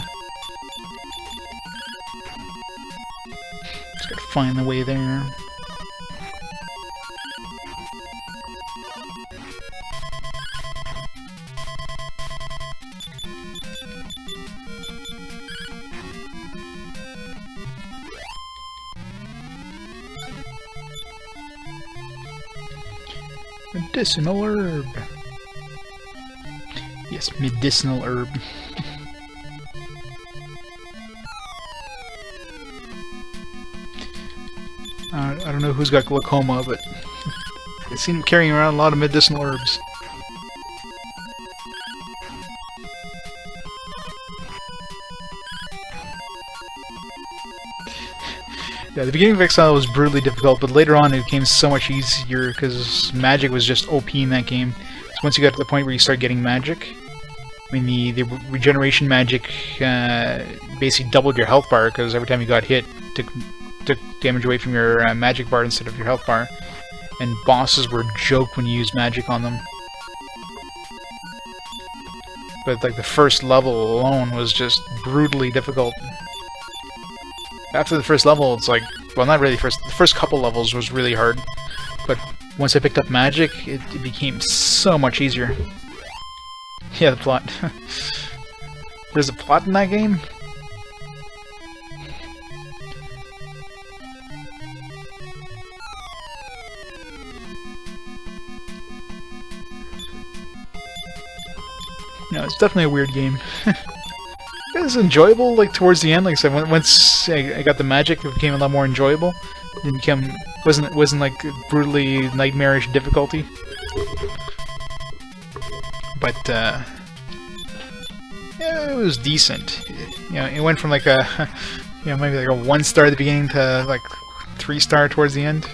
Just gotta find the way there. Medicinal herb. Yes, medicinal herb. I don't know who's got glaucoma, but I seen him carrying around a lot of medicinal herbs. Yeah, the beginning of Exile was brutally difficult, but later on it became so much easier because magic was just OP in that game. So once you got to the point where you start getting magic, I mean the regeneration magic basically doubled your health bar because every time you got hit, took damage away from your magic bar instead of your health bar. And bosses were a joke when you used magic on them. But like the first level alone was just brutally difficult. After the first level, it's like, well, not really the first couple levels was really hard, but once I picked up magic, it became so much easier. Yeah, the plot. There's a plot in that game? No, it's definitely a weird game. It was enjoyable, like, towards the end. Like I said, once I got the magic, it became a lot more enjoyable. It wasn't like brutally nightmarish difficulty. But yeah, it was decent. You know, it went from like a maybe like a 1-star at the beginning to like 3-star towards the end.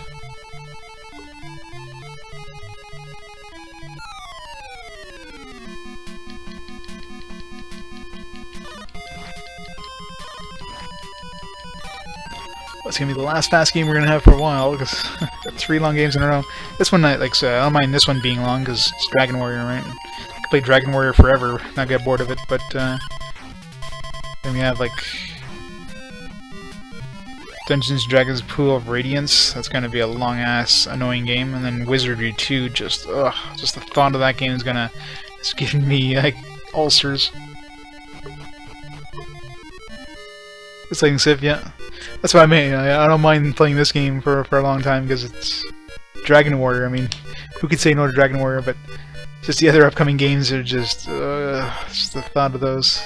It's gonna be the last fast game we're gonna have for a while because got 3 long games in a row. This one, I don't mind this one being long because it's Dragon Warrior, right? I could play Dragon Warrior forever, not get bored of it. But then we have like Dungeons & Dragons Pool of Radiance. That's gonna be a long ass, annoying game. And then Wizardry 2. Just the thought of that game is gonna, it's giving me like ulcers. It's like Civ, yeah. That's what I mean. I don't mind playing this game for a long time because it's Dragon Warrior. I mean, who could say no to Dragon Warrior? But just the other upcoming games are just the thought of those.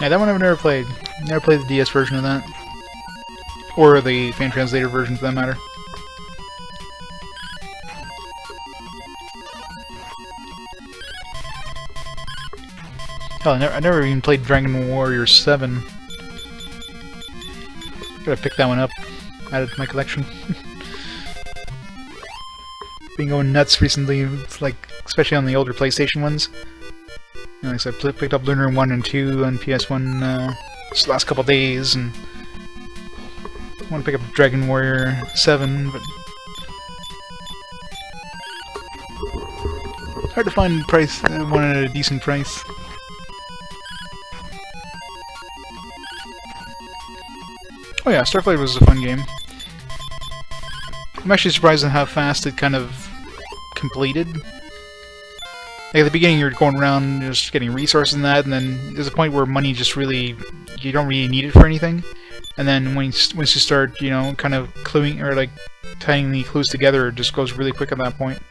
Yeah, that one I've never played. Never played the DS version of that. Or the fan translator version for that matter. Hell, I never even played Dragon Warrior 7. Gotta pick that one up. Add it to my collection. Been going nuts recently, like especially on the older PlayStation ones. Like I said, I picked up Lunar 1 and 2 on PS1 just the last couple days, and I want to pick up Dragon Warrior 7, but hard to find one at a decent price. Oh yeah, Starflight was a fun game. I'm actually surprised at how fast it kind of completed. Like at the beginning, you're going around just getting resources and that, and then there's a point where money just really, you don't really need it for anything. And then once you start, you know, kind of cluing or like tying the clues together, it just goes really quick at that point.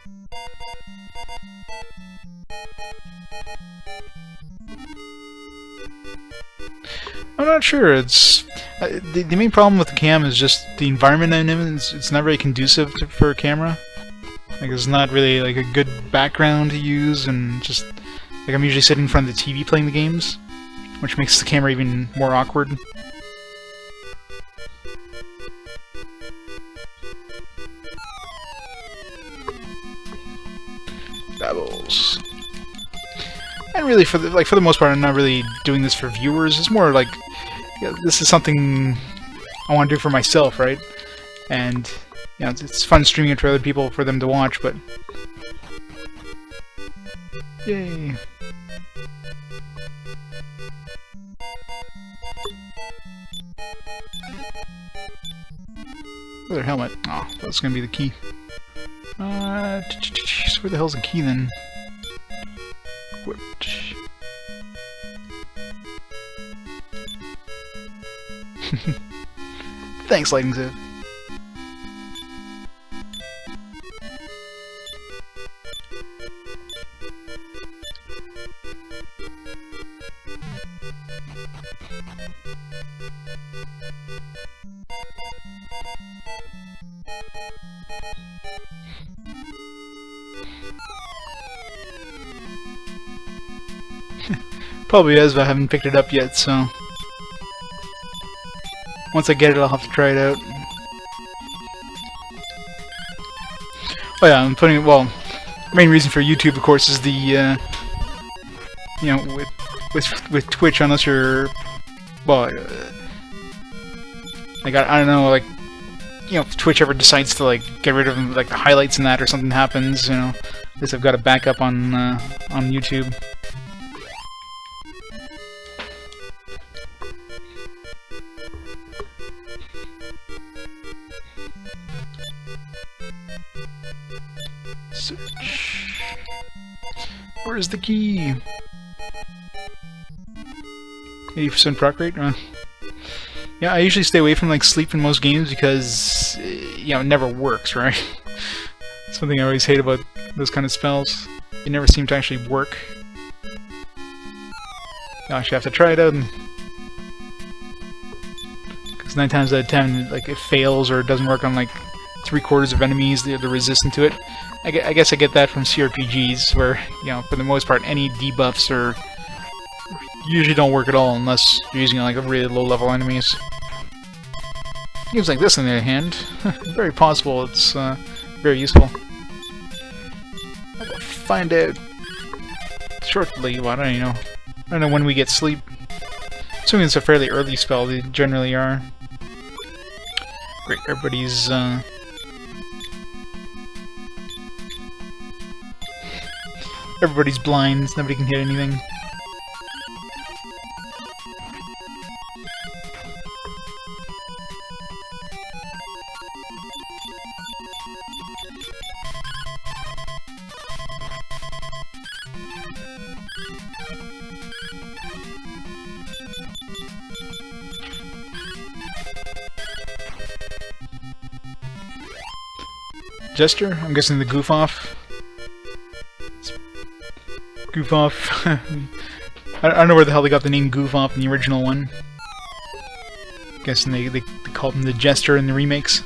I'm not sure. It's the main problem with the cam is just the environment I'm in. It's not very conducive for a camera. Like, it's not really like a good background to use, and just like I'm usually sitting in front of the TV playing the games, which makes the camera even more awkward. Babbles. And really, for the most part, I'm not really doing this for viewers. It's more like, yeah, this is something I want to do for myself, right? And you know, it's fun streaming it for other people for them to watch, but yay! Another helmet. Oh, that's gonna be the key. So where the hell's the key then? Which? Thanks, Lightning Ziv. Probably is, but I haven't picked it up yet, so... Once I get it, I'll have to try it out. Oh yeah, I'm putting it... Well, the main reason for YouTube, of course, is the, you know, with Twitch, unless you're... Well, like, I don't know, like... You know, if Twitch ever decides to, like, get rid of, like, the highlights and that, or something happens, you know... At least I've got a backup on YouTube. Search. Where's the key? 80% proc rate? Yeah, I usually stay away from like sleep in most games because you know, it never works, right? Something I always hate about those kind of spells. They never seem to actually work. You actually have to try it out, because 9 times out of 10, like, it fails or it doesn't work on like 3/4 of enemies. They're resistant to it. I guess I get that from JRPGs, where, you know, for the most part, any debuffs usually don't work at all unless you're using like really low-level enemies. Games like this, on the other hand, very possible. It's very useful. I'll find out shortly. Well, I don't know when we get sleep. Assuming it's a fairly early spell, they generally are. Great, everybody's everybody's blind, nobody can hit anything. Jester? I'm guessing the goof off. Goof off. I don't know where the hell they got the name Goof off in the original one. Guessing they called him the Jester in the remakes.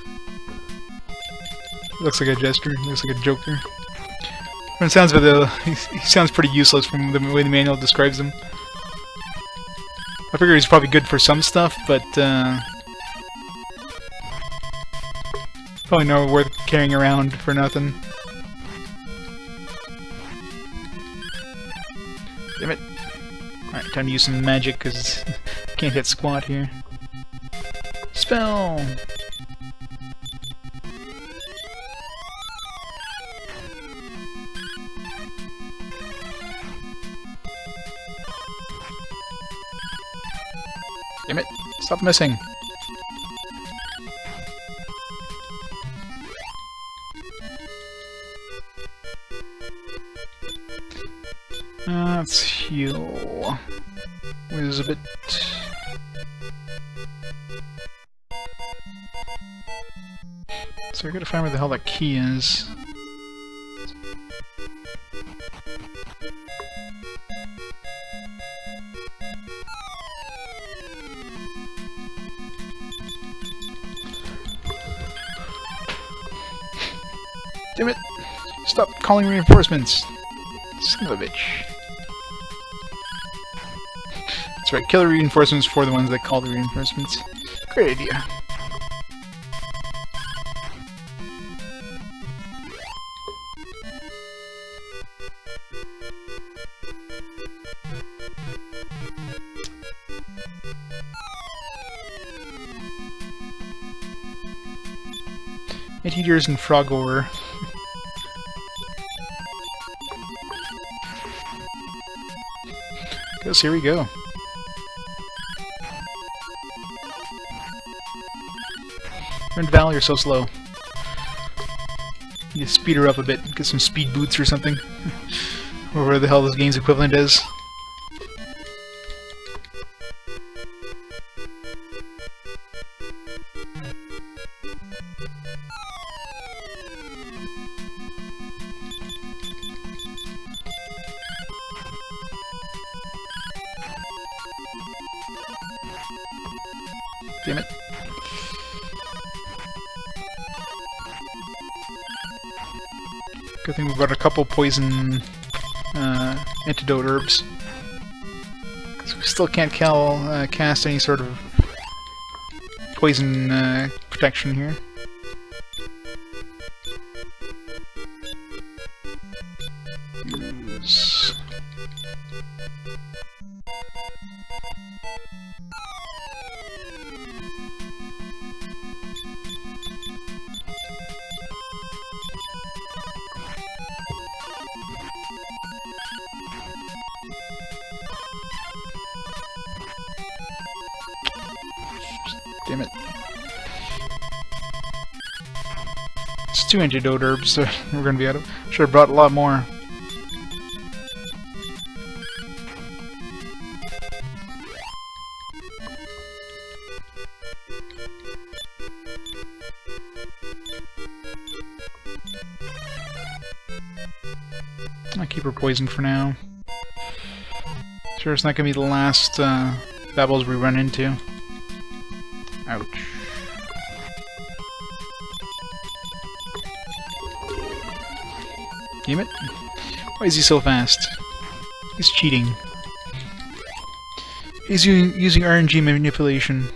Looks like a Jester. Looks like a Joker. From the sounds of it, he sounds pretty useless from the way the manual describes him. I figure he's probably good for some stuff, but probably not worth carrying around for nothing. Damn it. Alright, time to use some magic, because I can't hit squat here. Spell! Damn it! Stop missing! Let's heal. Where's a bit. So I gotta find where the hell that key is. Damn it! Stop calling reinforcements! Son of a bitch. That's right, kill the reinforcements for the ones that call the reinforcements. Great idea. Anteaters and frog ore. Guess here we go. You're in Valley, you're so slow. Need to speed her up a bit, get some speed boots or something. Or whatever the hell this game's equivalent is. Damn it. Good thing we've got a couple poison antidote herbs. Because we still can't cast any sort of poison protection here. Use. Damn it. It's 2 antidote herbs, so we're gonna be out of. Should have brought a lot more. I'll keep her poisoned for now. Sure, it's not gonna be the last babbles we run into. Ouch. Damn it. Why is he so fast? He's cheating. He's using RNG manipulation.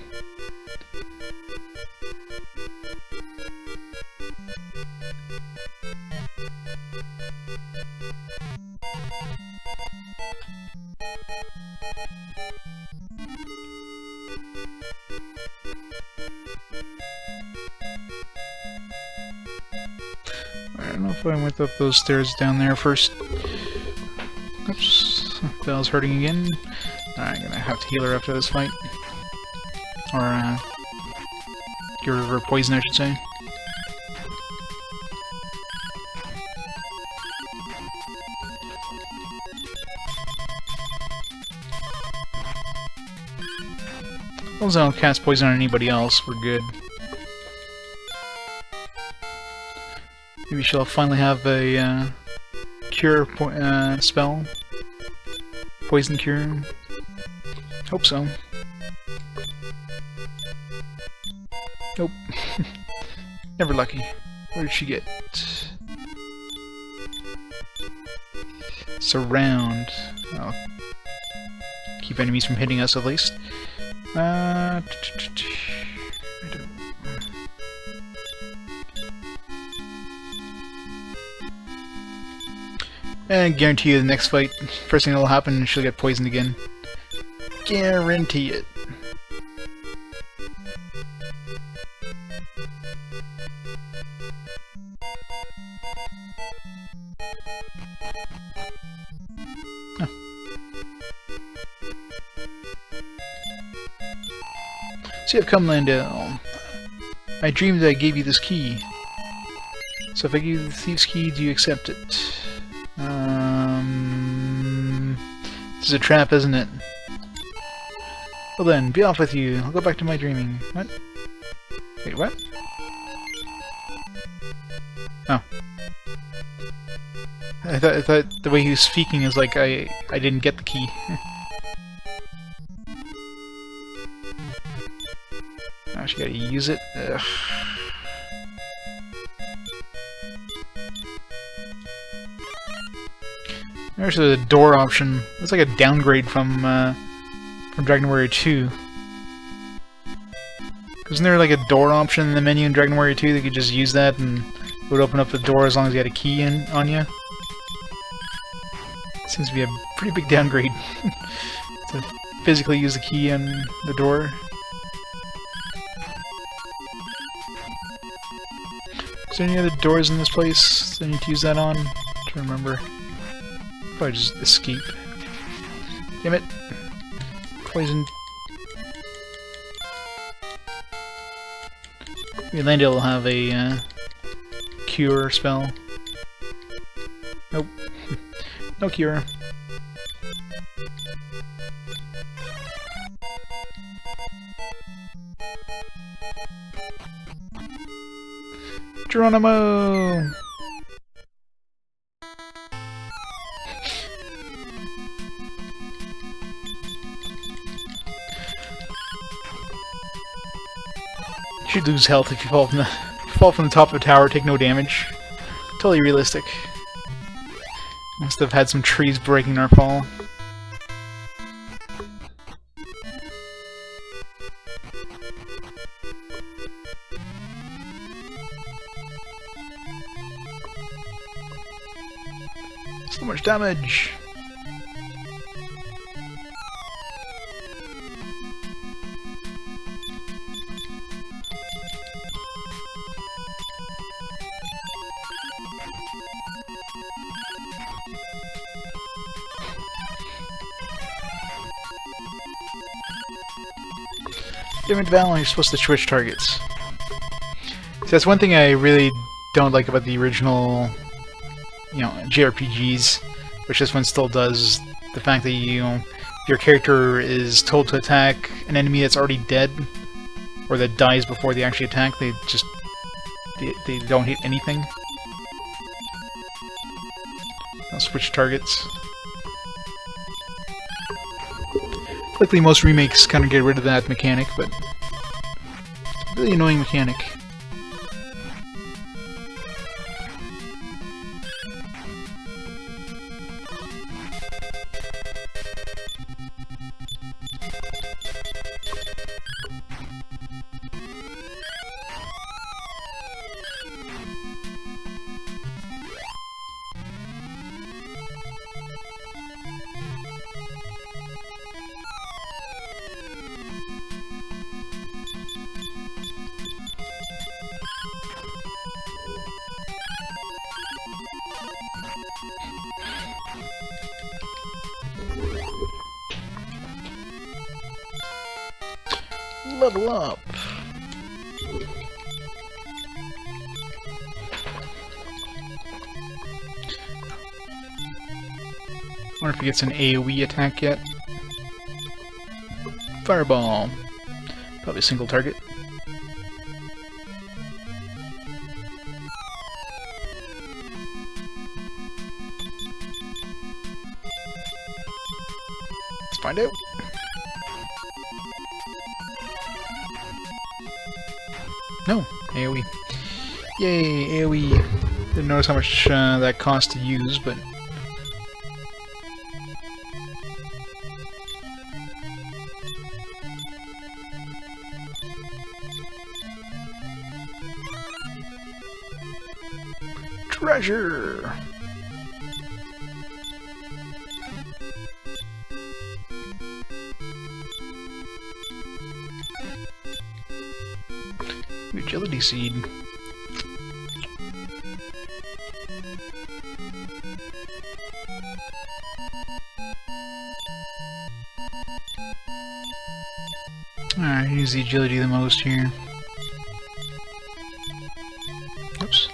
I don't know if I went up those stairs down there first. Oops. Belle's hurting again. I'm gonna have to heal her after this fight. Or, get rid of her poison, I should say. As long as I don't cast poison on anybody else, we're good. Maybe she'll finally have a cure spell. Poison cure. Hope so. Nope. Never lucky. Where did she get? Surround. I'll keep enemies from hitting us at least. And I guarantee you the next fight, first thing that'll happen is she'll get poisoned again. Guarantee it. Oh. See, I've come, Landale. I dreamed that I gave you this key. So if I give you the thief's key, do you accept it? This is a trap, isn't it? Well then, be off with you. I'll go back to my dreaming. What? Wait, what? Oh. I thought the way he was speaking is like I didn't get the key. Now she gotta use it. Ugh. There's a door option. It's like a downgrade from Dragon Warrior 2. Wasn't there like a door option in the menu in Dragon Warrior 2 that you could just use that and it would open up the door as long as you had a key on you? Seems to be a pretty big downgrade to physically use the key on the door. Is there any other doors in this place that I need to use that on? I'm trying to remember. Probably just escape. Damn it. Poison. Maybe Landale will have a cure spell. Nope. No cure. Geronimo! You should lose health if you fall from the top of a tower, take no damage. Totally realistic. Must have had some trees breaking our fall. So much damage! Different Valor, you're supposed to switch targets. So that's one thing I really don't like about the original, JRPGs, which this one still does. The fact that your character is told to attack an enemy that's already dead, or that dies before they actually attack. They don't hit anything. They'll switch targets. Luckily, most remakes kind of get rid of that mechanic, but it's a really annoying mechanic. Level up! Wonder if he gets an AoE attack yet. Fireball! Probably a single target. Let's find out. No, AoE. Yay, AoE. Didn't notice how much that cost to use, but... Treasure! Agility seed. Alright, use the agility the most here. Oops.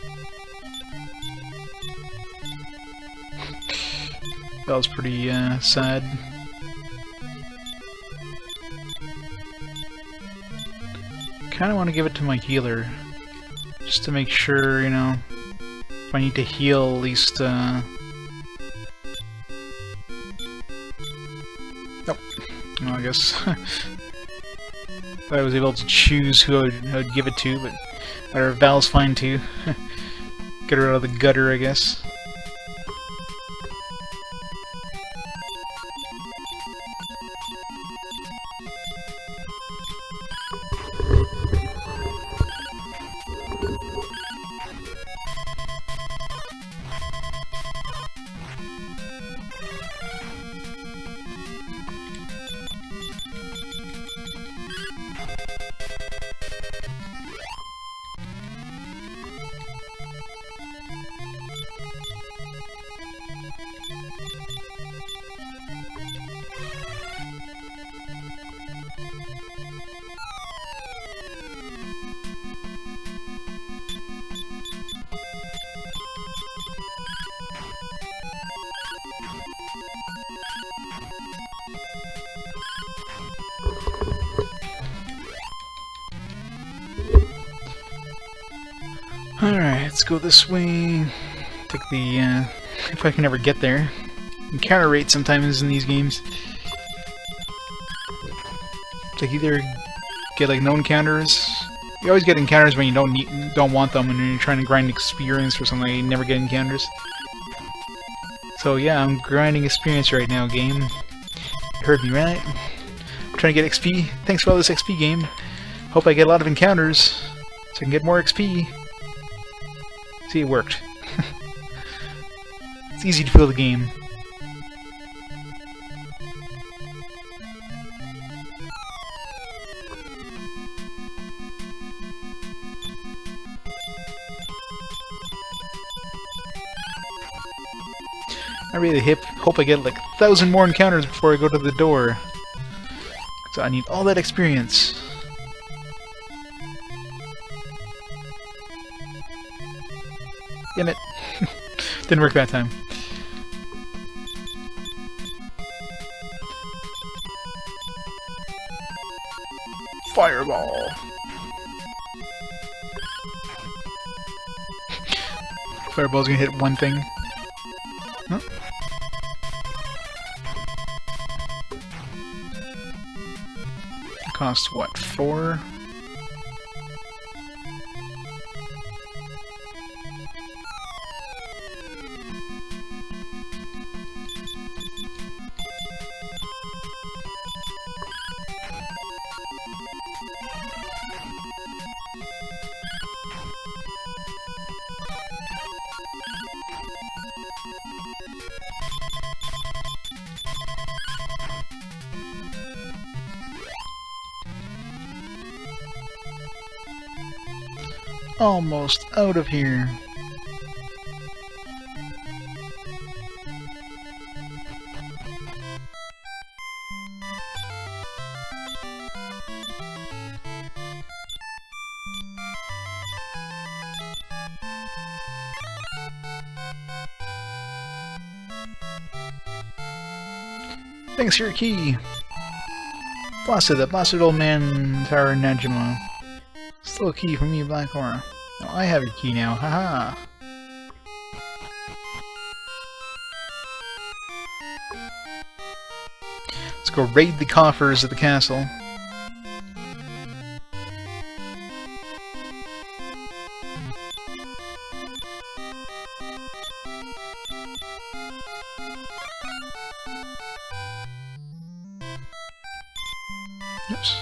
That was pretty sad. Kinda want to give it to my healer, just to make sure, if I need to heal, at least, Nope. Well, I guess I was able to choose who I would give it to, but or Val's fine too. Get her out of the gutter, I guess. let's go this way. Take the, if I can ever get there. Encounter rate sometimes in these games. It's like either get like no encounters. You always get encounters when you don't want them, and you're trying to grind experience or something. You never get encounters. So yeah, I'm grinding experience right now, game. You heard me right. I'm trying to get XP. Thanks for all this XP, game. Hope I get a lot of encounters so I can get more XP. See, it worked. It's easy to feel the game. I really hope I get like 1,000 more encounters before I go to the door. So I need all that experience. Damn it. Didn't work that time. Fireball! Fireball's gonna hit one thing. Huh? It costs what, 4? Almost out of here. Thanks for your key. Blasted, that blasted old man Tower Najima. Still a key from me, Black Aura. Oh, I have your key now, haha! Let's go raid the coffers at the castle. Oops.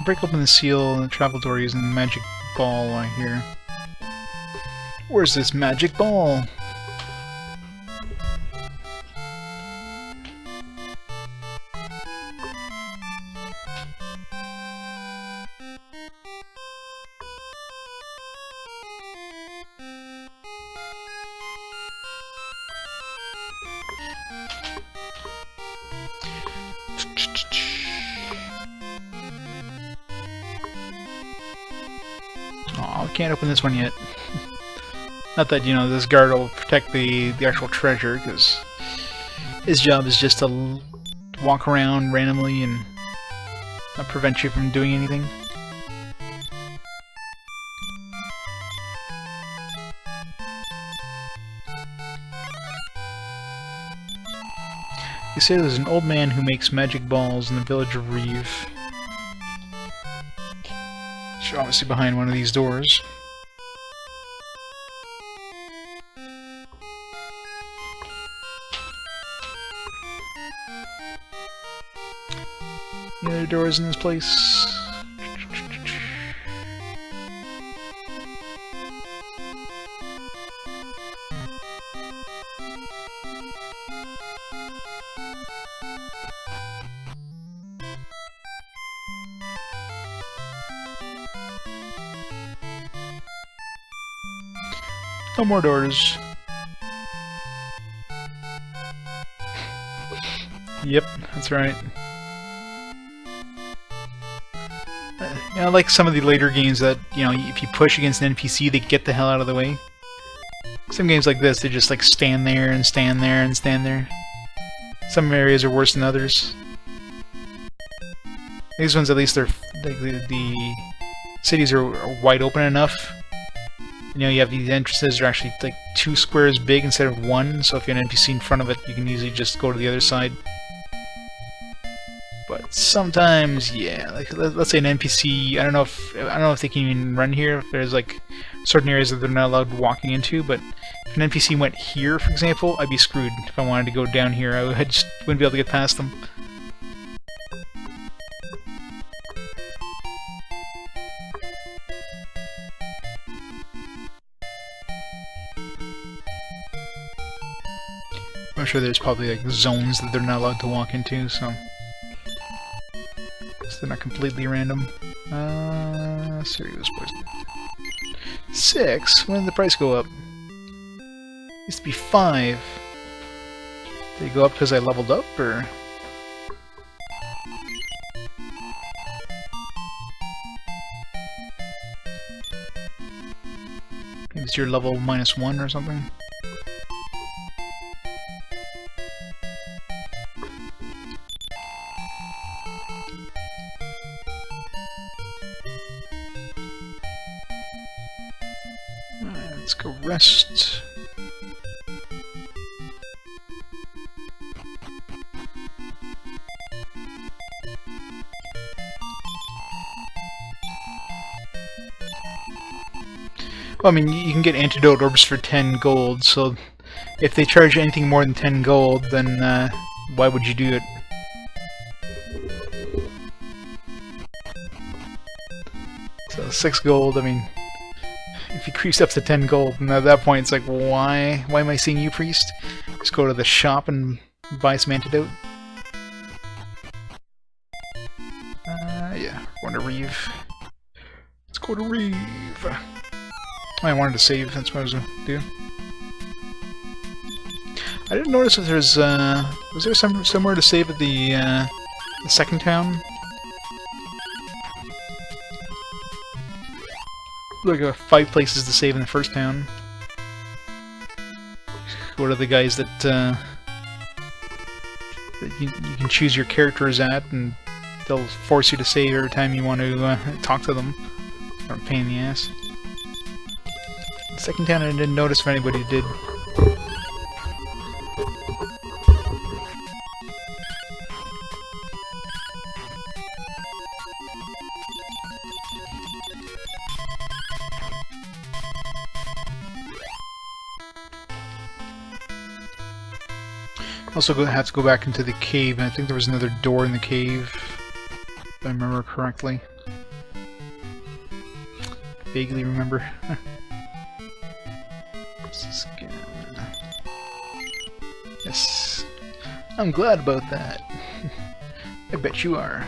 Break open the seal and the travel door using the magic ball I hear. Where's this magic ball? Oh, can't open this one yet. Not that, you know, this guard will protect the actual treasure, because his job is just to walk around randomly and not prevent you from doing anything. You say there's an old man who makes magic balls in the village of Reeve. She's obviously behind one of these doors. Any other doors in this place? No more doors. Yep, that's right. You know, like some of the later games that, you know, if you push against an NPC, they get the hell out of the way. Some games like this, they just like stand there and stand there and stand there. Some areas are worse than others. These ones, at least, they're like the cities are wide open enough. You know, you have these entrances are actually like 2 squares big instead of 1, so if you have an NPC in front of it, you can easily just go to the other side. But sometimes, yeah, like let's say an NPC, I don't know if they can even run here. If there's like certain areas that they're not allowed walking into, but if an NPC went here, for example, I'd be screwed. If I wanted to go down here, I just wouldn't be able to get past them. I'm sure there's probably like zones that they're not allowed to walk into, so they're not completely random. Serious poison. 6? When did the price go up? It used to be 5. Did it go up because I leveled up, or? Maybe it's your level -1 or something? Let's go rest. Well, I mean, you can get antidote orbs for 10 gold, so if they charge anything more than 10 gold, then why would you do it? So 6 gold, I mean, if he creeps up to 10 gold, and at that point it's like, why am I seeing you, priest? Just go to the shop and buy some antidote. Yeah, want to Reeve. Let's go to Reeve. I wanted to save, that's what I was going to do. I didn't notice if there's, was there somewhere to save at the second town? Like 5 places to save in the first town. What are the guys that you can choose your characters at, and they'll force you to save every time you want to talk to them. Or a pain in the ass. The second town I didn't notice if anybody did. Also have to go back into the cave, and I think there was another door in the cave, if I remember correctly. Vaguely remember. Yes. I'm glad about that. I bet you are.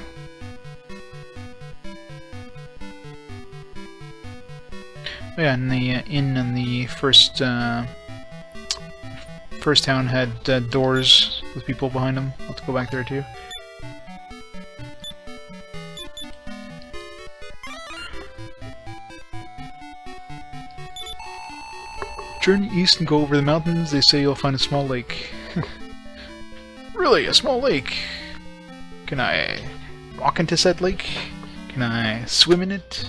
Oh yeah, and the inn in the first town had doors with people behind them. I'll have to go back there too. Journey east and go over the mountains. They say you'll find a small lake. Really? A small lake? Can I walk into said lake? Can I swim in it?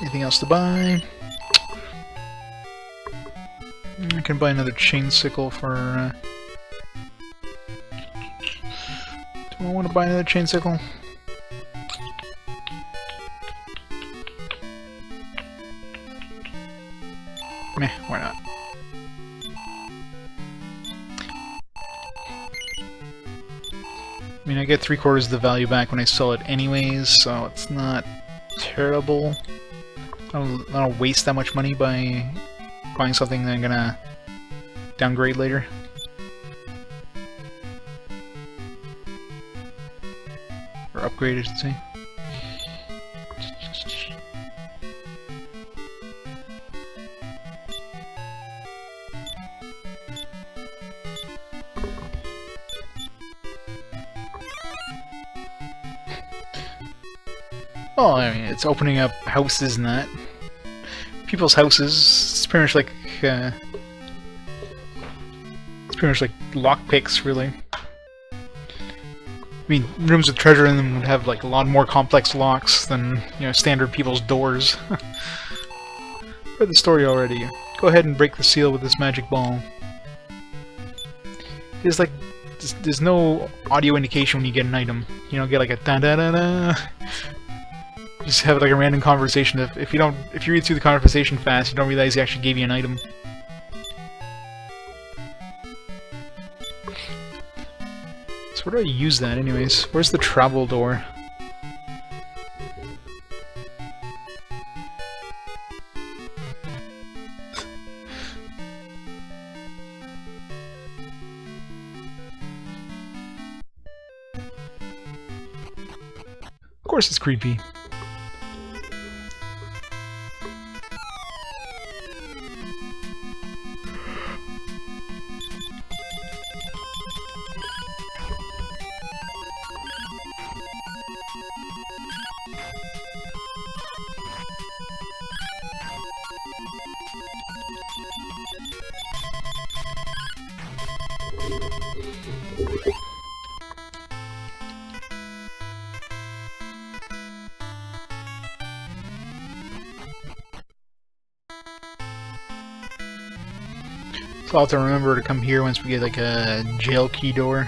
Anything else to buy? I can buy another chain sickle for... Do I want to buy another chain sickle? Meh, why not? I mean, I get 3/4 of the value back when I sell it anyways, so it's not terrible. I don't waste that much money by buying something that I'm gonna downgrade later. Or upgrade, I should say. Well, I mean, it's opening up houses and that. People's houses. It's pretty much like lockpicks, really. I mean, rooms with treasure in them would have like a lot more complex locks than, you know, standard people's doors. Read the story already. Go ahead and break the seal with this magic ball. It's like there's no audio indication when you get an item. You don't get like a da da da da. You just have like a random conversation. If you read through the conversation fast, you don't realize he actually gave you an item. So where do I use that anyways? Where's the travel door? Of course it's creepy. So I'll have to remember to come here once we get like a jail key door.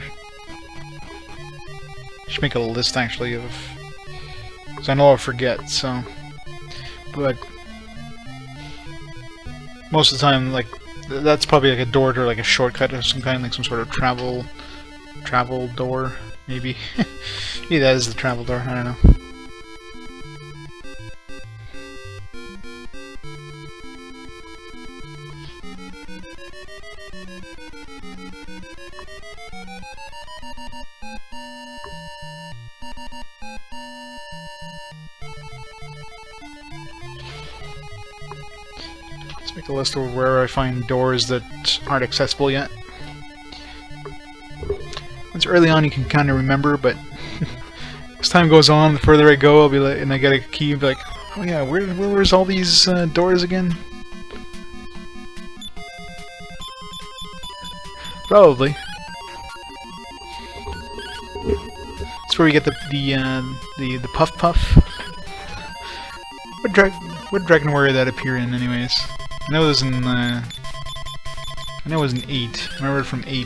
Should make a list actually of, because I know I'll forget. So, but most of the time, like that's probably like a door to like a shortcut of some kind, like some sort of travel door, maybe. Maybe that is the travel door. I don't know. Make a list of where I find doors that aren't accessible yet. Once early on you can kind of remember, but as time goes on, the further I go, I'll be like, and I get a key, I'll be like, oh yeah, where's all these doors again? Probably. That's where we get the puff puff. What dragon warrior did that appear in, anyways? I know it was in, I know it was in 8. I remember it from 8.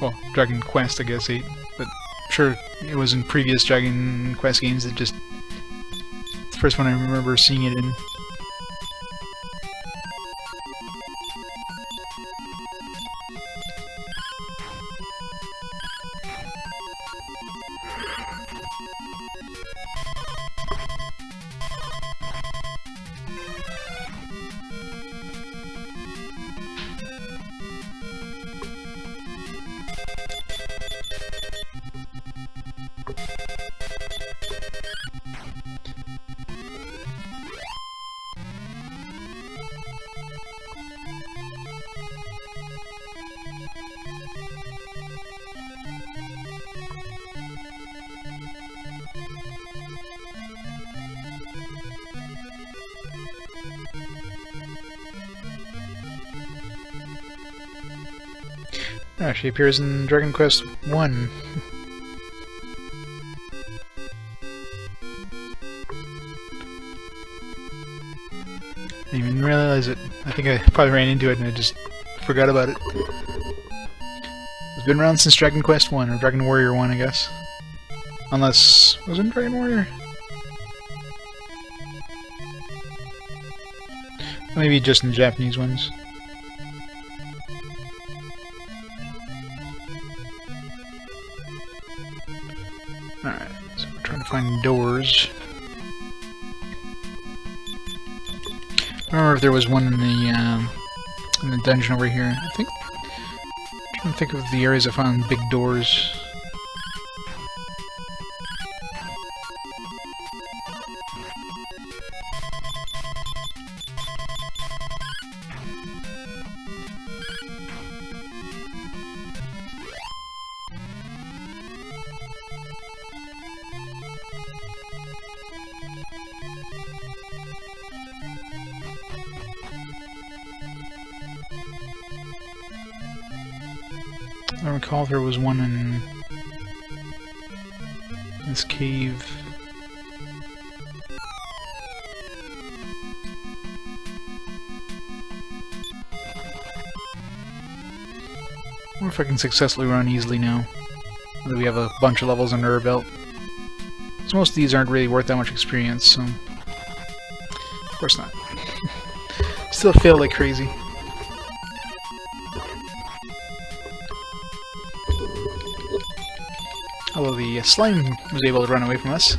Well, Dragon Quest, I guess, 8. But I'm sure it was in previous Dragon Quest games that just... It's the first one I remember seeing it in. It actually appears in Dragon Quest 1. Didn't even realize it. I think I probably ran into it and I just forgot about it. It's been around since Dragon Quest 1, or Dragon Warrior 1, I guess. Unless... was it in Dragon Warrior? Maybe just in Japanese ones. Alright, so we're trying to find doors. I don't remember if there was one in the dungeon over here. I'm trying to think of the areas I found big doors. I recall there was one in this cave. I wonder if I can successfully run easily now that we have a bunch of levels under our belt. So most of these aren't really worth that much experience, so... Of course not. Still fail like crazy. Although the slime was able to run away from us.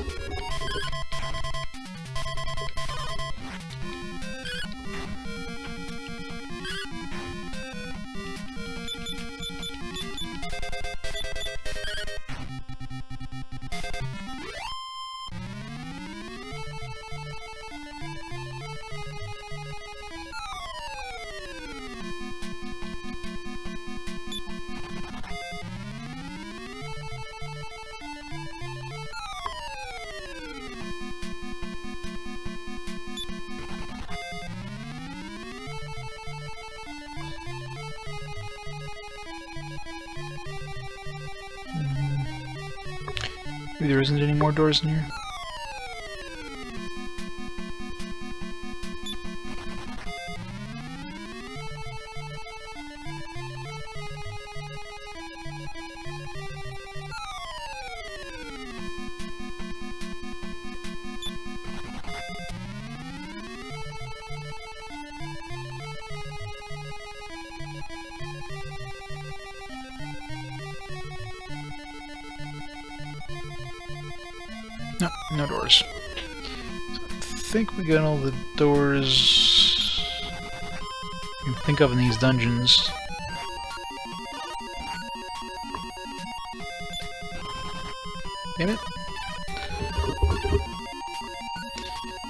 Maybe there isn't any more doors in here. No, no doors. So I think we got all the doors you can think of in these dungeons. Damn it.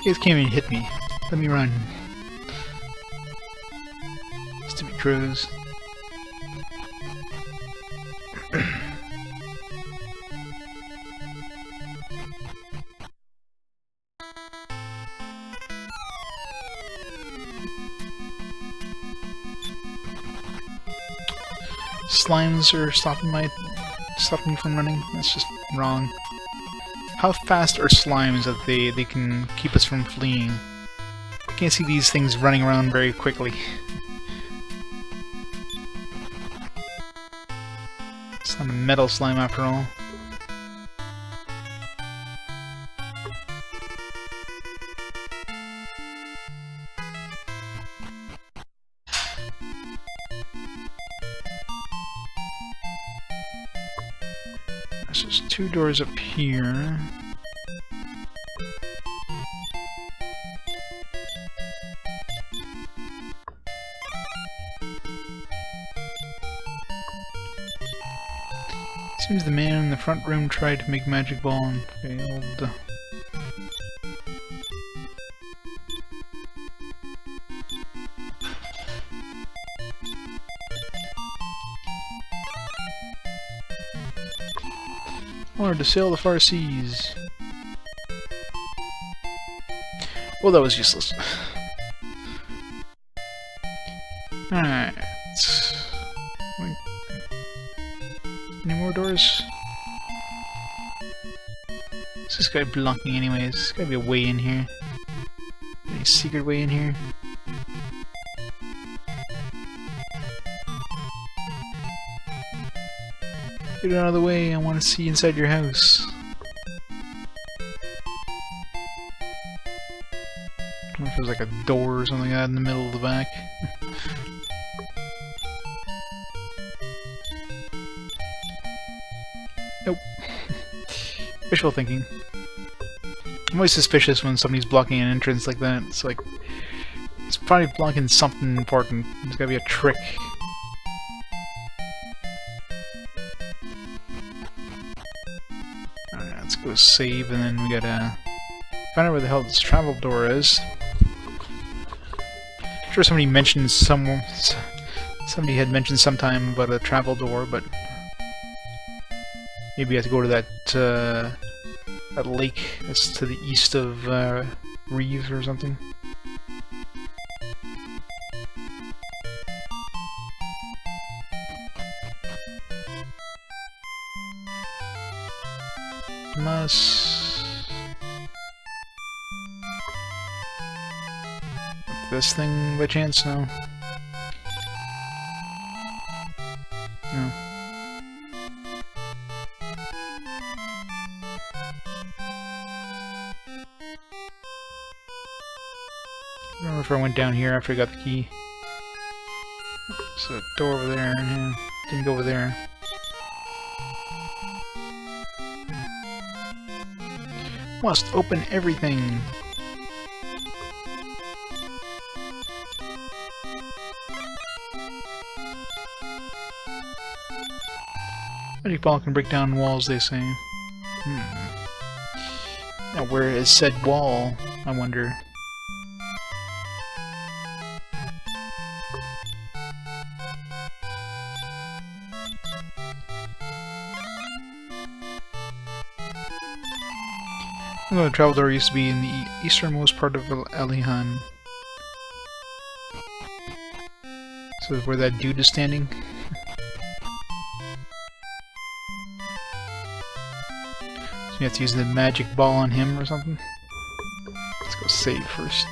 You guys can't even hit me. Let me run. Stupid crows. Slimes are stopping me from running. That's just wrong. How fast are slimes that they can keep us from fleeing? I can't see these things running around very quickly. It's not a metal slime after all. There's just two doors up here. Seems the man in the front room tried to make magic ball and failed. Or to sail the far seas. Well, that was useless. Alright. Any more doors? What's this guy blocking anyways? There's gotta be a way in here. Any secret way in here? Get out of the way, I want to see inside your house. I wonder if there's like a door or something like that in the middle of the back. Nope. Wishful thinking. I'm always suspicious when somebody's blocking an entrance like that. It's like, it's probably blocking something important. There's gotta be a trick. Let's go save, and then we gotta find out where the hell this travel door is. I'm sure somebody mentioned somebody had mentioned sometime about a travel door, but maybe I have to go to that lake that's to the east of Reeve or something. Must... This thing by chance? No. No. I remember if I went down here after I got the key. There's a door over there. Yeah, didn't go over there. Must open everything. Magic ball can break down walls, they say. Now where is said wall, I wonder? Oh, the travel door used to be in the easternmost part of Alihan. So where that dude is standing? So you have to use the magic ball on him or something? Let's go save first.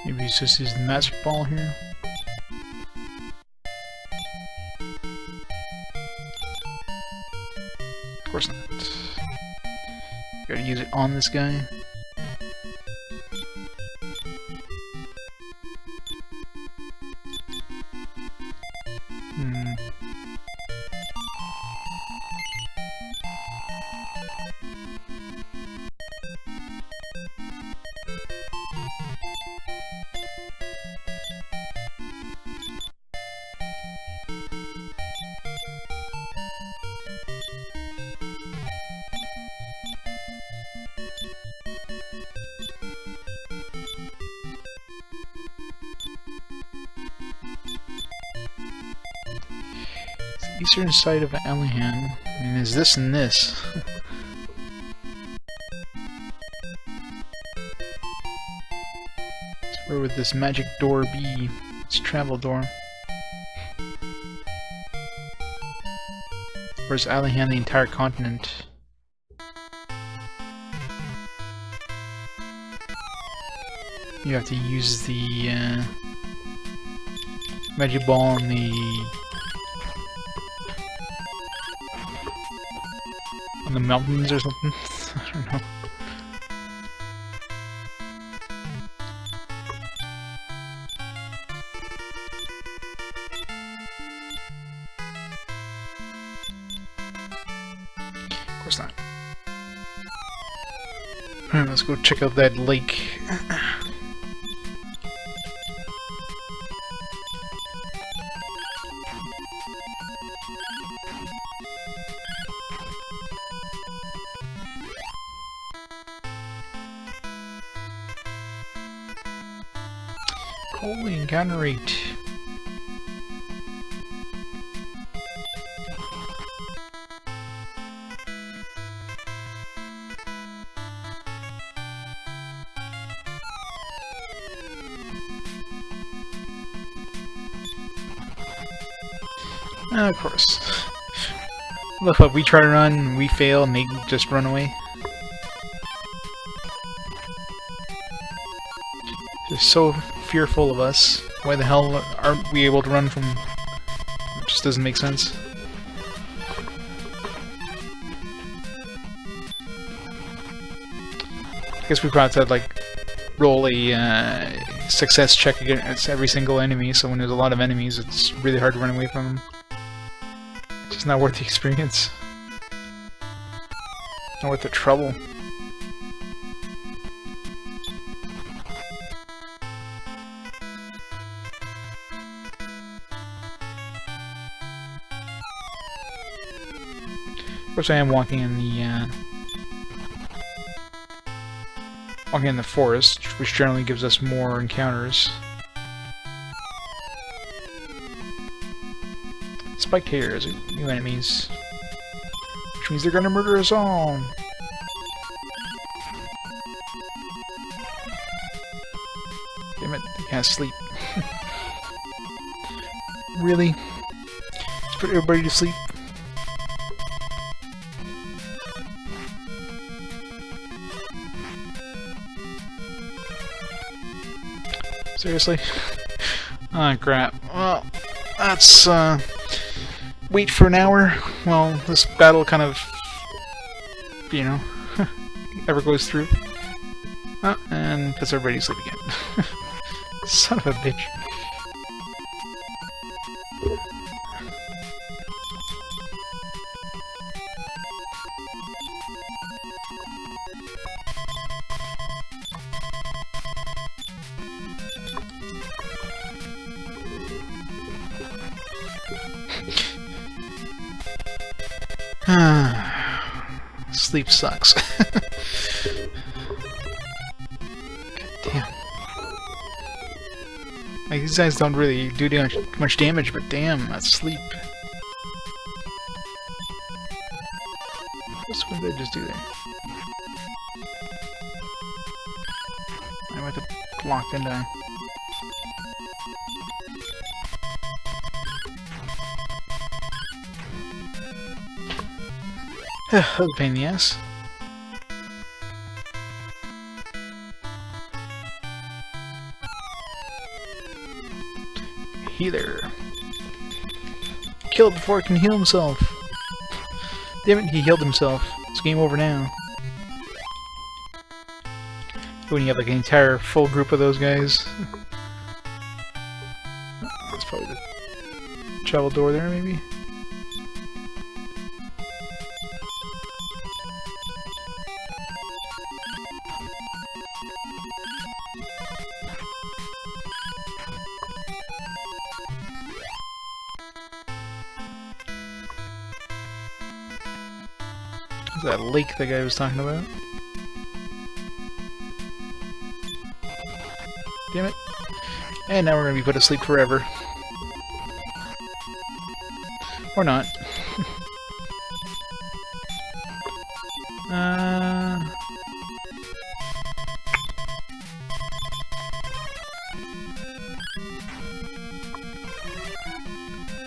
Maybe he's just using the magic ball here. Of course not. Gotta use it on this guy. Eastern side of Alihan. I mean, is this and this? So where would this magic door be? It's travel door. Where's Alihan the entire continent? You have to use the magic ball on the mountains or something. I don't know. Of course not. Alright, let's go check out that lake. Holy encounter rate. Of course. Look, what we try to run, we fail, and they just run away. They're so fearful of us. Why the hell aren't we able to run from... It just doesn't make sense. I guess we probably have to, like, roll a success check against every single enemy, so when there's a lot of enemies, it's really hard to run away from them. It's just not worth the experience. Not worth the trouble. Of course, I am walking in the forest, which generally gives us more encounters. Spiked hairs, new enemies, which means they're gonna murder us all. Damn it, they can't sleep. Really? Let's put everybody to sleep. Seriously? Ah, crap. Well, that's, wait for an hour while this battle kind of, you know, ever goes through. Oh, and puts everybody to sleep again. Son of a bitch. Sleep sucks. God damn. Like, these guys don't really do much damage, but damn, that's sleep. What did I just do there? I went to block, didn't I? That was a pain in the ass. Healer. Kill it before it can heal himself. Damn it, he healed himself. It's game over now. When you have like an entire full group of those guys. That's probably the travel door there, maybe? That lake the guy was talking about. Damn it. And now we're gonna be put asleep forever. Or not.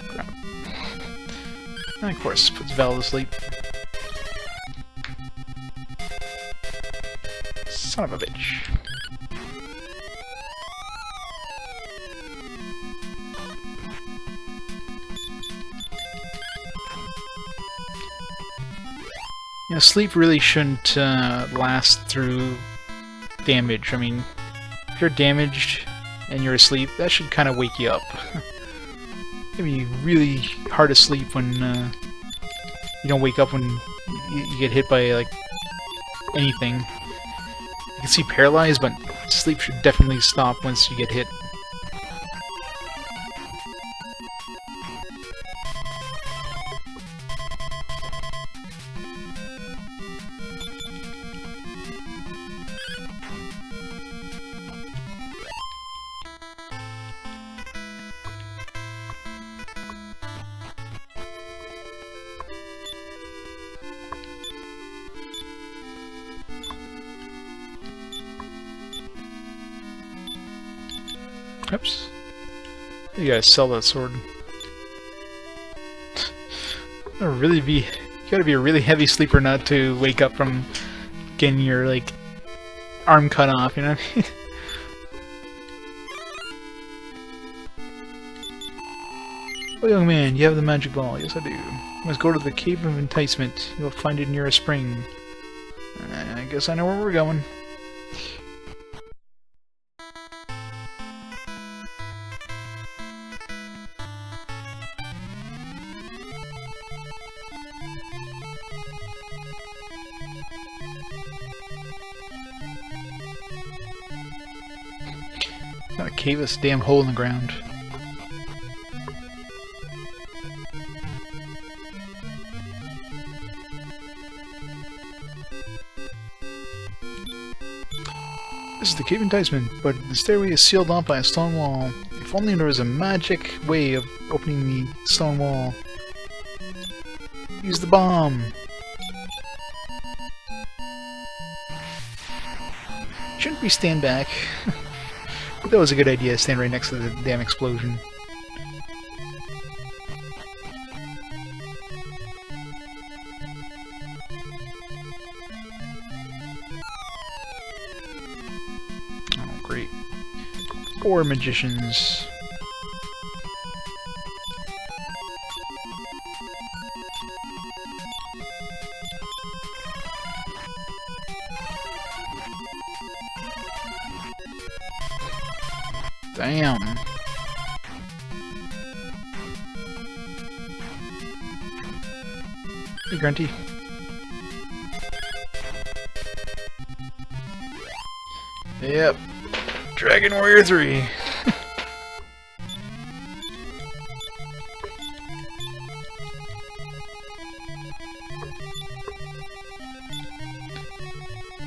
Crap. And of course, puts Val to sleep. Son of a bitch. You know, sleep really shouldn't last through damage. I mean, if you're damaged and you're asleep, that should kind of wake you up. It'd be really hard to sleep when you don't wake up when you get hit by like anything. You can see paralyzed, but sleep should definitely stop once you get hit. Oops. You gotta sell that sword. You gotta be a really heavy sleeper not to wake up from getting your, like, arm cut off, you know what I mean? Oh, young man, you have the magic ball. Yes, I do. You must go to the Cave of Enticement. You'll find it near a spring. I guess I know where we're going. Gotta cave this damn hole in the ground. This is the cave enticement, but the stairway is sealed off by a stone wall. If only there was a magic way of opening the stone wall. Use the bomb! Shouldn't we stand back? That was a good idea, stand right next to the damn explosion. Oh, great. 4 magicians. Damn. Hey, Grunty. Yep. Dragon Warrior 3.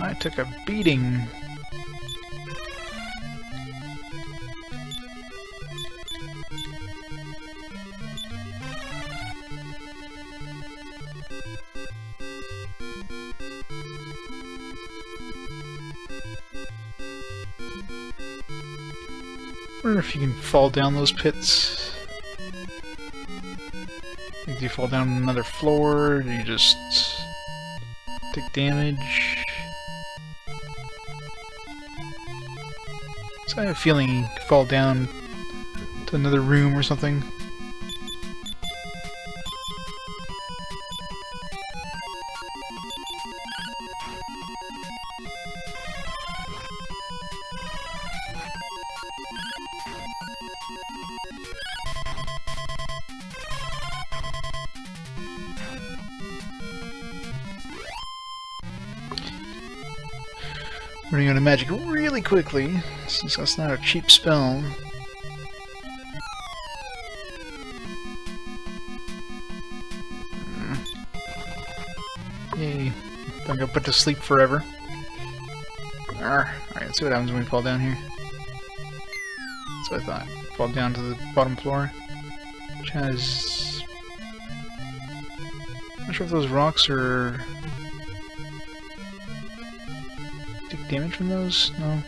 I took a beating. I wonder if you can fall down those pits. Like, do you fall down another floor? Or do you just take damage? So I have a feeling you fall down to another room or something. Running out of magic really quickly, since that's not a cheap spell. Yay. Don't get put to sleep forever. Alright, let's see what happens when we fall down here. That's what I thought. Fall down to the bottom floor. Which has... I'm not sure if those rocks are... Take damage from those? No.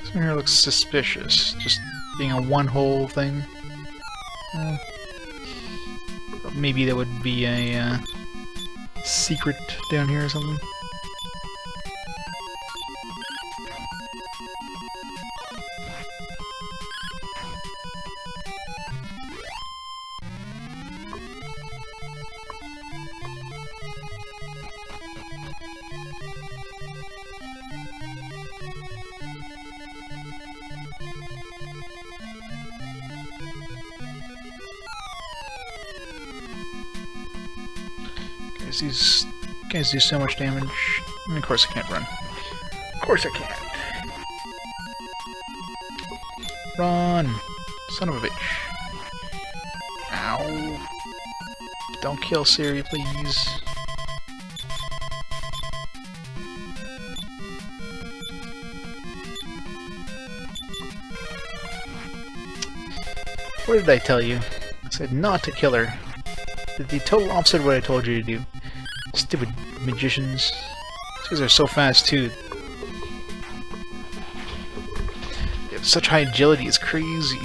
This one here looks suspicious. Just being a one-hole thing. Maybe there would be a secret down here or something. These guys do so much damage. And of course I can't run. Of course I can't. Run! Son of a bitch. Ow. Don't kill Siri, please. What did I tell you? I said not to kill her. The total opposite of what I told you to do. Stupid magicians. These guys are so fast too. They have such high agility, it's crazy.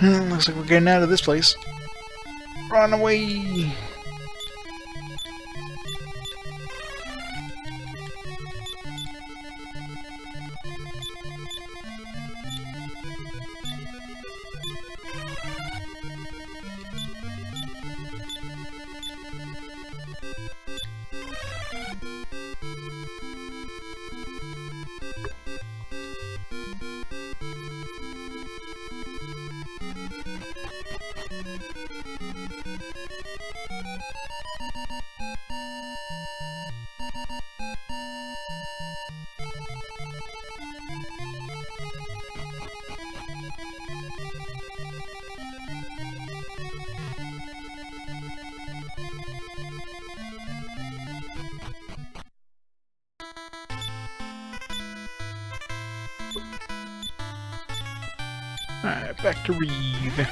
Looks like we're getting out of this place. Run away! Alright, back to Reeve.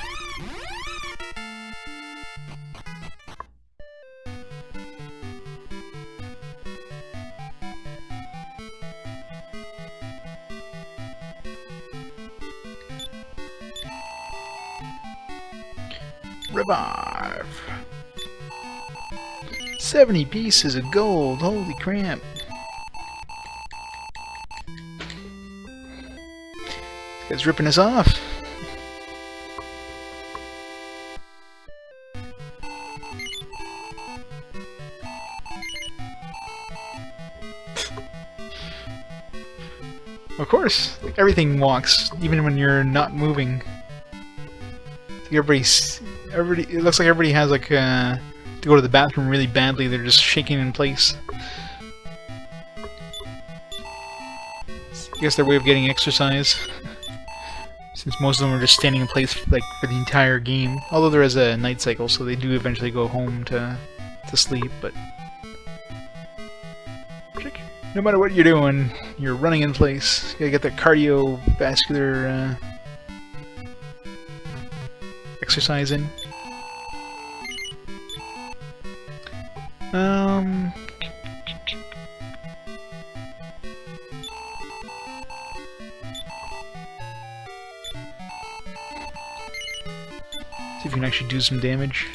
Revive! 70 pieces of gold, holy crap! This guy's ripping us off! Of course, like everything walks, even when you're not moving. Everybody, it looks like everybody has like to go to the bathroom really badly. They're just shaking in place. I guess their way of getting exercise, since most of them are just standing in place like for the entire game. Although there is a night cycle, so they do eventually go home to sleep. But no matter what you're doing, you're running in place. You gotta get that cardiovascular exercise in. See if you can actually do some damage.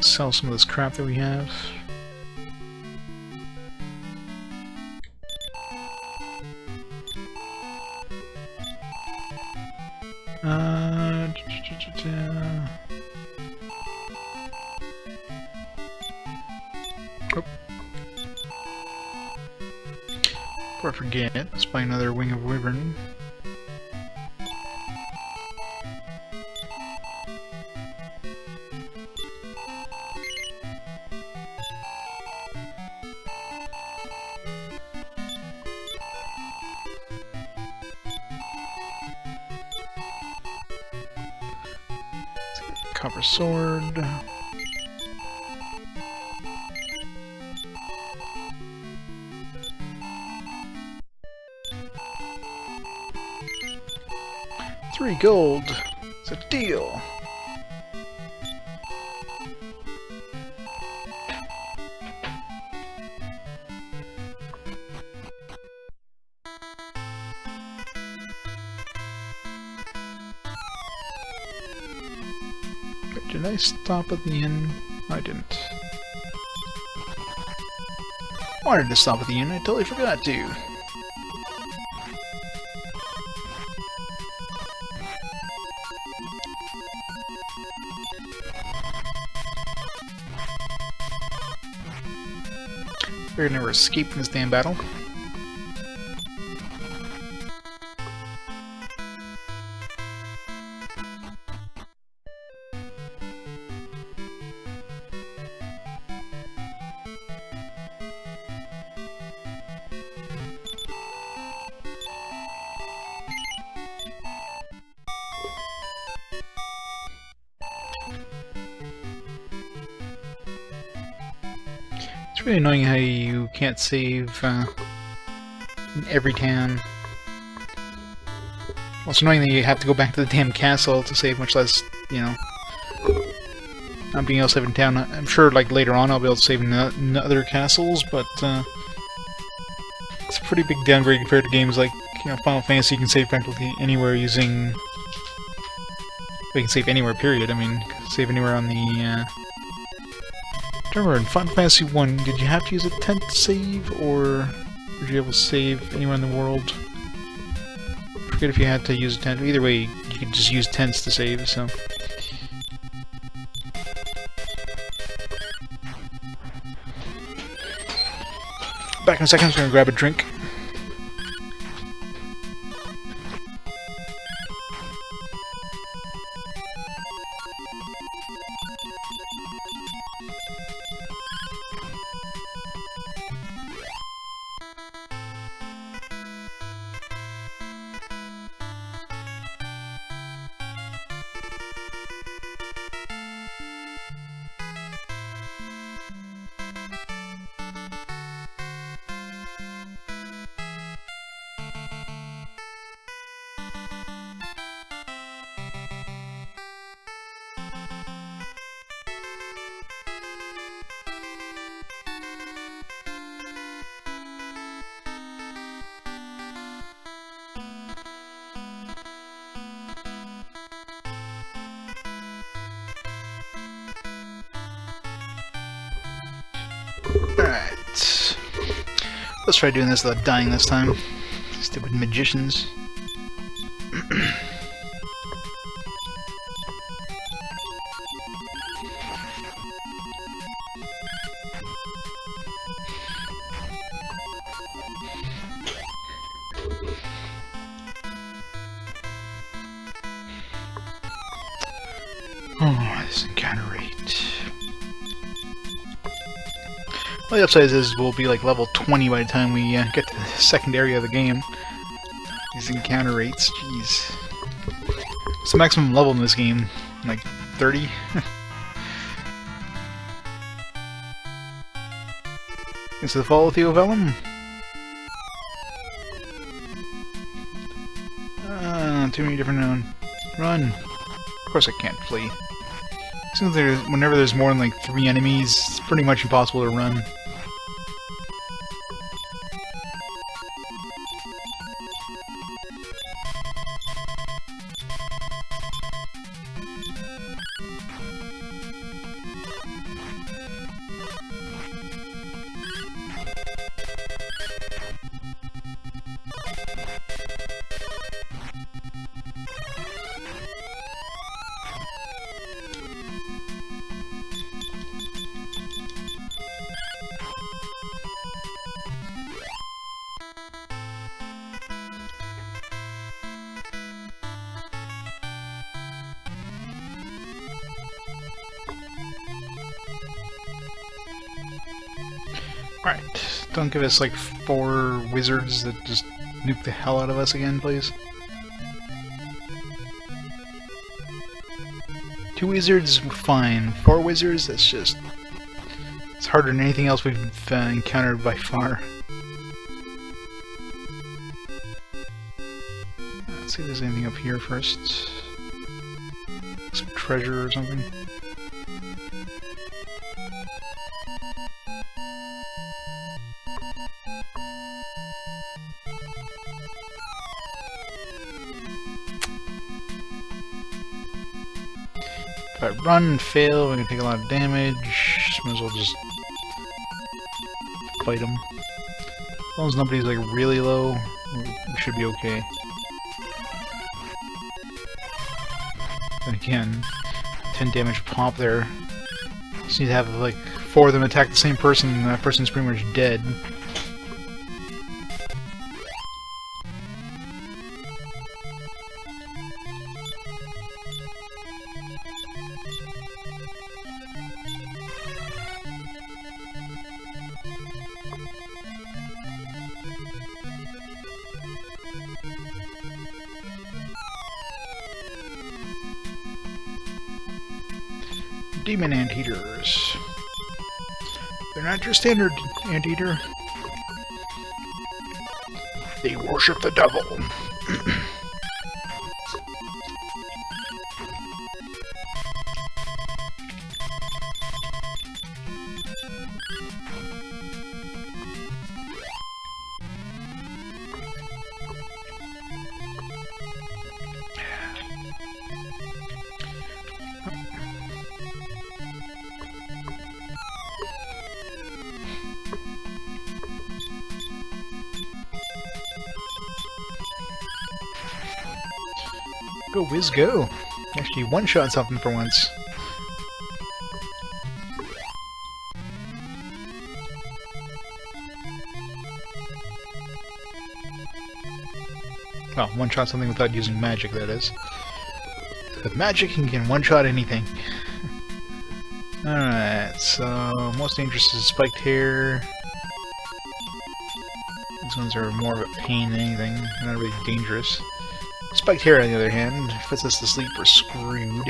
Sell some of this crap that we have. Oh. Before I forget, let's buy another Wing of Wyvern. Copper sword. $3 gold. It's a deal. Did I stop at the inn? I didn't. I wanted to stop at the inn, I totally forgot to. We're gonna never escape from this damn battle. It's really annoying how you can't save in every town. Well, it's annoying that you have to go back to the damn castle to save, much less, you know, not being able to save in town. I'm sure, like, later on I'll be able to save in other castles, but it's a pretty big downgrade compared to games like, you know, Final Fantasy. You can save practically anywhere using... Well, you can save anywhere, period. I mean, save anywhere on the... I remember in Final Fantasy 1, did you have to use a tent to save, or were you able to save anywhere in the world? I forget if you had to use a tent. Either way, you could just use tents to save, so... Back in a second, I'm just gonna grab a drink. Alright. Let's try doing this without dying this time. Stupid magicians. Oh, this encounter rate. Well, the upside is we'll be like level 20 by the time we get to the second area of the game. These encounter rates, jeez. What's the maximum level in this game? Like 30? Is the fall of Theovelum? Too many different Run! Of course I can't flee. Since whenever there's more than like 3 enemies, it's pretty much impossible to run. Alright, don't give us like 4 wizards that just nuke the hell out of us again, please. 2 wizards, fine. 4 wizards, that's just... it's harder than anything else we've encountered by far. Let's see if there's anything up here first. Some treasure or something. If I run and fail, we're gonna take a lot of damage. Might as well just fight them. As long as nobody's like really low, we should be okay. Then again, 10 damage pop there. Just need to have like 4 of them attack the same person, and that person's pretty much dead. Demon anteaters. They're not your standard anteater. They worship the devil. Go, Wiz, go! Actually, one-shot something for once. Well, one-shot something without using magic, that is. With magic, you can one-shot anything. Alright, so most dangerous is spiked hair. These ones are more of a pain than anything. They're not really dangerous. Spiked hair, on the other hand, puts us to sleep, we're screwed.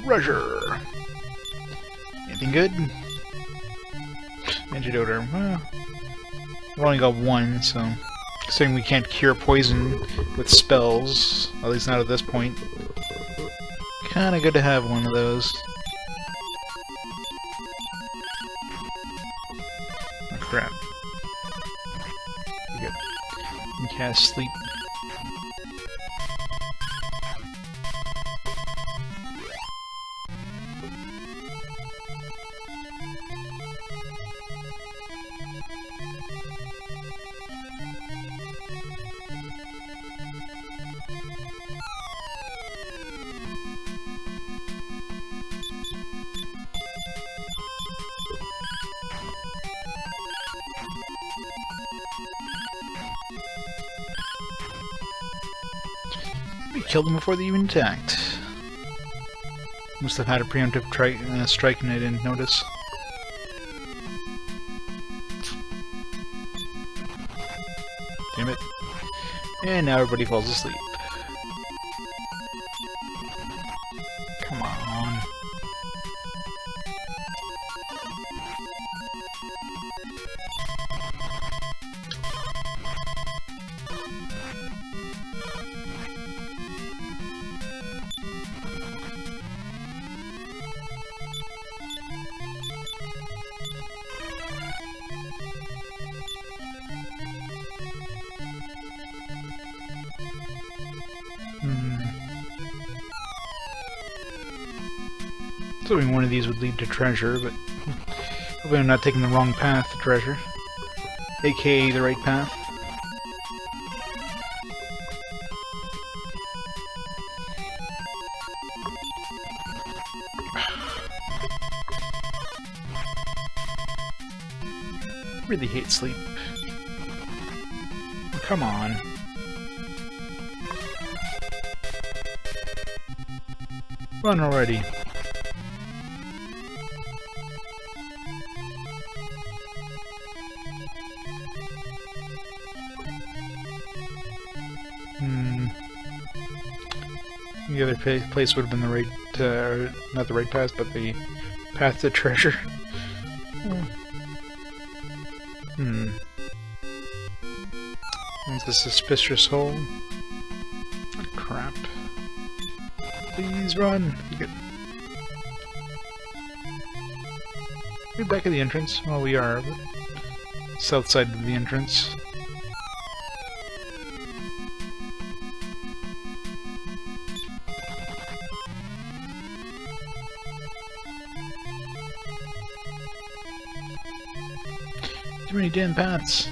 Treasure! Anything good? Antidote. Well, I've only got one, so... Considering we can't cure poison with spells, at least not at this point. Kinda good to have one of those. Oh crap. We can cast sleep. We killed them before they even attacked. Must have had a preemptive strike and I didn't notice. Damn it. And now everybody falls asleep. Come on. Hoping one of these would lead to treasure, but hopefully I'm not taking the wrong path to treasure. AKA the right path. Really hate sleep. Come on. Run already. The other place would have been the right, not the right path, but the path to treasure. That's a suspicious hole. Oh, crap. Please run! Good. We're back at the entrance. Well, we are, but south side of the entrance. Too many damn paths.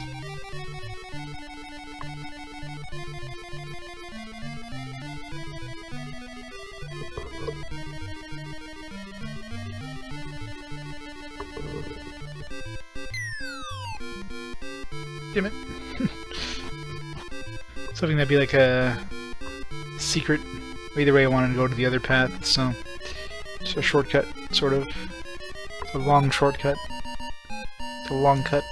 Damn it. Something that'd be like a secret. Either way, I wanted to go to the other path, so it's a shortcut, sort of. It's a long shortcut. It's a long cut.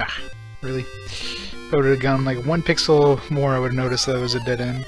Ah, really? If I would have gone like 1 pixel more, I would have noticed that it was a dead end.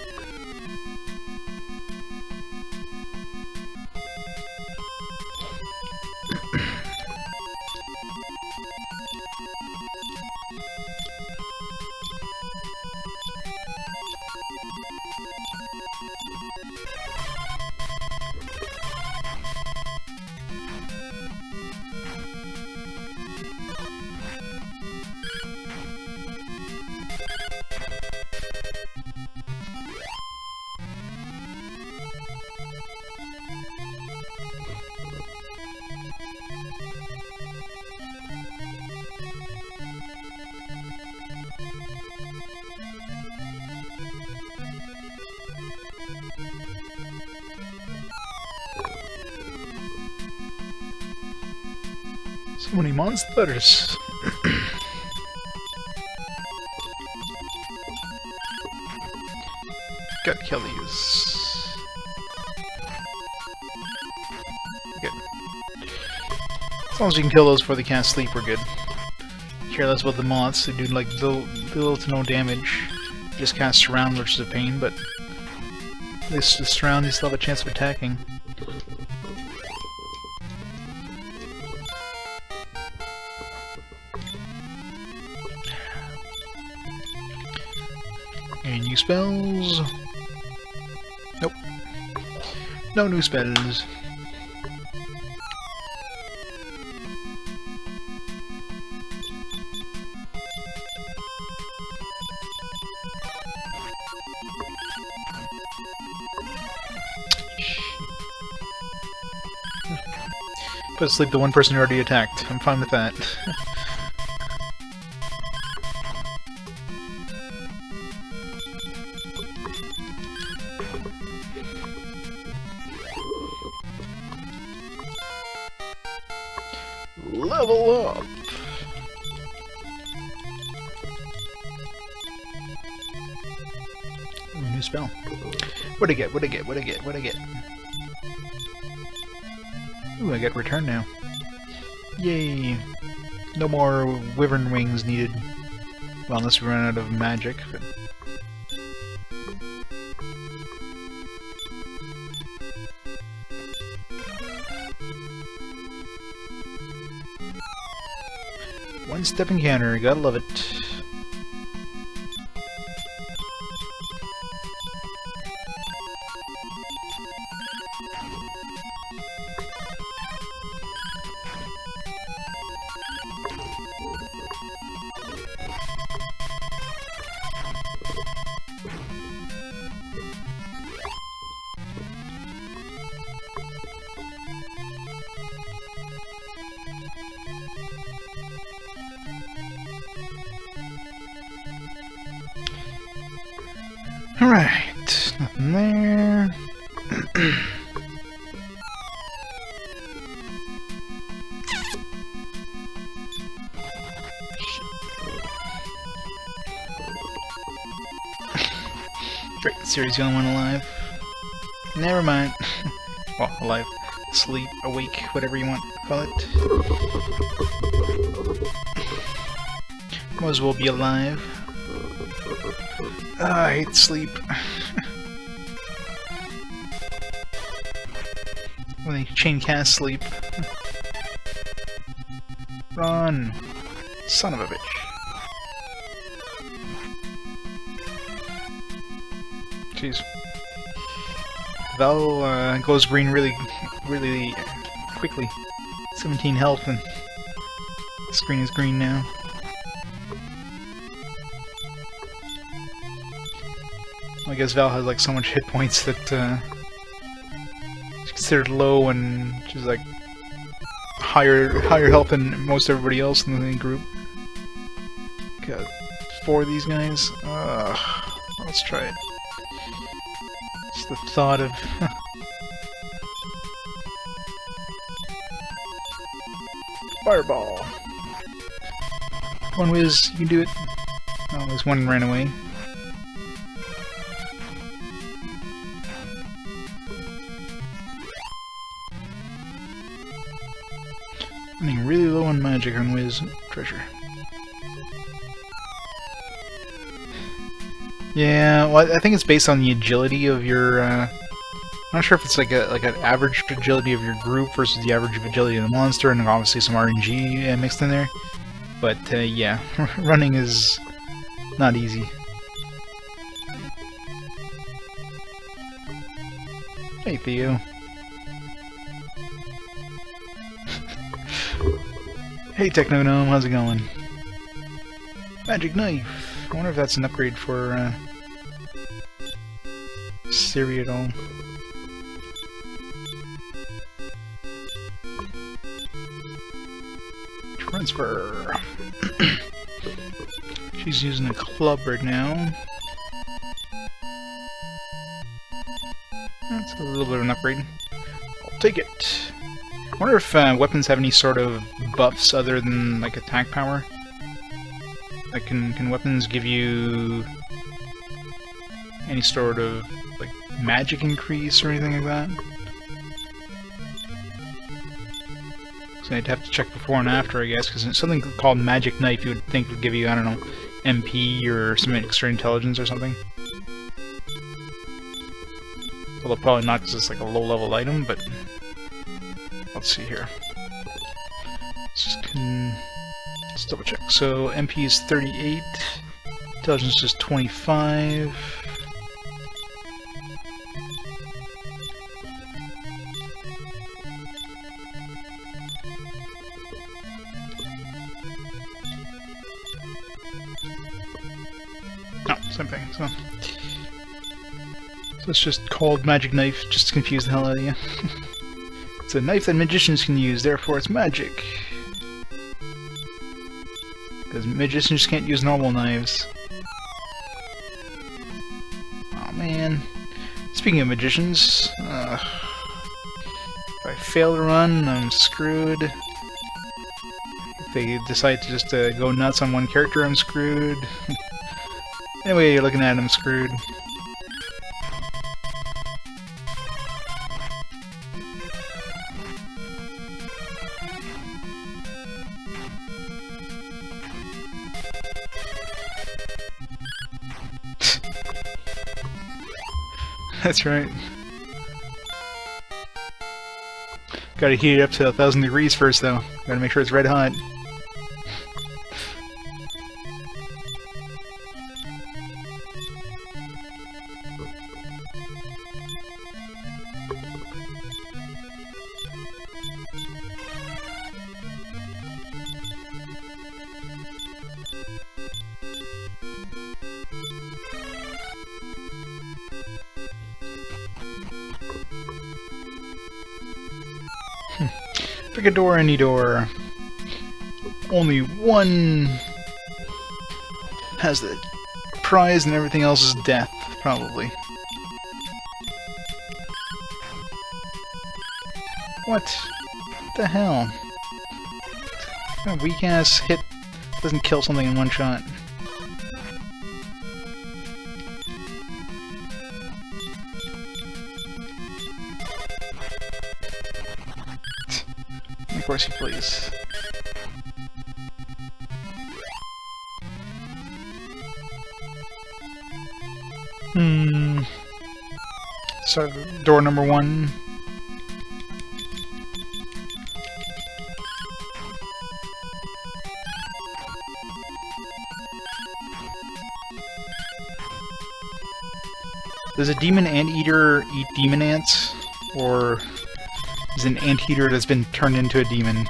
So many monsters. Gotta kill these. Good. As long as we can kill those before they can't sleep, we're good. Care less about the moths, they do like little to no damage. Just cast surround, which is a pain, but this surround, they still have a chance of attacking. Any new spells? Nope. No new spells. Put to sleep the one person who already attacked. I'm fine with that. Level up! Ooh, new spell. What'd I get? What'd I get? What'd I get? What'd I get? Ooh, I get return now. Yay! No more wyvern wings needed. Well, unless we run out of magic. But... one-step encounter, gotta love it. Alright, nothing there. Great, Siri's the only one alive. Never mind. Well, alive. Sleep, awake, whatever you want to call it. Might as well be alive. I hate sleep. When they chain cast sleep. Run! Son of a bitch. Jeez. Val goes green really quickly. 17 health and the screen is green now. I guess Val has like so much hit points that she's considered low, and she's like higher health than most everybody else in the group. Got 4 of these guys. Let's try it. Just the thought of fireball. One whiz, you can do it. Oh, there's one ran away. Running really low on magic on Wiz treasure. Yeah, well, I think it's based on the agility of your. I'm not sure if it's like an average agility of your group versus the average agility of the monster, and obviously some RNG mixed in there. But yeah, running is not easy. Hey Theo. Hey Techno Gnome, how's it going? Magic knife. I wonder if that's an upgrade for Siri at all. Transfer. She's using a club right now. That's a little bit of an upgrade. I'll take it. I wonder if weapons have any sort of buffs other than like attack power. Like, can weapons give you any sort of like magic increase or anything like that? So I'd have to check before and after, I guess, because something called Magic Knife you would think would give you, I don't know, MP or some extra intelligence or something. Although probably not, because it's like a low-level item, but let's see here. Let's double check. So MP is 38, intelligence is 25. Same thing, so it's just called Magic Knife, just to confuse the hell out of you. It's a knife that magicians can use, therefore it's magic. Because magicians can't use normal knives. Oh man. Speaking of magicians, if I fail to run, I'm screwed. If they decide to just go nuts on one character, I'm screwed. Anyway, you're looking at it, I'm screwed. That's right. Gotta heat it up to 1,000 degrees first, though. Gotta make sure it's red hot. Pick a door, any door. Only one has the prize and everything else is death, probably. What the hell? What kind of weak-ass hit doesn't kill something in one shot? Of course you please. So, door number 1. Does a demon anteater eat demon ants? Or is an anteater that's been turned into a demon?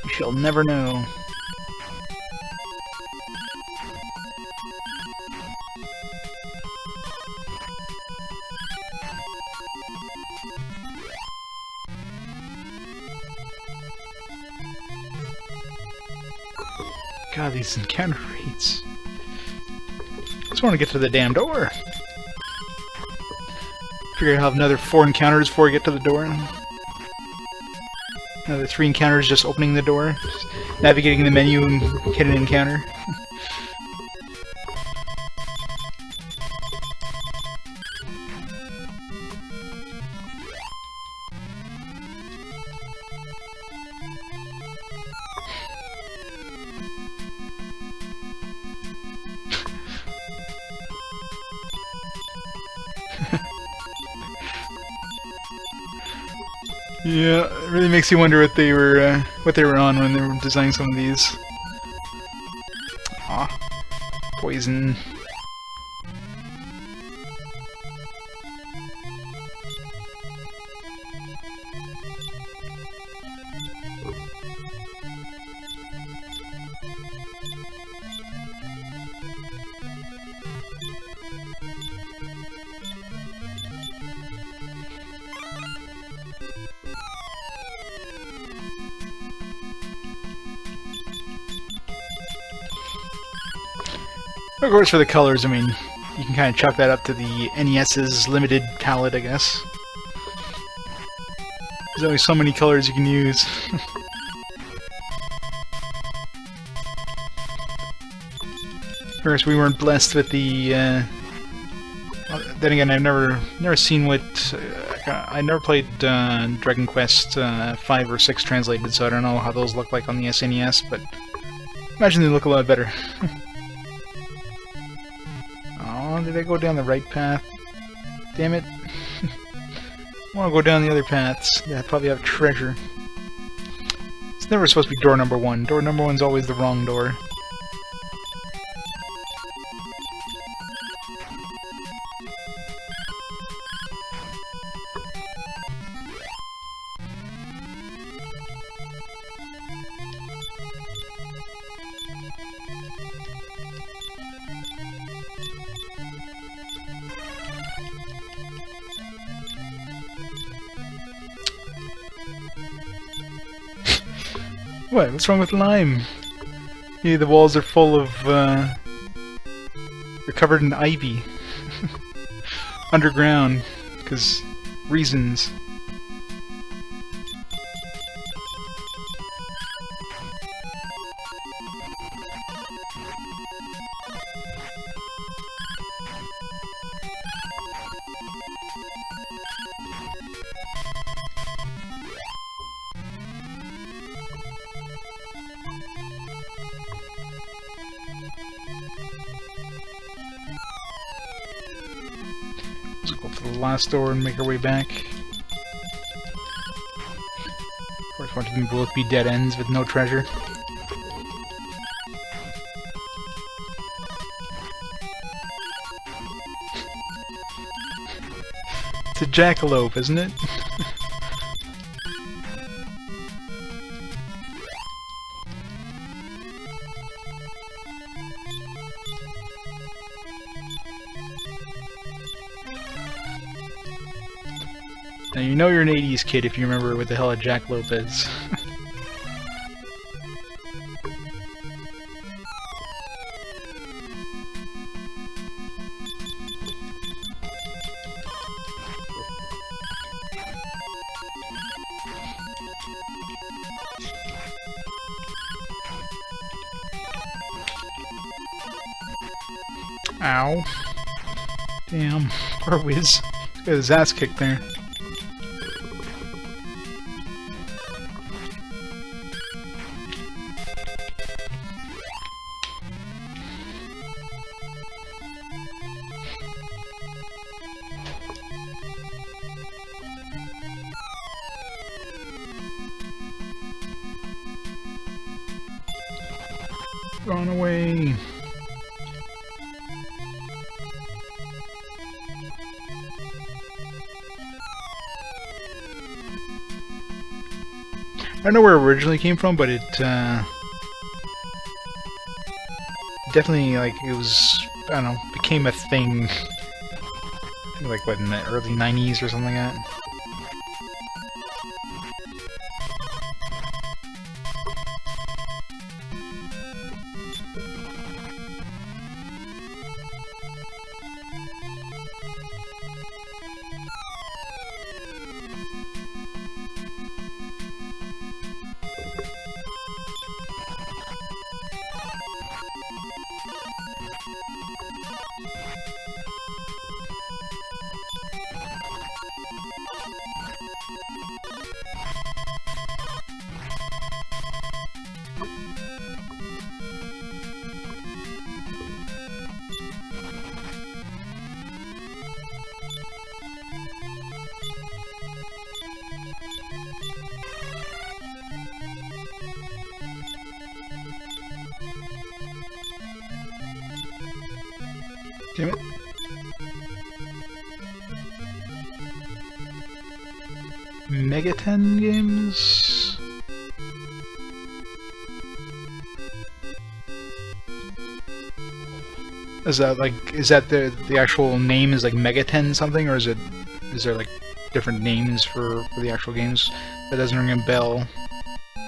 We shall never know. God, these encounter rates. I just want to get to the damn door. Figure I'll have another 4 encounters before I get to the door. Another 3 encounters just opening the door. Just navigating the menu and hit an encounter. Yeah, it really makes you wonder what they were on when they were designing some of these. Aw, poison. Of course, for the colors, I mean, you can kind of chalk that up to the NES's limited palette, I guess. There's only so many colors you can use. Of course, we weren't blessed with the. Then again, I've never seen what. I never played Dragon Quest 5 or 6 translated, so I don't know how those look like on the SNES. But imagine they look a lot better. Oh, did I go down the right path? Damn it! I want to go down the other paths. Yeah, probably have treasure. It's never supposed to be door number 1. Door number 1's always the wrong door. What? What's wrong with lime? Yeah, the walls are full of, they're covered in ivy. Underground. 'Cause reasons. Let's go for the last door and make our way back. Of course, want them both be dead ends with no treasure. It's a jackalope, isn't it? Now you know you're an 80s kid if you remember what the hell a jackalope is. Ow. Damn. Poor Wiz. He's got his ass kicked there. Run away! I don't know where it originally came from, but it definitely, like, it was, I don't know, became a thing. I think, like, what, in the early 90s or something like that? Damn it. Megaten games? Is that like, is that the actual name is like Megaten something, or is there like different names for the actual games? That doesn't ring a bell.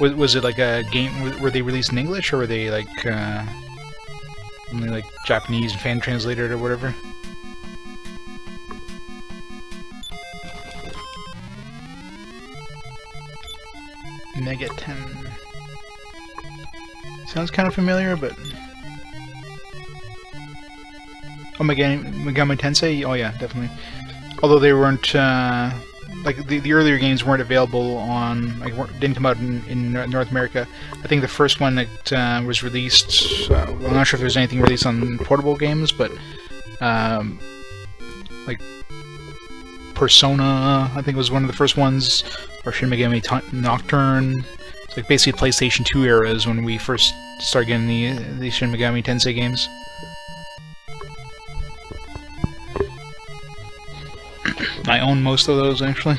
Was it like a game, were they released in English, or were they like Only like Japanese and fan translated or whatever. Mega 10. Sounds kind of familiar, but... Oh, Megami Tensei? Oh yeah, definitely. Although they weren't, like, the earlier games weren't available on, like, didn't come out in North America. I think the first one that was released, well, I'm not sure if there's anything released on portable games, but, like, Persona, I think was one of the first ones, or Shin Megami Nocturne. It's like basically PlayStation 2 eras when we first started getting the Shin Megami Tensei games. I own most of those, actually.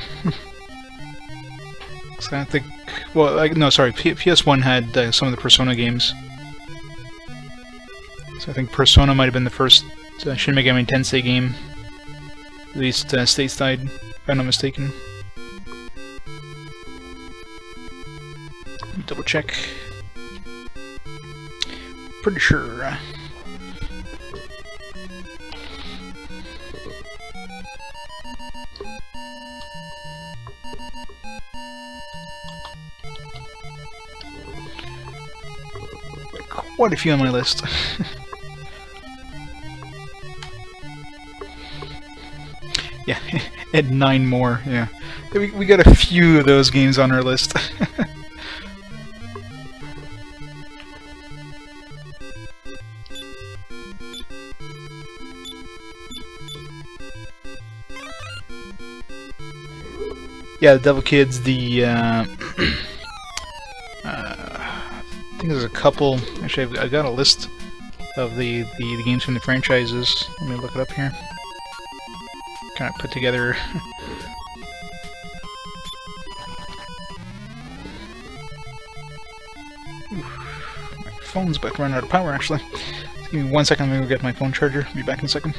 So I think... Well, no, sorry, PS1 had some of the Persona games. So I think Persona might have been the first Shin Megami Tensei game. At least stateside, if I'm not mistaken. Double check. Pretty sure. Quite a few on my list. Yeah, and 9 more, yeah. We got a few of those games on our list. Yeah, the Devil Kids, the, I think there's a couple. Actually, I've got a list of the games from the franchises. Let me look it up here. Kind of put together. My phone's about to run out of power, actually. Just give me 1 second, I'm gonna go get my phone charger. I'll be back in a second.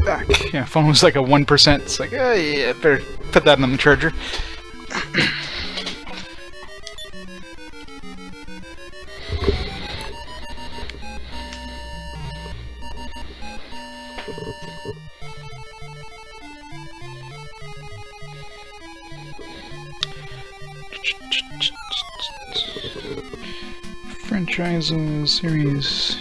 Back. Yeah, phone was like a 1%. It's like, oh yeah, better put that on the charger. Franchises, series.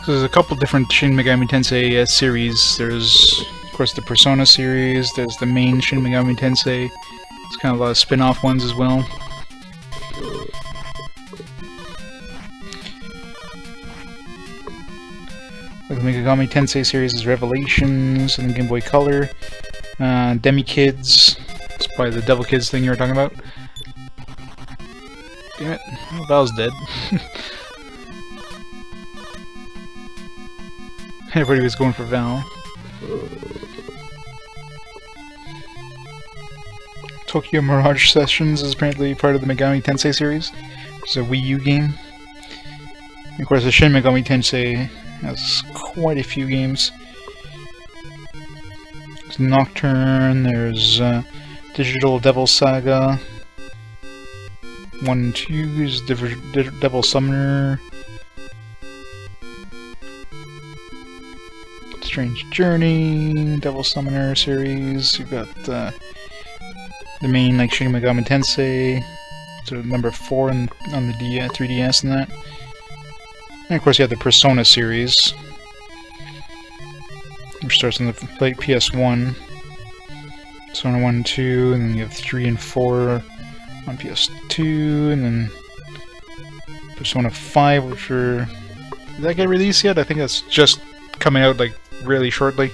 So there's a couple different Shin Megami Tensei series. There's, of course, the Persona series. There's the main Shin Megami Tensei. There's kind of a lot of spin-off ones as well. Like the Megami Tensei series is Revelations and Game Boy Color. Demi Kids. It's probably the Devil Kids thing you were talking about. Damn it. Well, Val's dead. Everybody was going for Val. Tokyo Mirage Sessions is apparently part of the Megami Tensei series. It's a Wii U game. And of course, the Shin Megami Tensei has quite a few games. There's Nocturne, there's Digital Devil Saga. 1 and 2 is Devil Summoner. Strange Journey, Devil Summoner series. You've got the main like Shin Megami Tensei, so number 4 on the 3DS and that. And of course you have the Persona series. which starts on the late PS1. Persona 1 and 2, and then you have 3 and 4 on PS2, and then Persona 5, which are... Did that get released yet? I think that's just coming out, like, really shortly.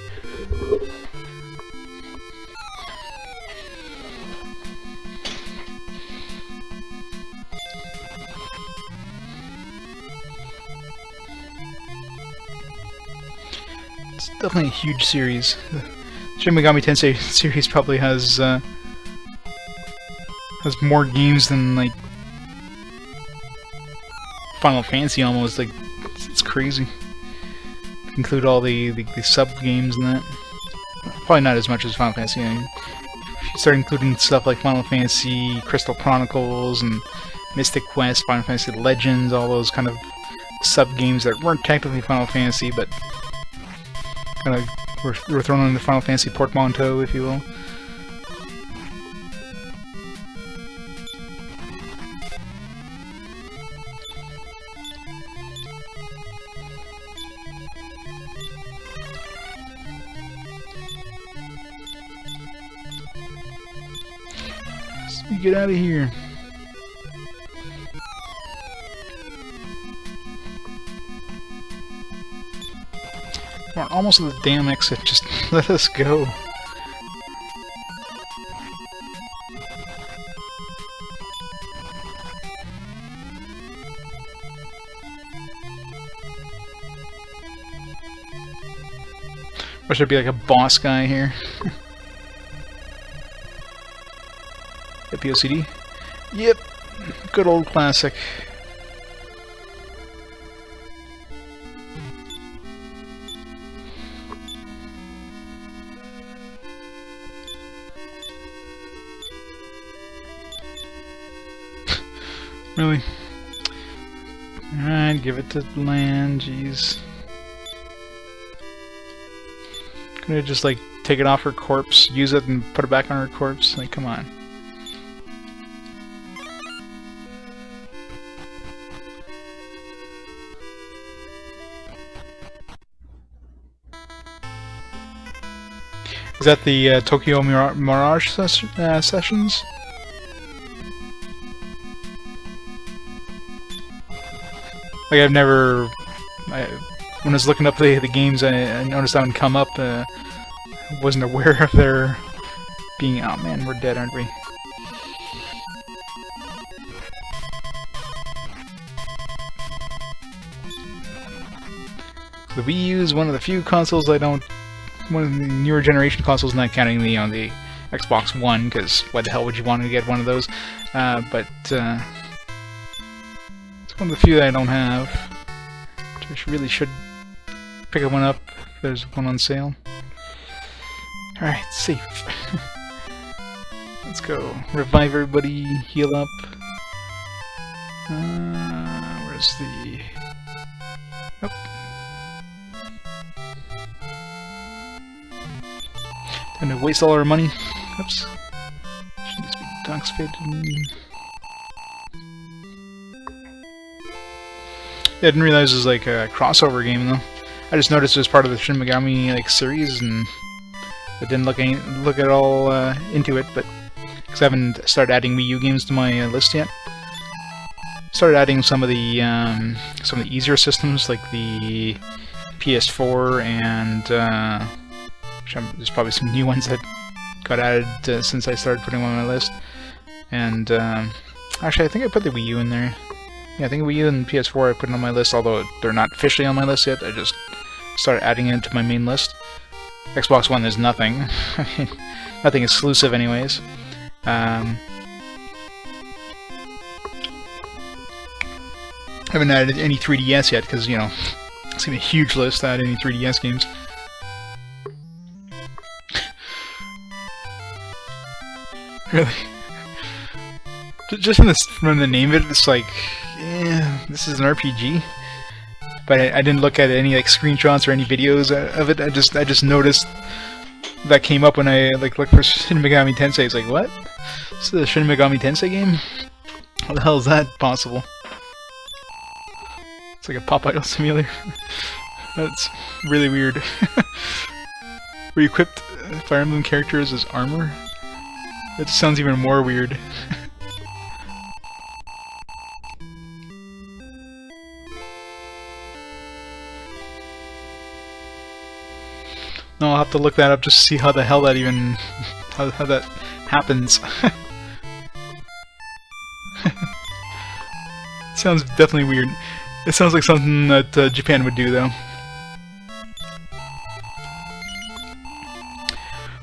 It's definitely a huge series. The Shin Megami Tensei series probably has more games than, like, Final Fantasy almost. Like, it's crazy. Include all the sub-games and that. Probably not as much as Final Fantasy. I mean, if you start including stuff like Final Fantasy, Crystal Chronicles, and Mystic Quest, Final Fantasy Legends, all those kind of sub-games that weren't technically Final Fantasy, but kind of were thrown in the Final Fantasy portmanteau, if you will. Get out of here. We're almost at the damn exit. Just let us go. Wish there'd be like a boss guy here. The POCD? Yep. Good old classic. Really? Alright, give it to land, jeez. Could I just, like, take it off her corpse, use it, and put it back on her corpse? Like, come on. Is that the Tokyo Mirage sessions? Like, I've never... when I was looking up the games, I noticed that one come up. I wasn't aware of their being... Oh man, we're dead, aren't we? The Wii U is one of the few consoles I don't... One of the newer generation consoles, not counting the the Xbox One, because why the hell would you want to get one of those? But it's one of the few that I don't have. Which I really should pick one up if there's one on sale. Alright, safe. Let's go. Revive everybody, heal up. Where's the... Nope. Gonna waste all our money. Oops. Should just be toxified. Yeah, I didn't realize it was like a crossover game though. I just noticed it was part of the Shin Megami like series, and I didn't look at all into it. But because I haven't started adding Wii U games to my list yet, started adding some of the easier systems like the PS4 and. There's probably some new ones that got added since I started putting them on my list. And actually, I think I put the Wii U in there. Yeah, I think Wii U and PS4 I put it on my list, although they're not officially on my list yet. I just started adding it to my main list. Xbox One, there's nothing. Nothing exclusive anyways. I haven't added any 3DS yet, because, you know, it's gonna be a huge list to add any 3DS games. Really? Just from the name of it, it's like, yeah, this is an RPG. But I didn't look at any like screenshots or any videos of it. I just noticed that came up when I like looked for Shin Megami Tensei. It's like, what? This is a Shin Megami Tensei game? How the hell is that possible? It's like a pop idol simulator. That's really weird. where you equipped Fire Emblem characters as armor? That just sounds even more weird. No, I'll have to look that up just to see how the hell that even... how that happens. Sounds definitely weird. It sounds like something that Japan would do, though.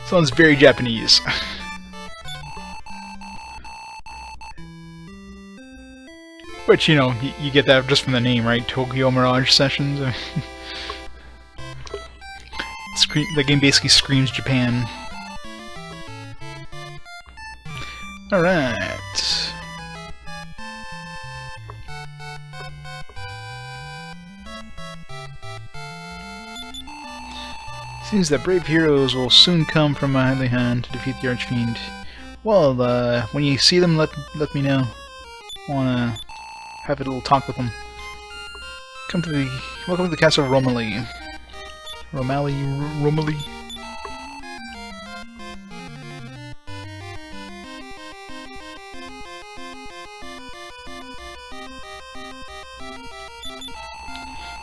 Sounds very Japanese. Which, you know, you get that just from the name, right? Tokyo Mirage Sessions. The game basically screams Japan. Alright. Seems that brave heroes will soon come from my highly hand to defeat the Archfiend. Well, when you see them, let me know. I wanna have a little talk with them. Welcome to the castle of Romilly. Romilly.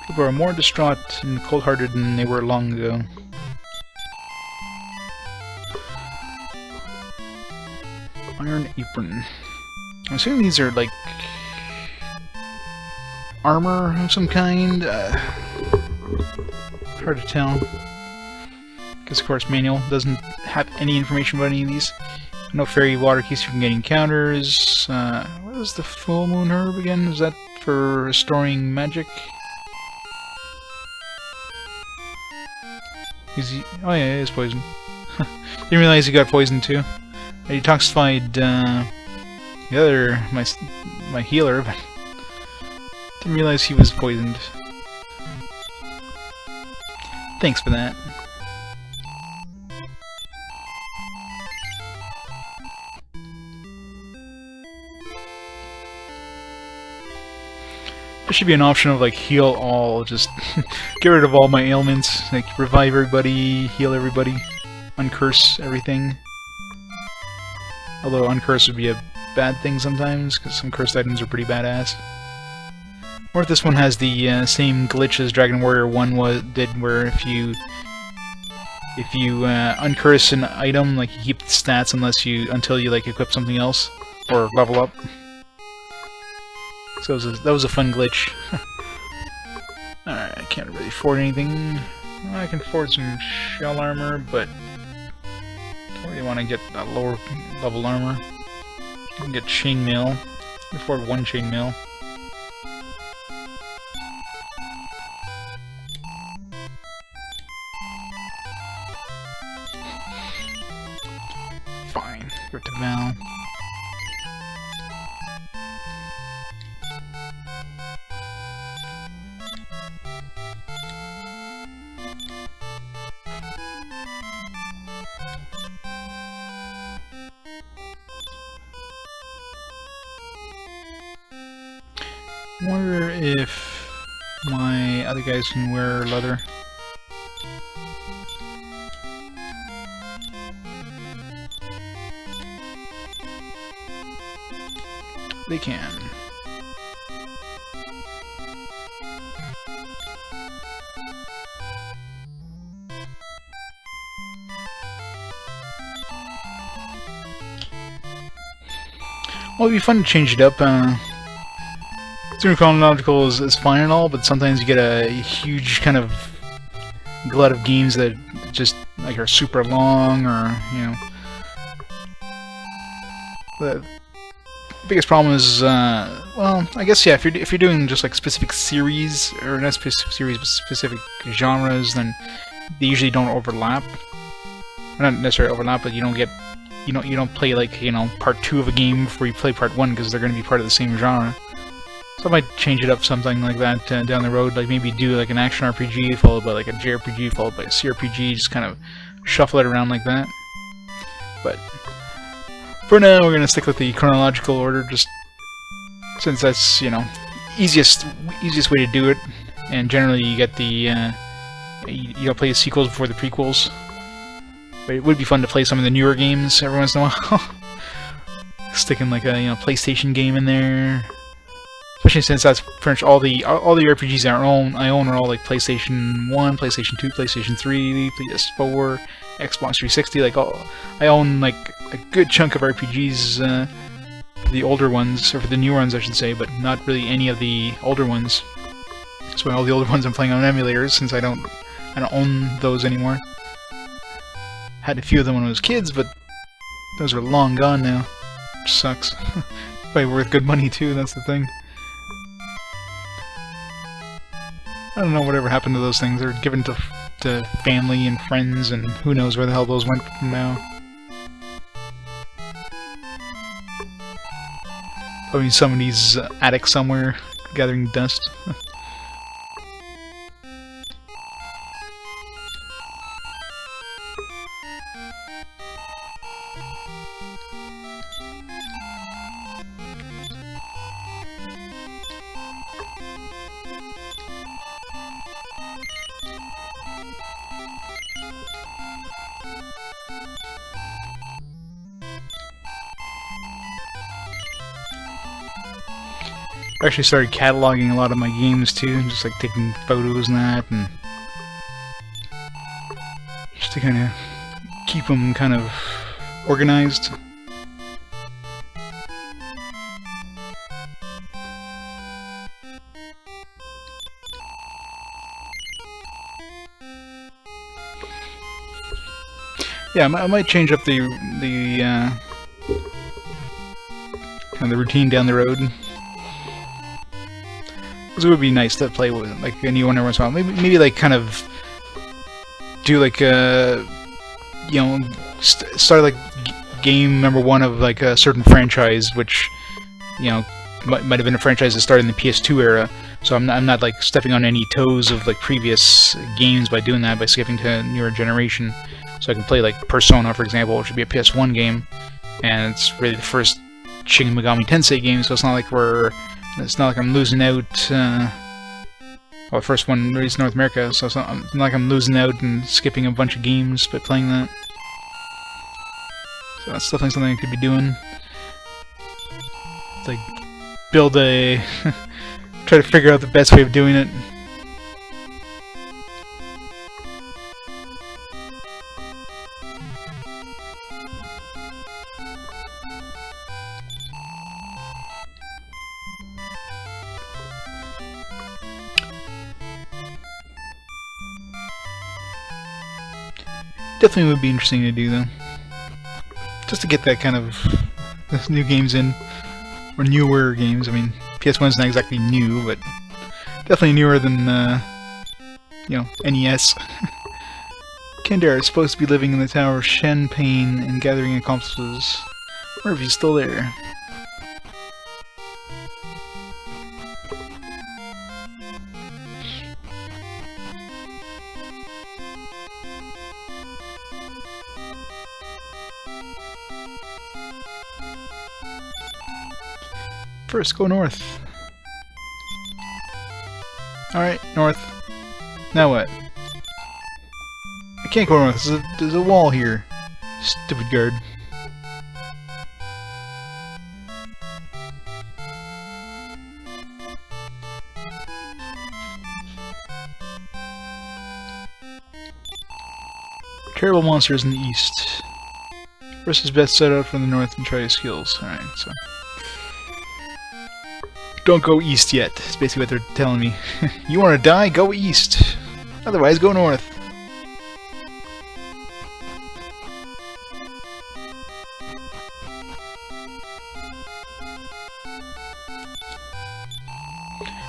People are more distraught and cold-hearted than they were long ago. Iron Apron. I'm assuming these are like armor of some kind. Hard to tell. Because of course manual doesn't have any information about any of these. No fairy water keeps you from getting counters. What is the full moon herb again? Is that for restoring magic? Is he? Oh yeah, it is poison. Didn't realize he got poisoned too. I detoxified the other my healer, but didn't realize he was poisoned. Thanks for that. There should be an option of like heal all, just get rid of all my ailments, like revive everybody, heal everybody, uncurse everything. Although uncurse would be a bad thing sometimes, because some cursed items are pretty badass. Or if this one has the same glitch as Dragon Warrior 1 did, where if you uncurse an item, like you keep the stats until you like equip something else or level up. So that was a fun glitch. Alright, I can't really afford anything. Well, I can afford some shell armor, but don't really want to get a lower level armor. I can get chainmail. I can afford one chainmail. Fine, give it to Val. I wonder if my other guys can wear leather. They can. Well, it'd be fun to change it up. Doing chronological is fine and all, but sometimes you get a huge kind of glut of games that just like are super long, or you know. The biggest problem is, well, I guess yeah. If you're doing just like specific series, or not specific series, but specific genres, then they usually don't overlap. Or not necessarily overlap, but you don't get, you don't play like, you know, part 2 of a game before you play part 1, because they're going to be part of the same genre. So I might change it up something like that down the road, like maybe do like an action RPG followed by like a JRPG followed by a CRPG, just kind of shuffle it around like that. But for now, we're gonna stick with the chronological order, just since that's, you know, easiest way to do it. And generally, you get the you don't play the sequels before the prequels, But it would be fun to play some of the newer games every once in a while. Sticking like a PlayStation game in there. Especially since that's pretty much all the RPGs I own are all like PlayStation 1, PlayStation 2, PlayStation 3, PS4, Xbox 360. Like I own like a good chunk of RPGs, the older ones, or for the newer ones I should say, but not really any of the older ones. That's why all the older ones I'm playing on emulators, since I don't own those anymore. Had a few of them when I was kids, but those are long gone now. Which sucks. Probably worth good money too, that's the thing. I don't know whatever happened to those things. They're given to family and friends, and who knows where the hell those went from now. Probably in somebody's attic somewhere, gathering dust. I actually started cataloging a lot of my games too, just like taking photos and that, and just to kind of keep them kind of organized. Yeah, I might change up the kind of the routine down the road. It would be nice to play with like a new one every once in a while. Maybe like kind of do like a start like game number one of like a certain franchise, which might have been a franchise that started in the PS2 era. So I'm not like stepping on any toes of like previous games by doing that, by skipping to a newer generation. So I can play like Persona, for example, which would be a PS1 game, and it's really the first Shin Megami Tensei game. So it's not like I'm losing out. Well, the first one released in North America, so it's not like I'm losing out and skipping a bunch of games by playing that. So that's definitely something I could be doing. It's like build a try to figure out the best way of doing it. Definitely would be interesting to do though. Just to get that kind of new games in. Or newer games. I mean, PS1's not exactly new, but definitely newer than, NES. Kendar is supposed to be living in the Tower of Champagne and gathering accomplices. I wonder if he's still there. First, go north. Alright, north. Now what? I can't go north. There's a wall here. Stupid guard. Terrible monsters in the east. First is best set out from the north and try his skills. Alright, so... Don't go east yet, is basically what they're telling me. You want to die? Go east. Otherwise, go north.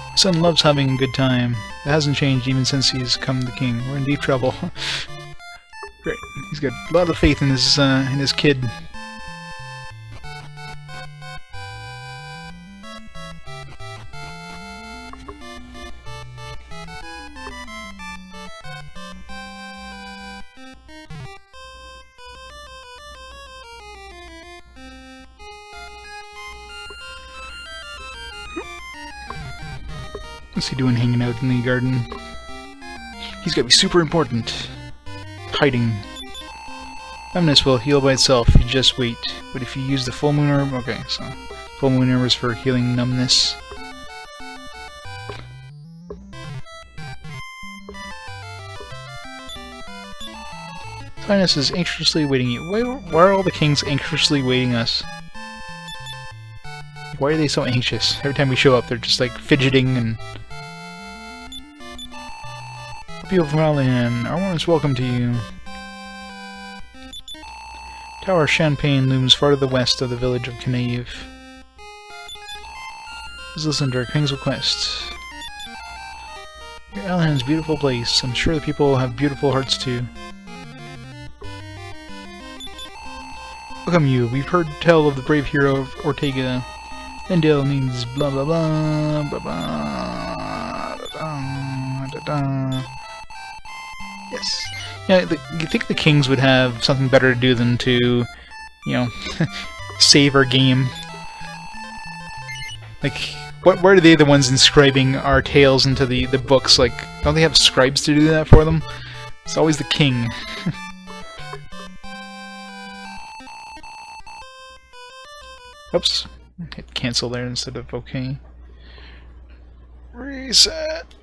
My son loves having a good time. It hasn't changed even since he's come the king. We're in deep trouble. Great. He's got a lot of faith in his kid. What's he doing hanging out in the garden? He's gotta be super important. Hiding. Numbness will heal by itself, you just wait. But if you use the full moon orb... Okay, so... Full moon orb is for healing numbness. Highness is anxiously waiting you. Why are all the kings anxiously waiting us? Why are they so anxious? Every time we show up, they're just like fidgeting and... People from Outland, our warmest welcome to you. Tower Champagne looms far to the west of the village of Knave. Let's listen to our king's request. Your Outland's a beautiful place. I'm sure the people have beautiful hearts too. Welcome you. We've heard tell of the brave hero of Ortega. Lindale means blah blah blah blah blah da, da, da. Yes. Yeah, you think the kings would have something better to do than to, you know, save our game? Like, why are they the ones inscribing our tales into the books? Like, don't they have scribes to do that for them? It's always the king. Oops. Hit cancel there instead of okay. Reset.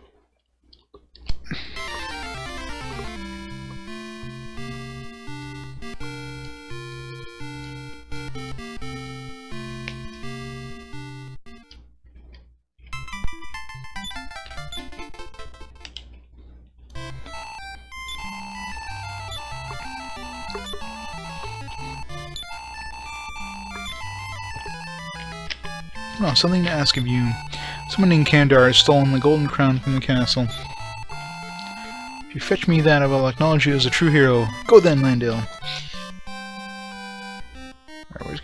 Oh, something to ask of you. Someone in Kandar has stolen the golden crown from the castle. If you fetch me that, I will acknowledge you as a true hero. Go then, Landale. Alright, where's...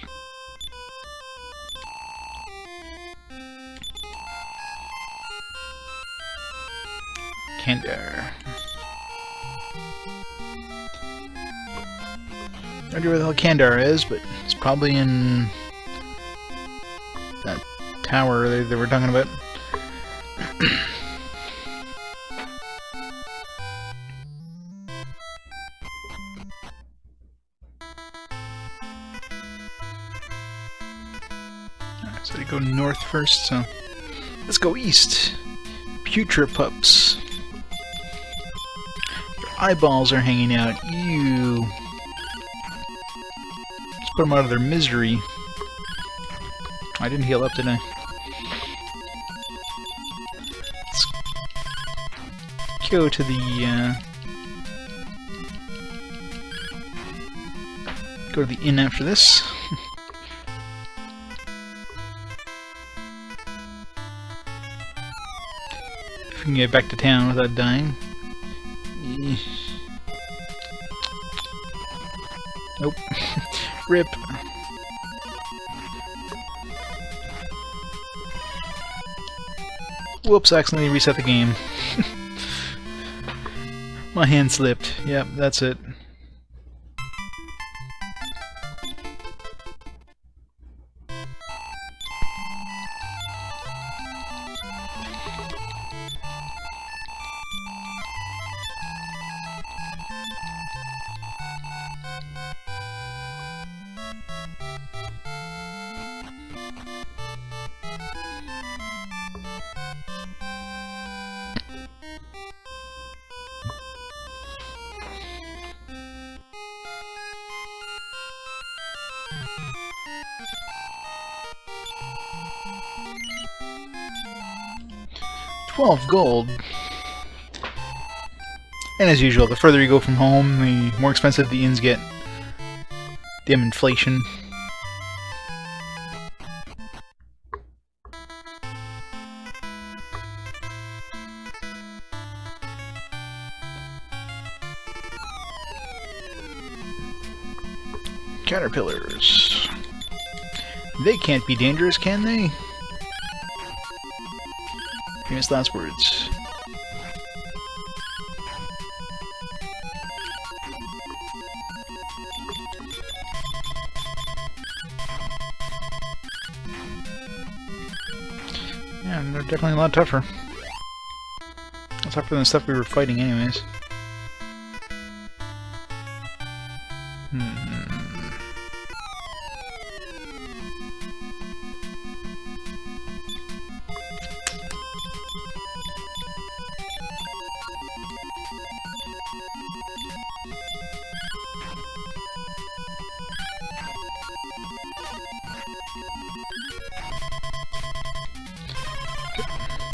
Kandar. I don't know where the hell Kandar is, but it's probably in... that tower they were talking about. Alright, so we go north first, so let's go east. Putra pups. Your eyeballs are hanging out. Ew. Let's put them out of their misery. I didn't heal up, did I? Let's go to the, go to the inn after this. If we can get back to town without dying. Nope. Rip. Whoops, accidentally reset the game. My hand slipped. Yep, that's it. $12 gold. And as usual, the further you go from home, the more expensive the inns get. Damn inflation. Caterpillars. They can't be dangerous, can they? Famous last words. Yeah, they're definitely a lot tougher. Tougher than the stuff we were fighting anyways. Hmm.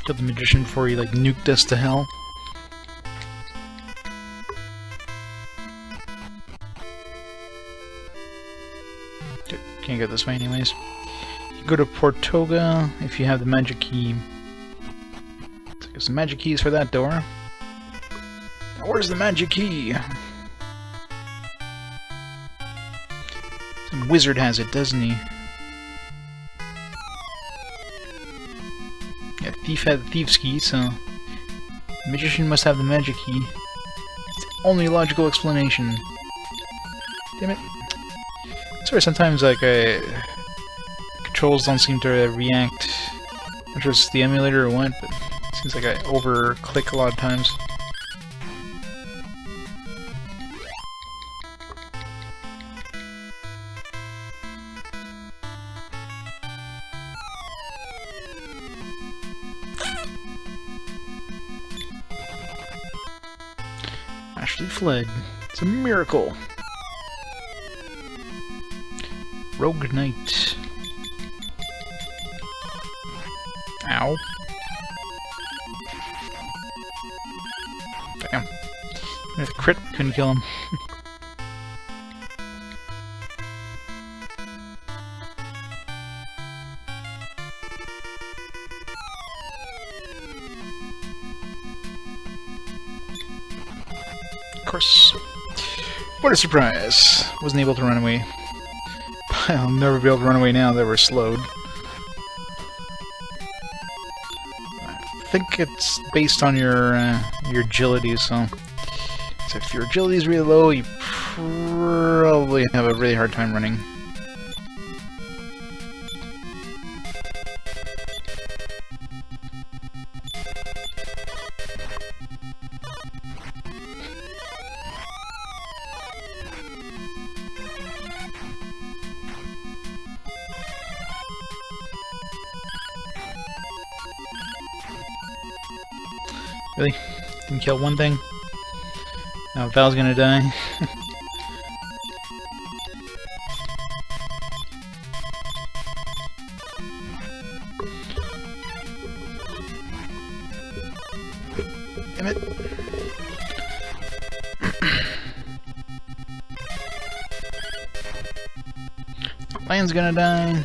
Killed the magician before he like nuked us to hell. Can't go this way anyways. You go to Portoga if you have the magic key. So get some magic keys for that door. Now, where's the magic key? Some wizard has it, doesn't he? Yeah, thief had the thief's key, so the magician must have the magic key. It's the only logical explanation. Damn it. Sorry, sometimes like controls don't seem to react. I'm not sure if it's the emulator or what, but it seems like I over-click a lot of times. Ashley fled. It's a miracle. Rogue Knight. Ow. Damn. If crit couldn't kill him. Of course. What a surprise. Wasn't able to run away. I'll never be able to run away now that we're slowed. I think it's based on your agility, so if your agility is really low, you probably have a really hard time running. Really? Didn't kill one thing? Now Val's gonna die. Damn it. Lion's gonna die.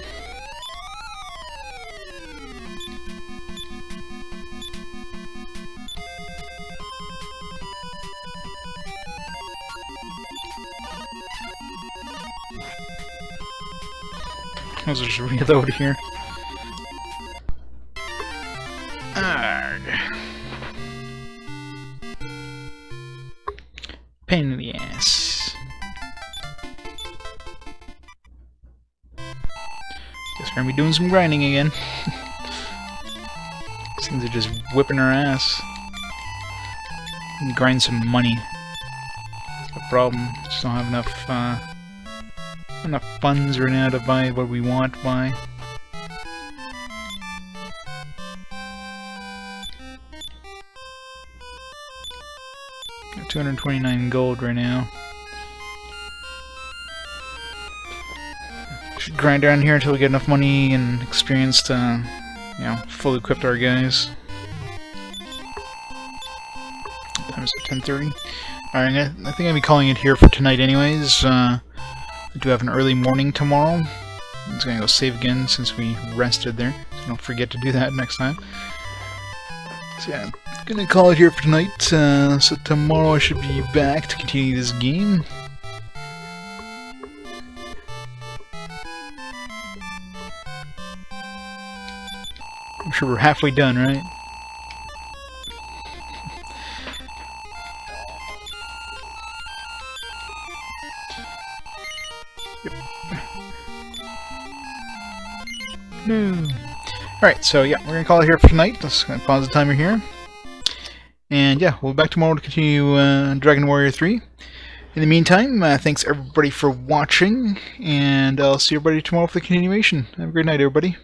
I'll just reload here. Arrgh. Pain in the ass. Guess we're gonna be doing some grinding again. Seems they're just whipping our ass. We can grind some money. That's the problem. Just don't have enough funds right now to buy what we want to buy. Got 229 gold right now. Should grind around here until we get enough money and experience to, you know, fully equip our guys. What time is it? 10:30? Alright, I think I'll be calling it here for tonight anyways. I do have an early morning tomorrow. I'm just gonna go save again since we rested there, so don't forget to do that next time. So yeah, I'm gonna call it here for tonight. So tomorrow I should be back to continue this game. I'm sure we're halfway done, right? Yep. No. Alright, so yeah, we're gonna call it here for tonight. Let's gonna pause the timer here. And yeah, we'll be back tomorrow to continue Dragon Warrior 3. In the meantime, thanks everybody for watching, and I'll see everybody tomorrow for the continuation. Have a great night, everybody.